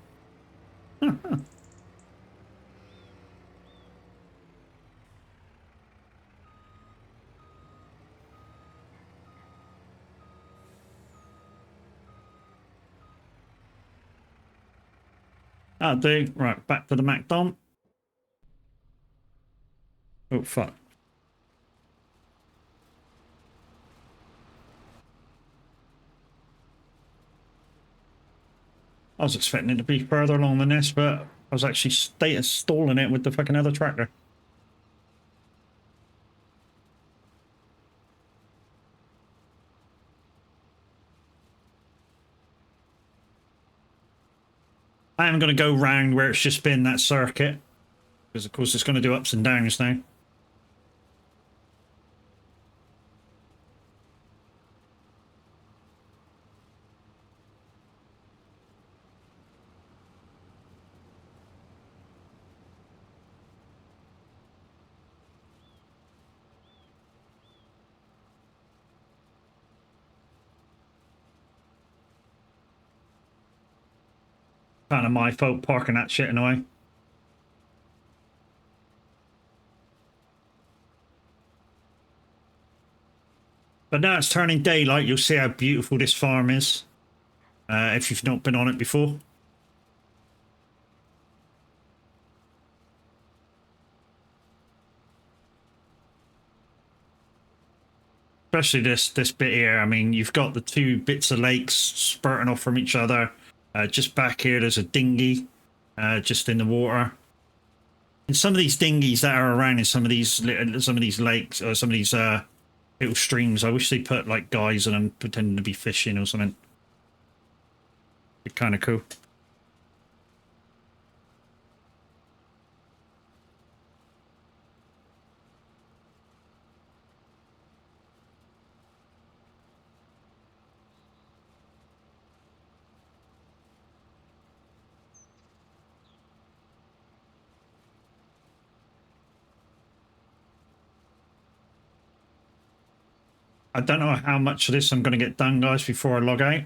Speaker 1: That'll do. Right, back to the MacDon. Oh, fuck. I was expecting it to be further along than this, but I was actually stalling it with the fucking other tractor. I am going to go round where it's just been that circuit, because of course it's going to do ups and downs now. Kind of my fault parking that shit anyway. But now it's turning daylight, you'll see how beautiful this farm is. If you've not been on it before. Especially this bit here. I mean, you've got the two bits of lakes spurting off from each other. Just back here, there's a dinghy just in the water. And some of these dinghies that are around in some of these lakes or some of these little streams, I wish they put like guys in them pretending to be fishing or something. It's kind of cool. I don't know how much of this I'm going to get done, guys, before I log out.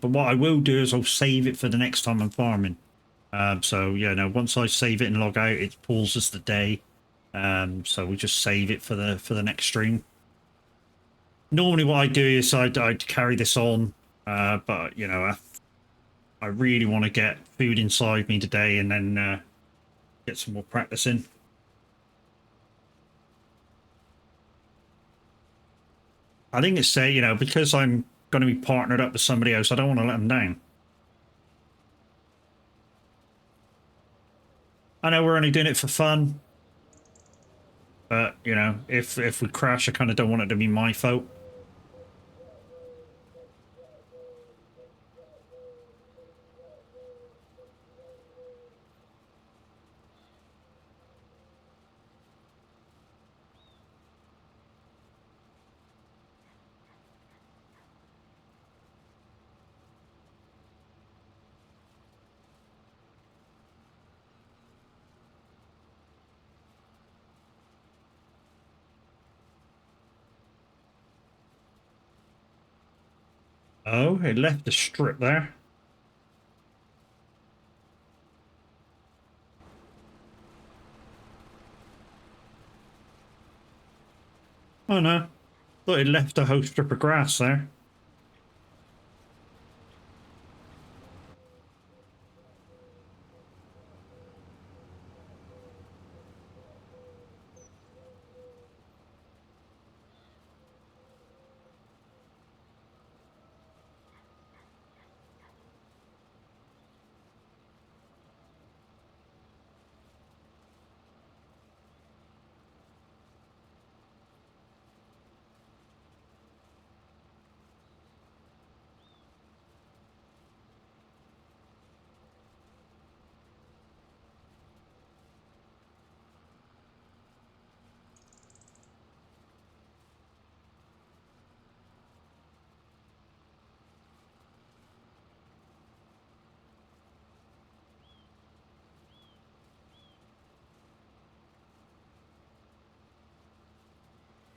Speaker 1: But what I will do is I'll save it for the next time I'm farming. So, yeah, no, once I save it and log out, it pauses the day. So we just save it for the next stream. Normally what I do is I'd carry this on, but, you know, I really want to get food inside me today and then get some more practice in. I think it's you know, because I'm going to be partnered up with somebody else, I don't want to let them down. I know we're only doing it for fun, but you know, if we crash, I kind of don't want it to be my fault. Oh, it left the strip there. Oh no, thought it left a whole strip of grass there.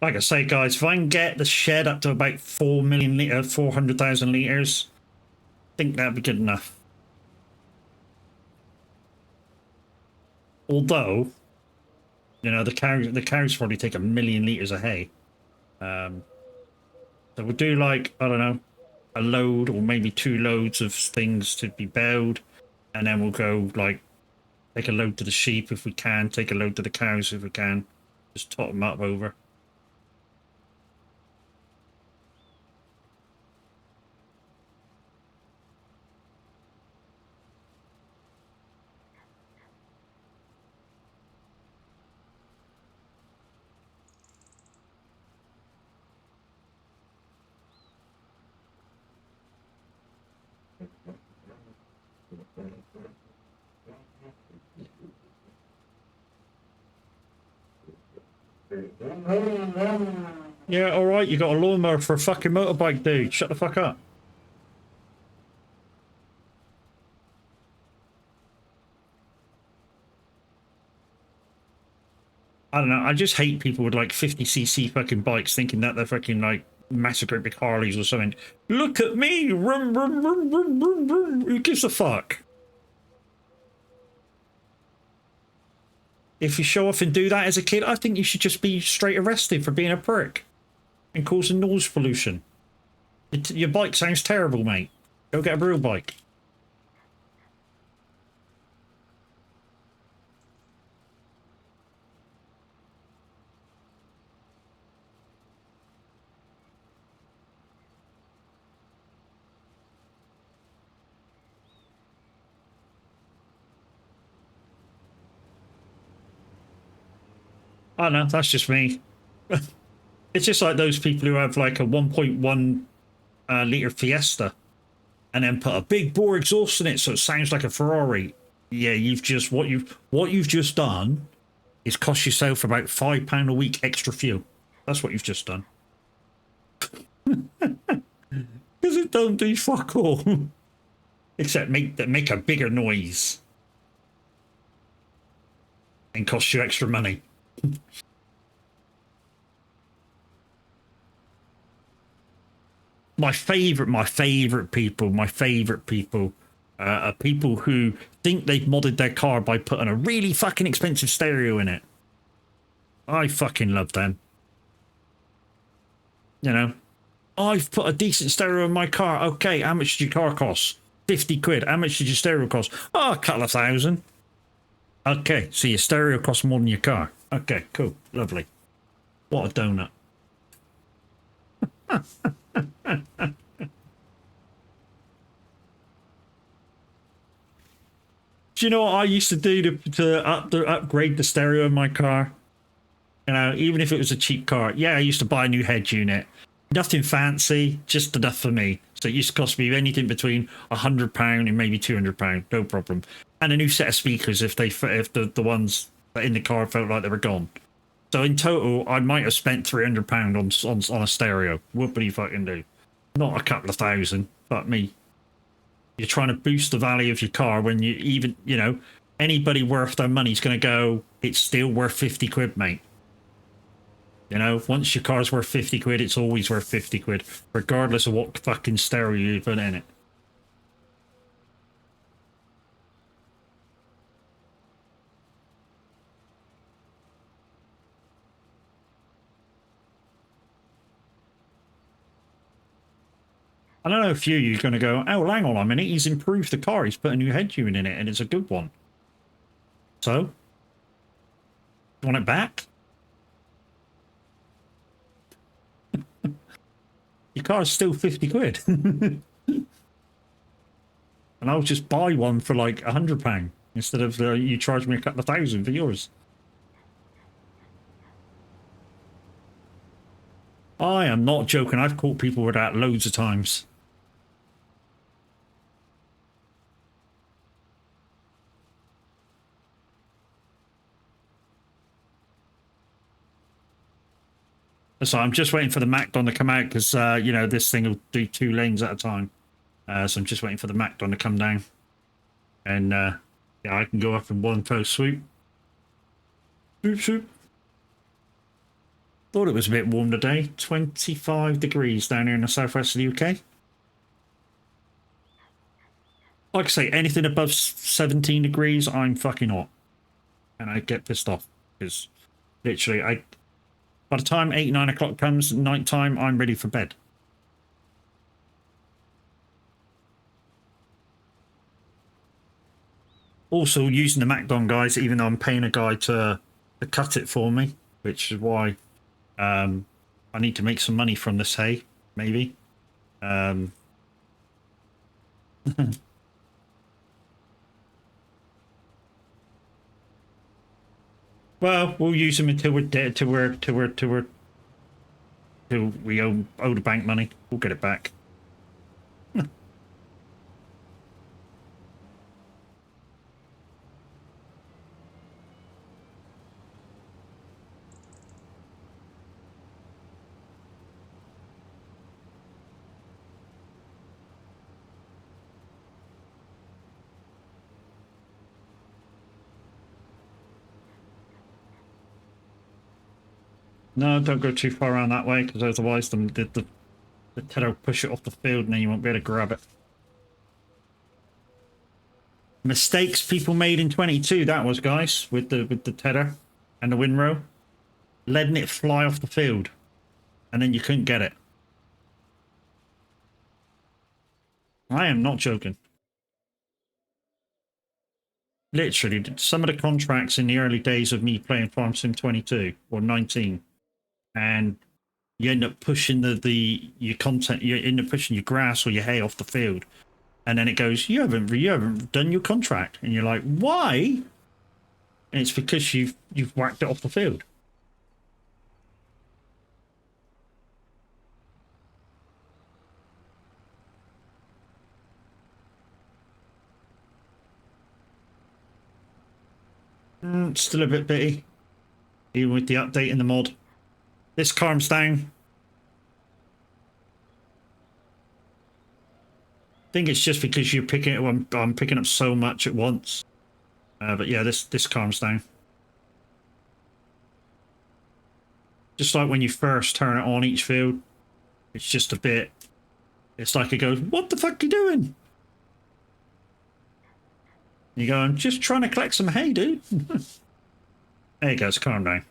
Speaker 1: Like I say, guys, if I can get the shed up to about 4 million litre, 400,000 litres, I think that'd be good enough. Although, you know, the cows probably take 1 million litres of hay. So we'll do like, I don't know, a load or maybe 2 loads of things to be baled, and then we'll go like take a load to the sheep if we can, take a load to the cows if we can, just top them up over. Yeah, all right, you got a lawnmower for a fucking motorbike, dude. Shut the fuck up. I don't know. I just hate people with like 50cc fucking bikes thinking that they're fucking like massacre big Harleys or something. Look at me! Rum, rum, rum, rum, rum, rum. Who gives a fuck? If you show off and do that as a kid, I think you should just be straight arrested for being a prick and causing noise pollution. Your bike sounds terrible, mate. Go get a real bike. I don't know, that's just me. It's just like those people who have like a 1.1 litre Fiesta and then put a big bore exhaust in it so it sounds like a Ferrari. Yeah, you've just what you've just done is cost yourself about £5 a week extra fuel. That's what you've just done. Because it don't do fuck all. Except make a bigger noise. And cost you extra money. my favorite people are people who think they've modded their car by putting a really fucking expensive stereo in it. I fucking love them. You know, I've put a decent stereo in my car. Okay, how much did your car cost? 50 quid. How much did your stereo cost? Oh, a couple of thousand. Okay, so your stereo costs more than your car. Okay, cool. Lovely. What a donut. Do you know what I used to do to upgrade the stereo in my car? You know, even if it was a cheap car. Yeah, I used to buy a new head unit. Nothing fancy, just enough for me. So it used to cost me anything between £100 and maybe £200, no problem. And a new set of speakers if the ones in the car felt like they were gone. So in total, I might have spent £300 on a stereo. Whoopity fucking do. Not a couple of thousand, but me. You're trying to boost the value of your car when you know, anybody worth their money's going to go, it's still worth 50 quid, mate. You know, once your car's worth 50 quid, it's always worth 50 quid, regardless of what fucking stereo you put in it. I don't know if you're going to go, oh, well, hang on a minute, he's improved the car, he's put a new head unit in it, and it's a good one. So? You want it back? Your car's still 50 quid. And I'll just buy one for like £100 instead of you charge me a couple of thousand for yours. I am not joking. I've caught people with that loads of times. So I'm just waiting for the Macdon to come out because, you know, this thing will do 2 lanes at a time. So I'm just waiting for the Macdon to come down. And, yeah, I can go up in one fell swoop. Swoop, swoop. Thought it was a bit warm today. 25 degrees down here in the southwest of the UK. Like I say, anything above 17 degrees, I'm fucking hot. And I get pissed off. Because, literally, by the time 8, 9 o'clock comes, night time, I'm ready for bed. Also, using the Macdon, guys, even though I'm paying a guy to cut it for me, which is why I need to make some money from this hay, maybe. Well, we'll use them until we're dead, till we owe the bank money. We'll get it back. No, don't go too far around that way, because otherwise the tether will push it off the field and then you won't be able to grab it. Mistakes people made in 22, that was, guys, with the tether and the windrow. Letting it fly off the field. And then you couldn't get it. I am not joking. Literally, some of the contracts in the early days of me playing Farm Sim 22 or 19, and you end up pushing your content, you end up pushing your grass or your hay off the field, and then it goes, you haven't done your contract, and you're like, why? And it's because you've whacked it off the field. Still a bit bitty, even with the update in the mod. This calms down. I think it's just because you're picking it. I'm picking up so much at once. But yeah, this calms down. Just like when you first turn it on each field, it's just a bit. It's like it goes, "What the fuck are you doing?" You go, "I'm just trying to collect some hay, dude." There you go. Calm down.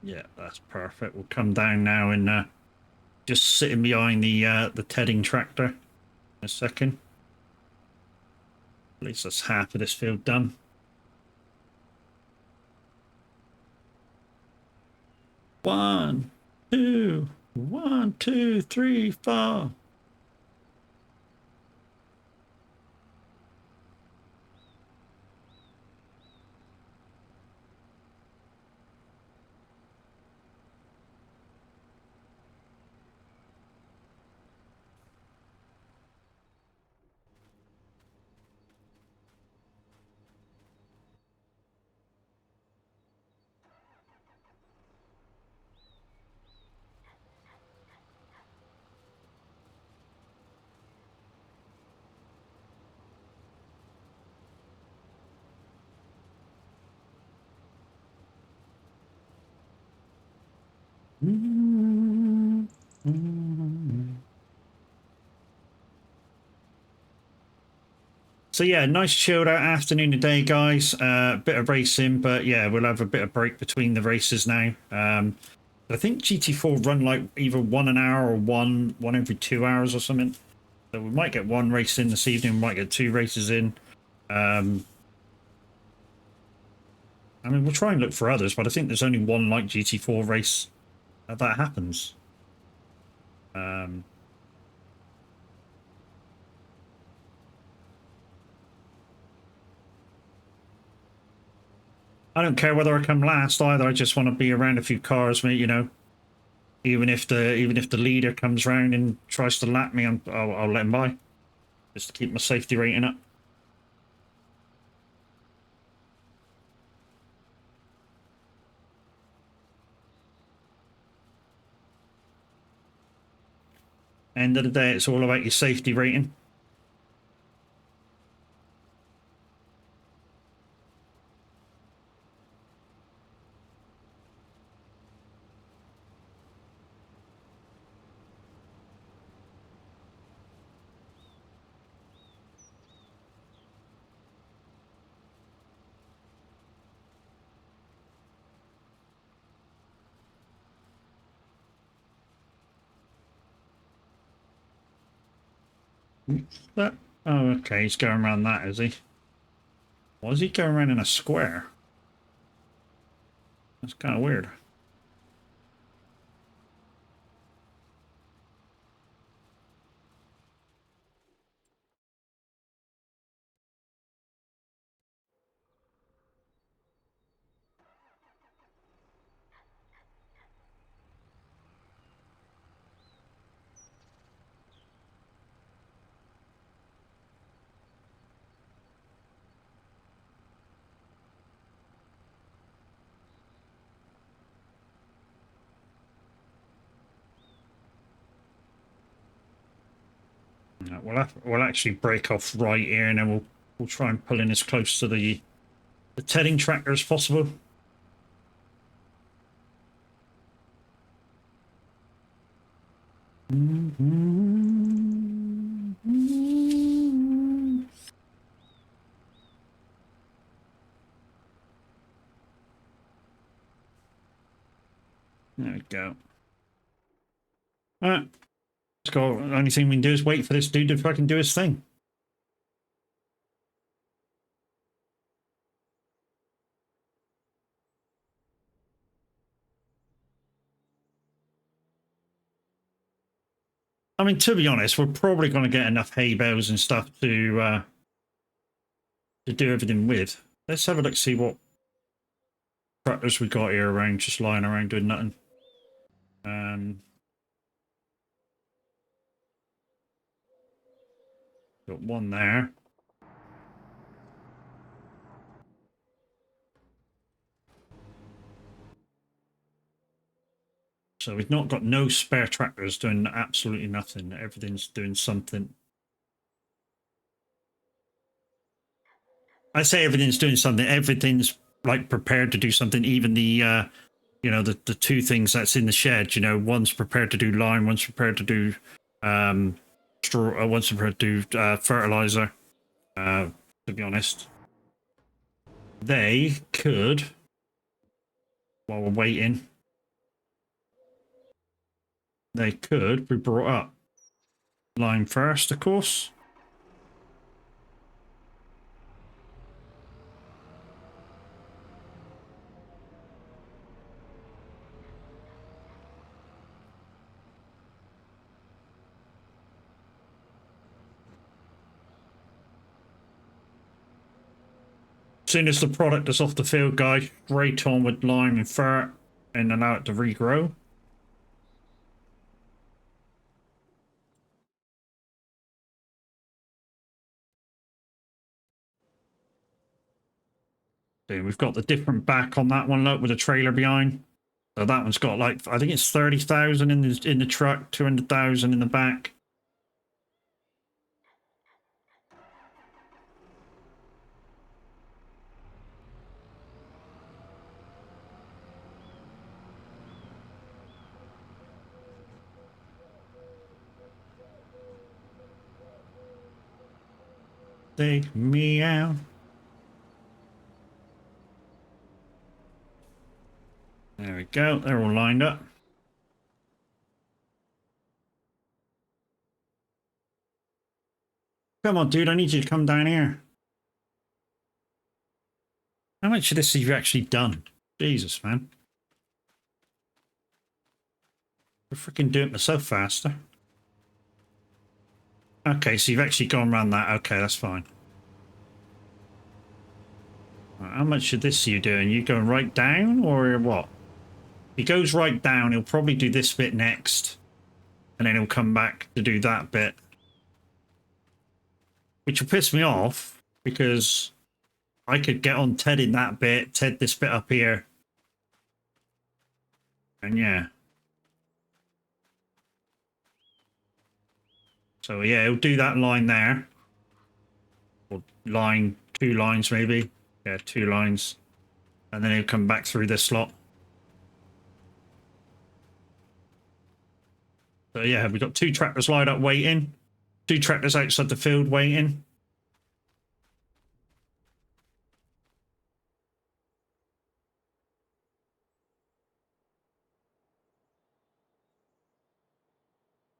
Speaker 1: Yeah, that's perfect. We'll come down now and just sitting behind the tedding tractor in a second. At least that's half of this field done. One, two, 1, 2, 3, 4. So yeah, nice chilled out afternoon today, guys. Bit of racing, but yeah, we'll have a bit of break between the races now. I think GT4 run like either 1 an hour or one every 2 hours or something. So we might get one race in this evening, we might get two races in. I mean, we'll try and look for others, but I think there's only one like GT4 race that happens. I don't care whether I come last either. I just want to be around a few cars, you know. Even if the leader comes round and tries to lap me, I'll let him by, just to keep my safety rating up. End of the day, it's all about your safety rating. But, oh, okay, he's going around that, is he? Why is he going around in a square? That's kind of weird. We'll actually break off right here, and then we'll try and pull in as close to the tedding tractor as possible. There we go. All right, let's go. The only thing we can do is wait for this dude to fucking do his thing. I mean, to be honest, we're probably going to get enough hay bales and stuff to do everything with. Let's have a look, see what tractors we got here around, just lying around doing nothing. Got one there. So we've not got no spare tractors doing absolutely nothing. Everything's doing something. I say everything's doing something. Everything's like prepared to do something. Even the you know, the two things that's in the shed. You know, one's prepared to do lime, one's prepared to do straw, one's prepared to do fertilizer. To be honest, they could, while we're waiting, they could be brought up. Lime first, of course. As soon as the product is off the field, guys, straight on with lime and fert and allow it to regrow. See, we've got the different back on that one, look, with a trailer behind. So that one's got like, I think it's 30,000 in the truck, 200,000 in the back. Take me out. There we go. They're all lined up. Come on, dude. I need you to come down here. How much of this have you actually done? Jesus, man. We're freaking doing it so faster. Okay, so you've actually gone around that. Okay, that's fine. Right, how much of this are you doing? You going right down or what? If he goes right down, he'll probably do this bit next. And then he'll come back to do that bit. Which will piss me off because I could get on Ted in that bit, Ted this bit up here. And yeah. So yeah, he'll do that line there. Or line, 2 lines maybe. Yeah, 2 lines. And then he'll come back through this slot. So yeah, we've got 2 tractors lined up waiting. 2 tractors outside the field waiting.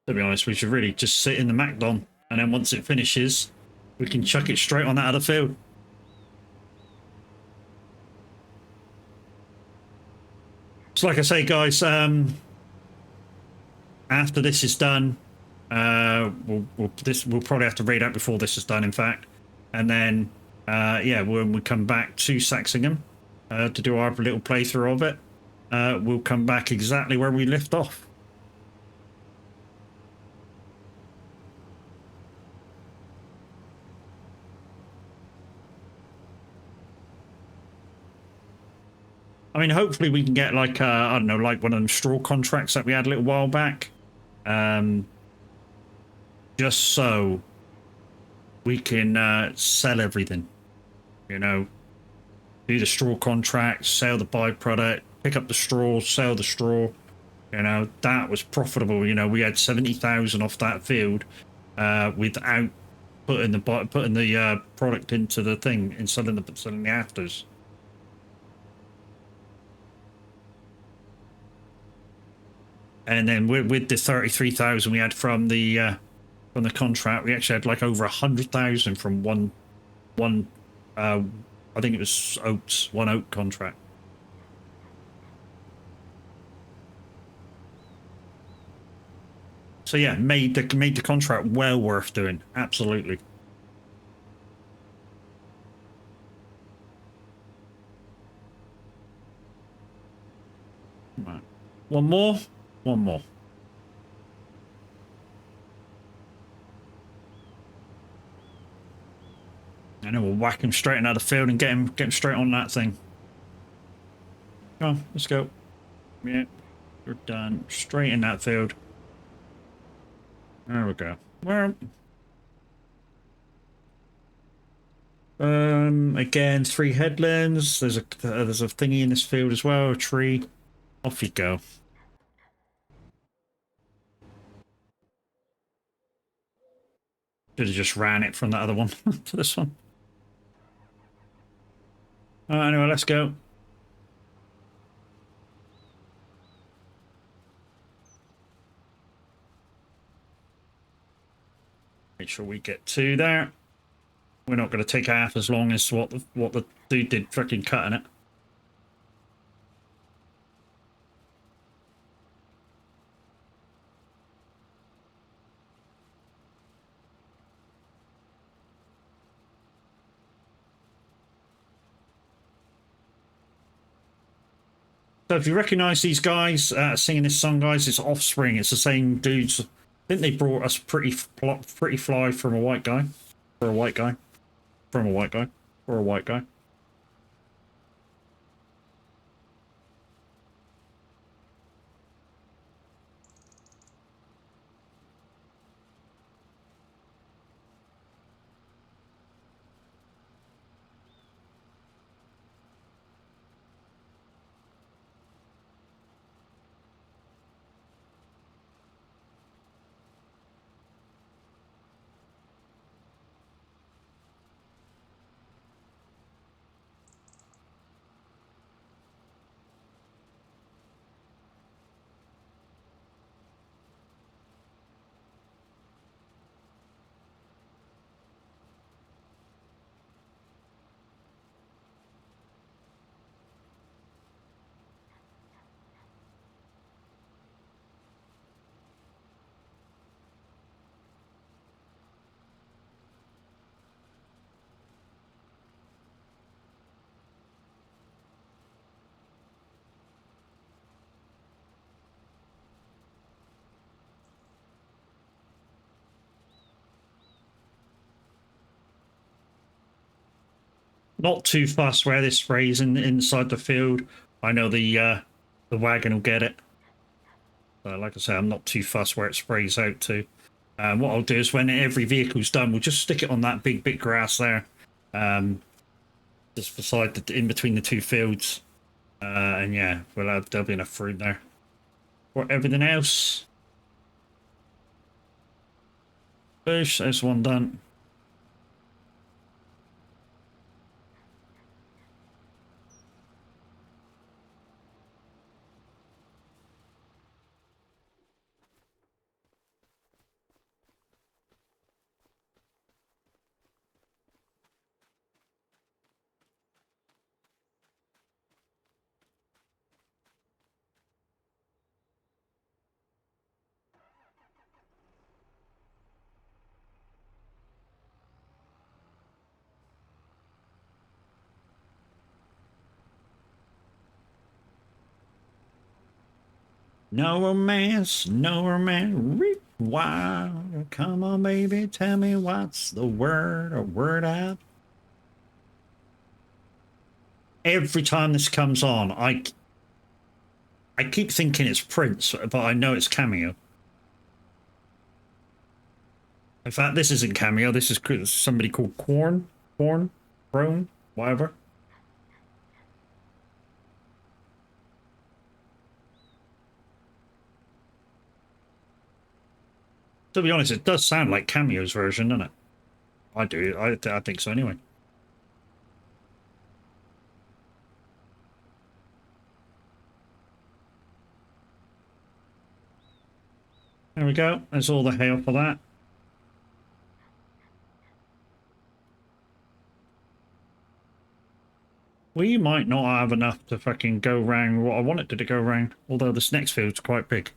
Speaker 1: To be honest, we should really just sit in the MacDon. And then once it finishes, we can chuck it straight on that other field. So like I say, guys, after this is done, we'll probably have to raid out before this is done, in fact. And then, yeah, when we come back to Saxingham to do our little playthrough of it, we'll come back exactly where we left off. I mean, hopefully we can get like, I don't know, like one of them straw contracts that we had a little while back. Just so we can sell everything, you know, do the straw contract, sell the byproduct, pick up the straw, sell the straw. You know, that was profitable. You know, we had 70,000 off that field without putting the product into the thing and selling the afters. And then with the 33,000 we had from the contract, we actually had like over 100,000 from one I think it was one oak contract. So yeah, made the contract well worth doing. Absolutely. Right. One more. And then we'll whack him straight into the field and get him straight on that thing. Come on, let's go. Yeah, we're done. Straight in that field. There we go. Well, again, 3 headlands. There's a thingy in this field as well. A tree. Off you go. Should have just ran it from that other one to this one. Anyway, let's go. Make sure we get 2 there. We're not going to take half as long as what the dude did freaking cutting it. So if you recognise these guys singing this song, guys, it's Offspring. It's the same dudes. I think they brought us Pretty Fly from a white guy. For a white guy. From a white guy. For a white guy. not too fussed where this sprays inside the field. I know the wagon will get it. So like I say, I'm not too fussed where it sprays out to. What I'll do is when every vehicle's done, we'll just stick it on that big bit grass there, just beside in between the two fields, and yeah, there'll be enough fruit there. For everything else, boosh, there's one done. No romance, no romance. Wow, come on, baby, tell me what's the word or word out. Every time this comes on, I keep thinking it's Prince, but I know it's Cameo. In fact, this isn't Cameo. This is somebody called Corn, whatever. To be honest, it does sound like Cameo's version, doesn't it? I do. I think so anyway. There we go. There's all the hail for that. We might not have enough to fucking go round what I wanted to go round, although this next field's quite big.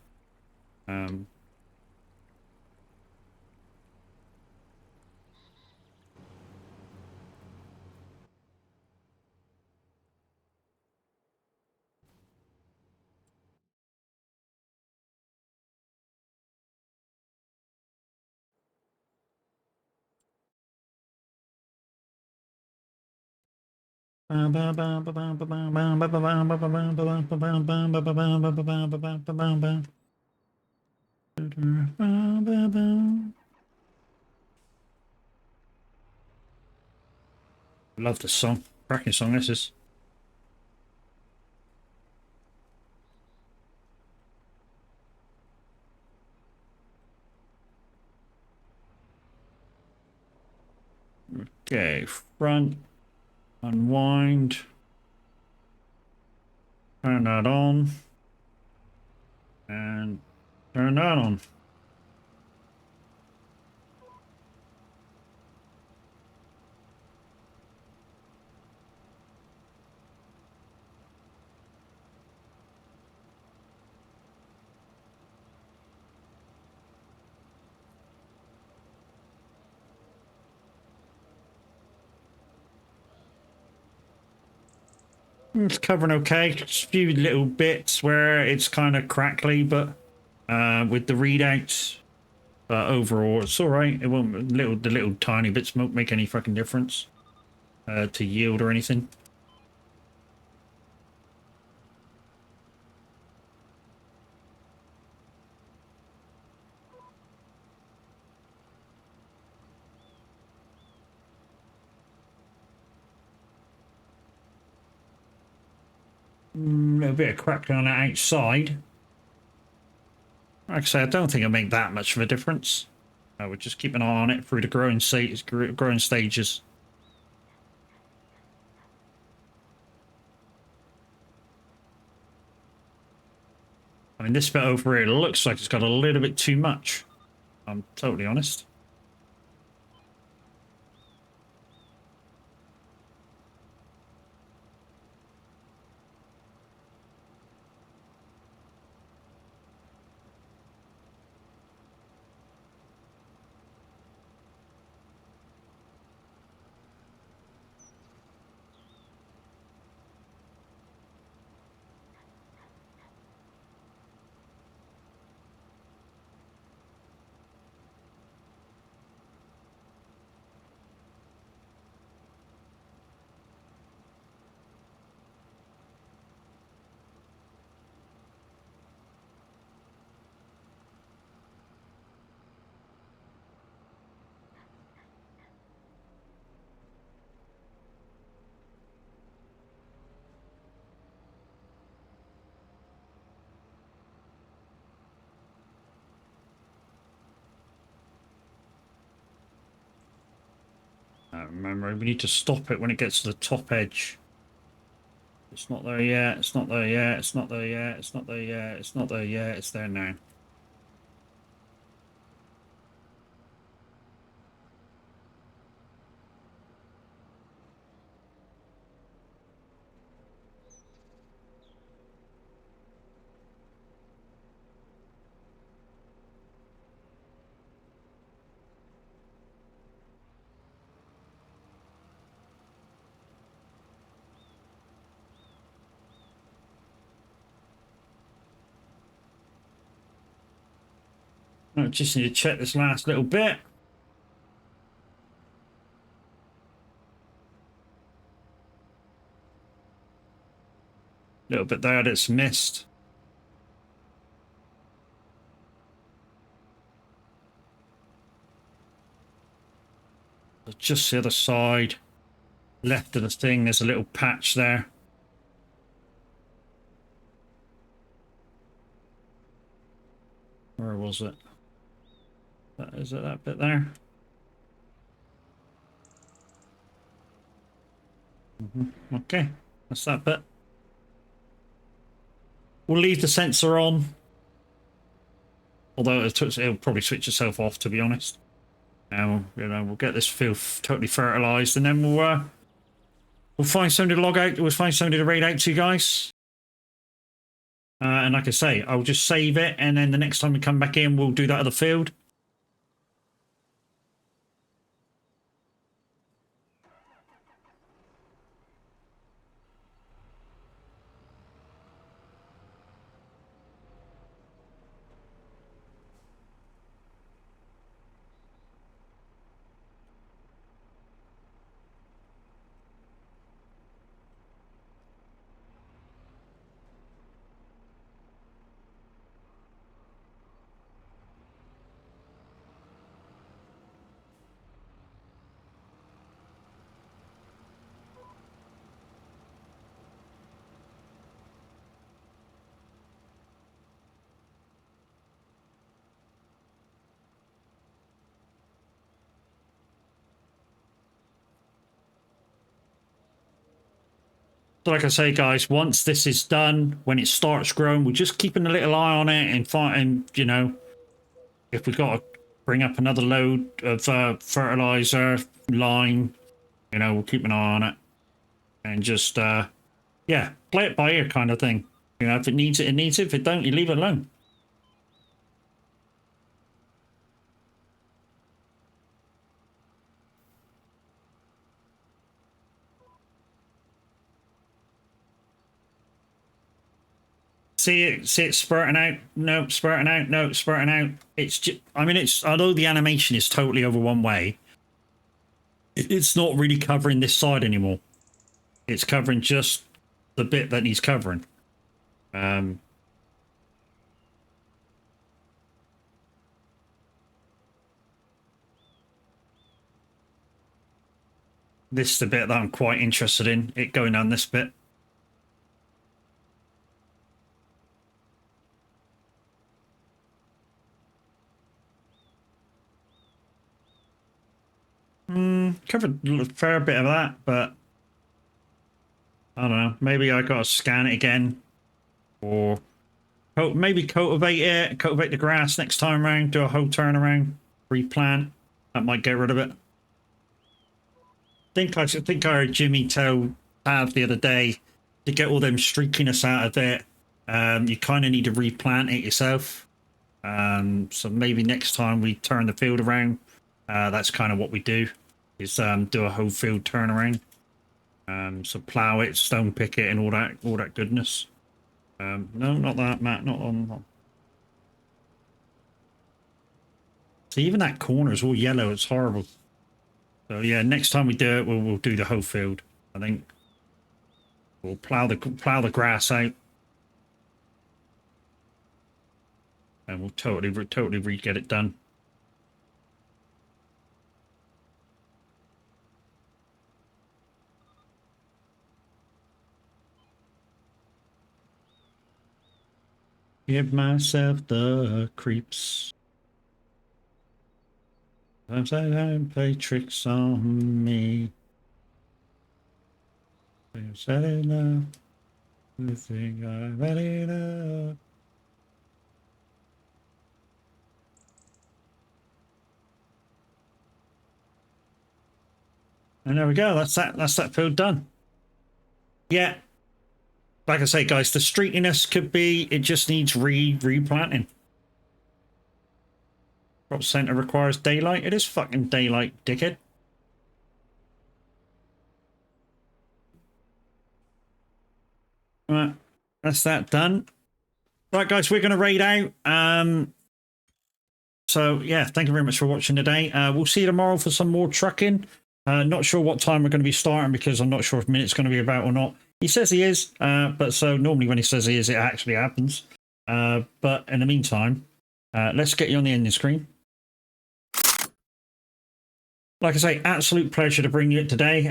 Speaker 1: Love this song. Cracking song this is. Okay, front, unwind, turn that on, and turn that on. It's covering okay. Just a few little bits where it's kind of crackly, but with the readouts. But overall, it's all right. It won't the little tiny bits won't make any fucking difference to yield or anything. A little bit of crackling on the outside. Like I say, I don't think it'll make that much of a difference. We'll just keep an eye on it through the growing stages. I mean, this bit over here looks like it's got a little bit too much. I'm totally honest. remember. We need to stop it when it gets to the top edge. It's not there yet. It's not there yet. It's not there yet. It's not there yet. It's not there yet. It's there now. I just need to check this last little bit. Little bit there that's missed. Just the other side, left of the thing, there's a little patch there. Where was it? Is it that bit there? Okay, that's that bit. We'll leave the sensor on, although it'll probably switch itself off, to be honest. Now, you know, we'll get this field totally fertilized, and then we'll find somebody to log out. We'll find somebody to raid out to you guys. And like I say, I'll just save it, and then the next time we come back in, we'll do that other field. So like I say, guys, once this is done, when it starts growing, we're just keeping a little eye on it and fighting, you know, if we've got to bring up another load of fertilizer, lime, you know, we'll keep an eye on it. And just, yeah, play it by ear kind of thing. You know, if it needs it, it needs it. If it don't, you leave it alone. See it spurting out. Nope, spurting out. Nope, spurting out. It's just, I mean, it's, although the animation is totally over one way, it's not really covering this side anymore. It's covering just the bit that needs covering. This is the bit that I'm quite interested in, it going down this bit. Covered a fair bit of that, but I don't know. Maybe I gotta scan it again, or maybe cultivate the grass next time around. Do a whole turnaround, replant. That might get rid of it. I think I heard Jimmy tell Tav the other day to get all them streakiness out of it. You kind of need to replant it yourself. So maybe next time we turn the field around, that's kind of what we do. Is do a whole field turnaround. So plow it, stone pick it, and all that goodness. No, not that, Matt. Not on. See, even that corner is all yellow. It's horrible. So yeah, next time we do it, we'll do the whole field. I think we'll plow the grass out, and we'll totally get it done. Give myself the creeps. Sometimes I don't play tricks on me. You said enough. You think I've had enough. And there we go. That's that field done. Yeah. Like I say, guys, the streetiness could be, it just needs replanting. Crop center requires daylight. It is fucking daylight, dickhead. Right, that's that done. Right, guys, we're going to raid out. So, yeah, thank you very much for watching today. We'll see you tomorrow for some more trucking. Not sure what time we're going to be starting because I'm not sure if Minute's going to be about or not. He says he is, but so normally when he says he is, it actually happens. But in the meantime, let's get you on the ending screen. Like I say, absolute pleasure to bring you it today.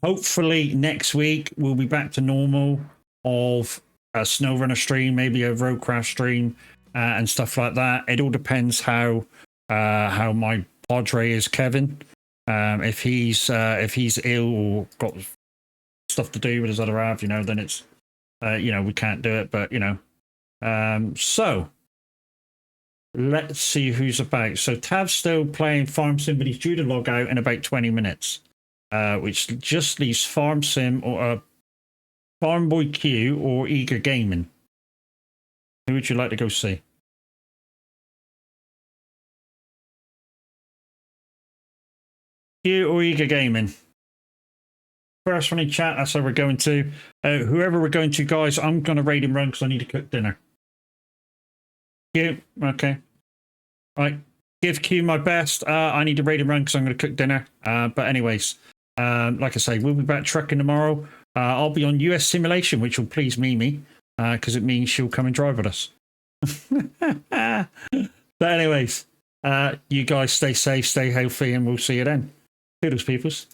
Speaker 1: Hopefully next week we'll be back to normal of a SnowRunner stream, maybe a Roadcraft stream, and stuff like that. It all depends how my padre is, Kevin. If he's ill or got stuff to do with his other half, then it's we can't do it. But so let's see who's about. So Tav's still playing Farm Sim, but he's due to log out in about 20 minutes, which just leaves Farm Sim or Farm Boy Q or Eager Gaming. Who would you like to go see? Q or Eager Gaming? First one in chat, that's how we're going to. Whoever we're going to, guys, I'm going to raid him run because I need to cook dinner. Q, okay. Right, give Q my best. I need to raid him run because I'm going to cook dinner. But anyways, like I say, we'll be back trucking tomorrow. I'll be on US Simulation, which will please Mimi, because it means she'll come and drive with us. But anyways, you guys stay safe, stay healthy, and we'll see you then. Toodles, peoples.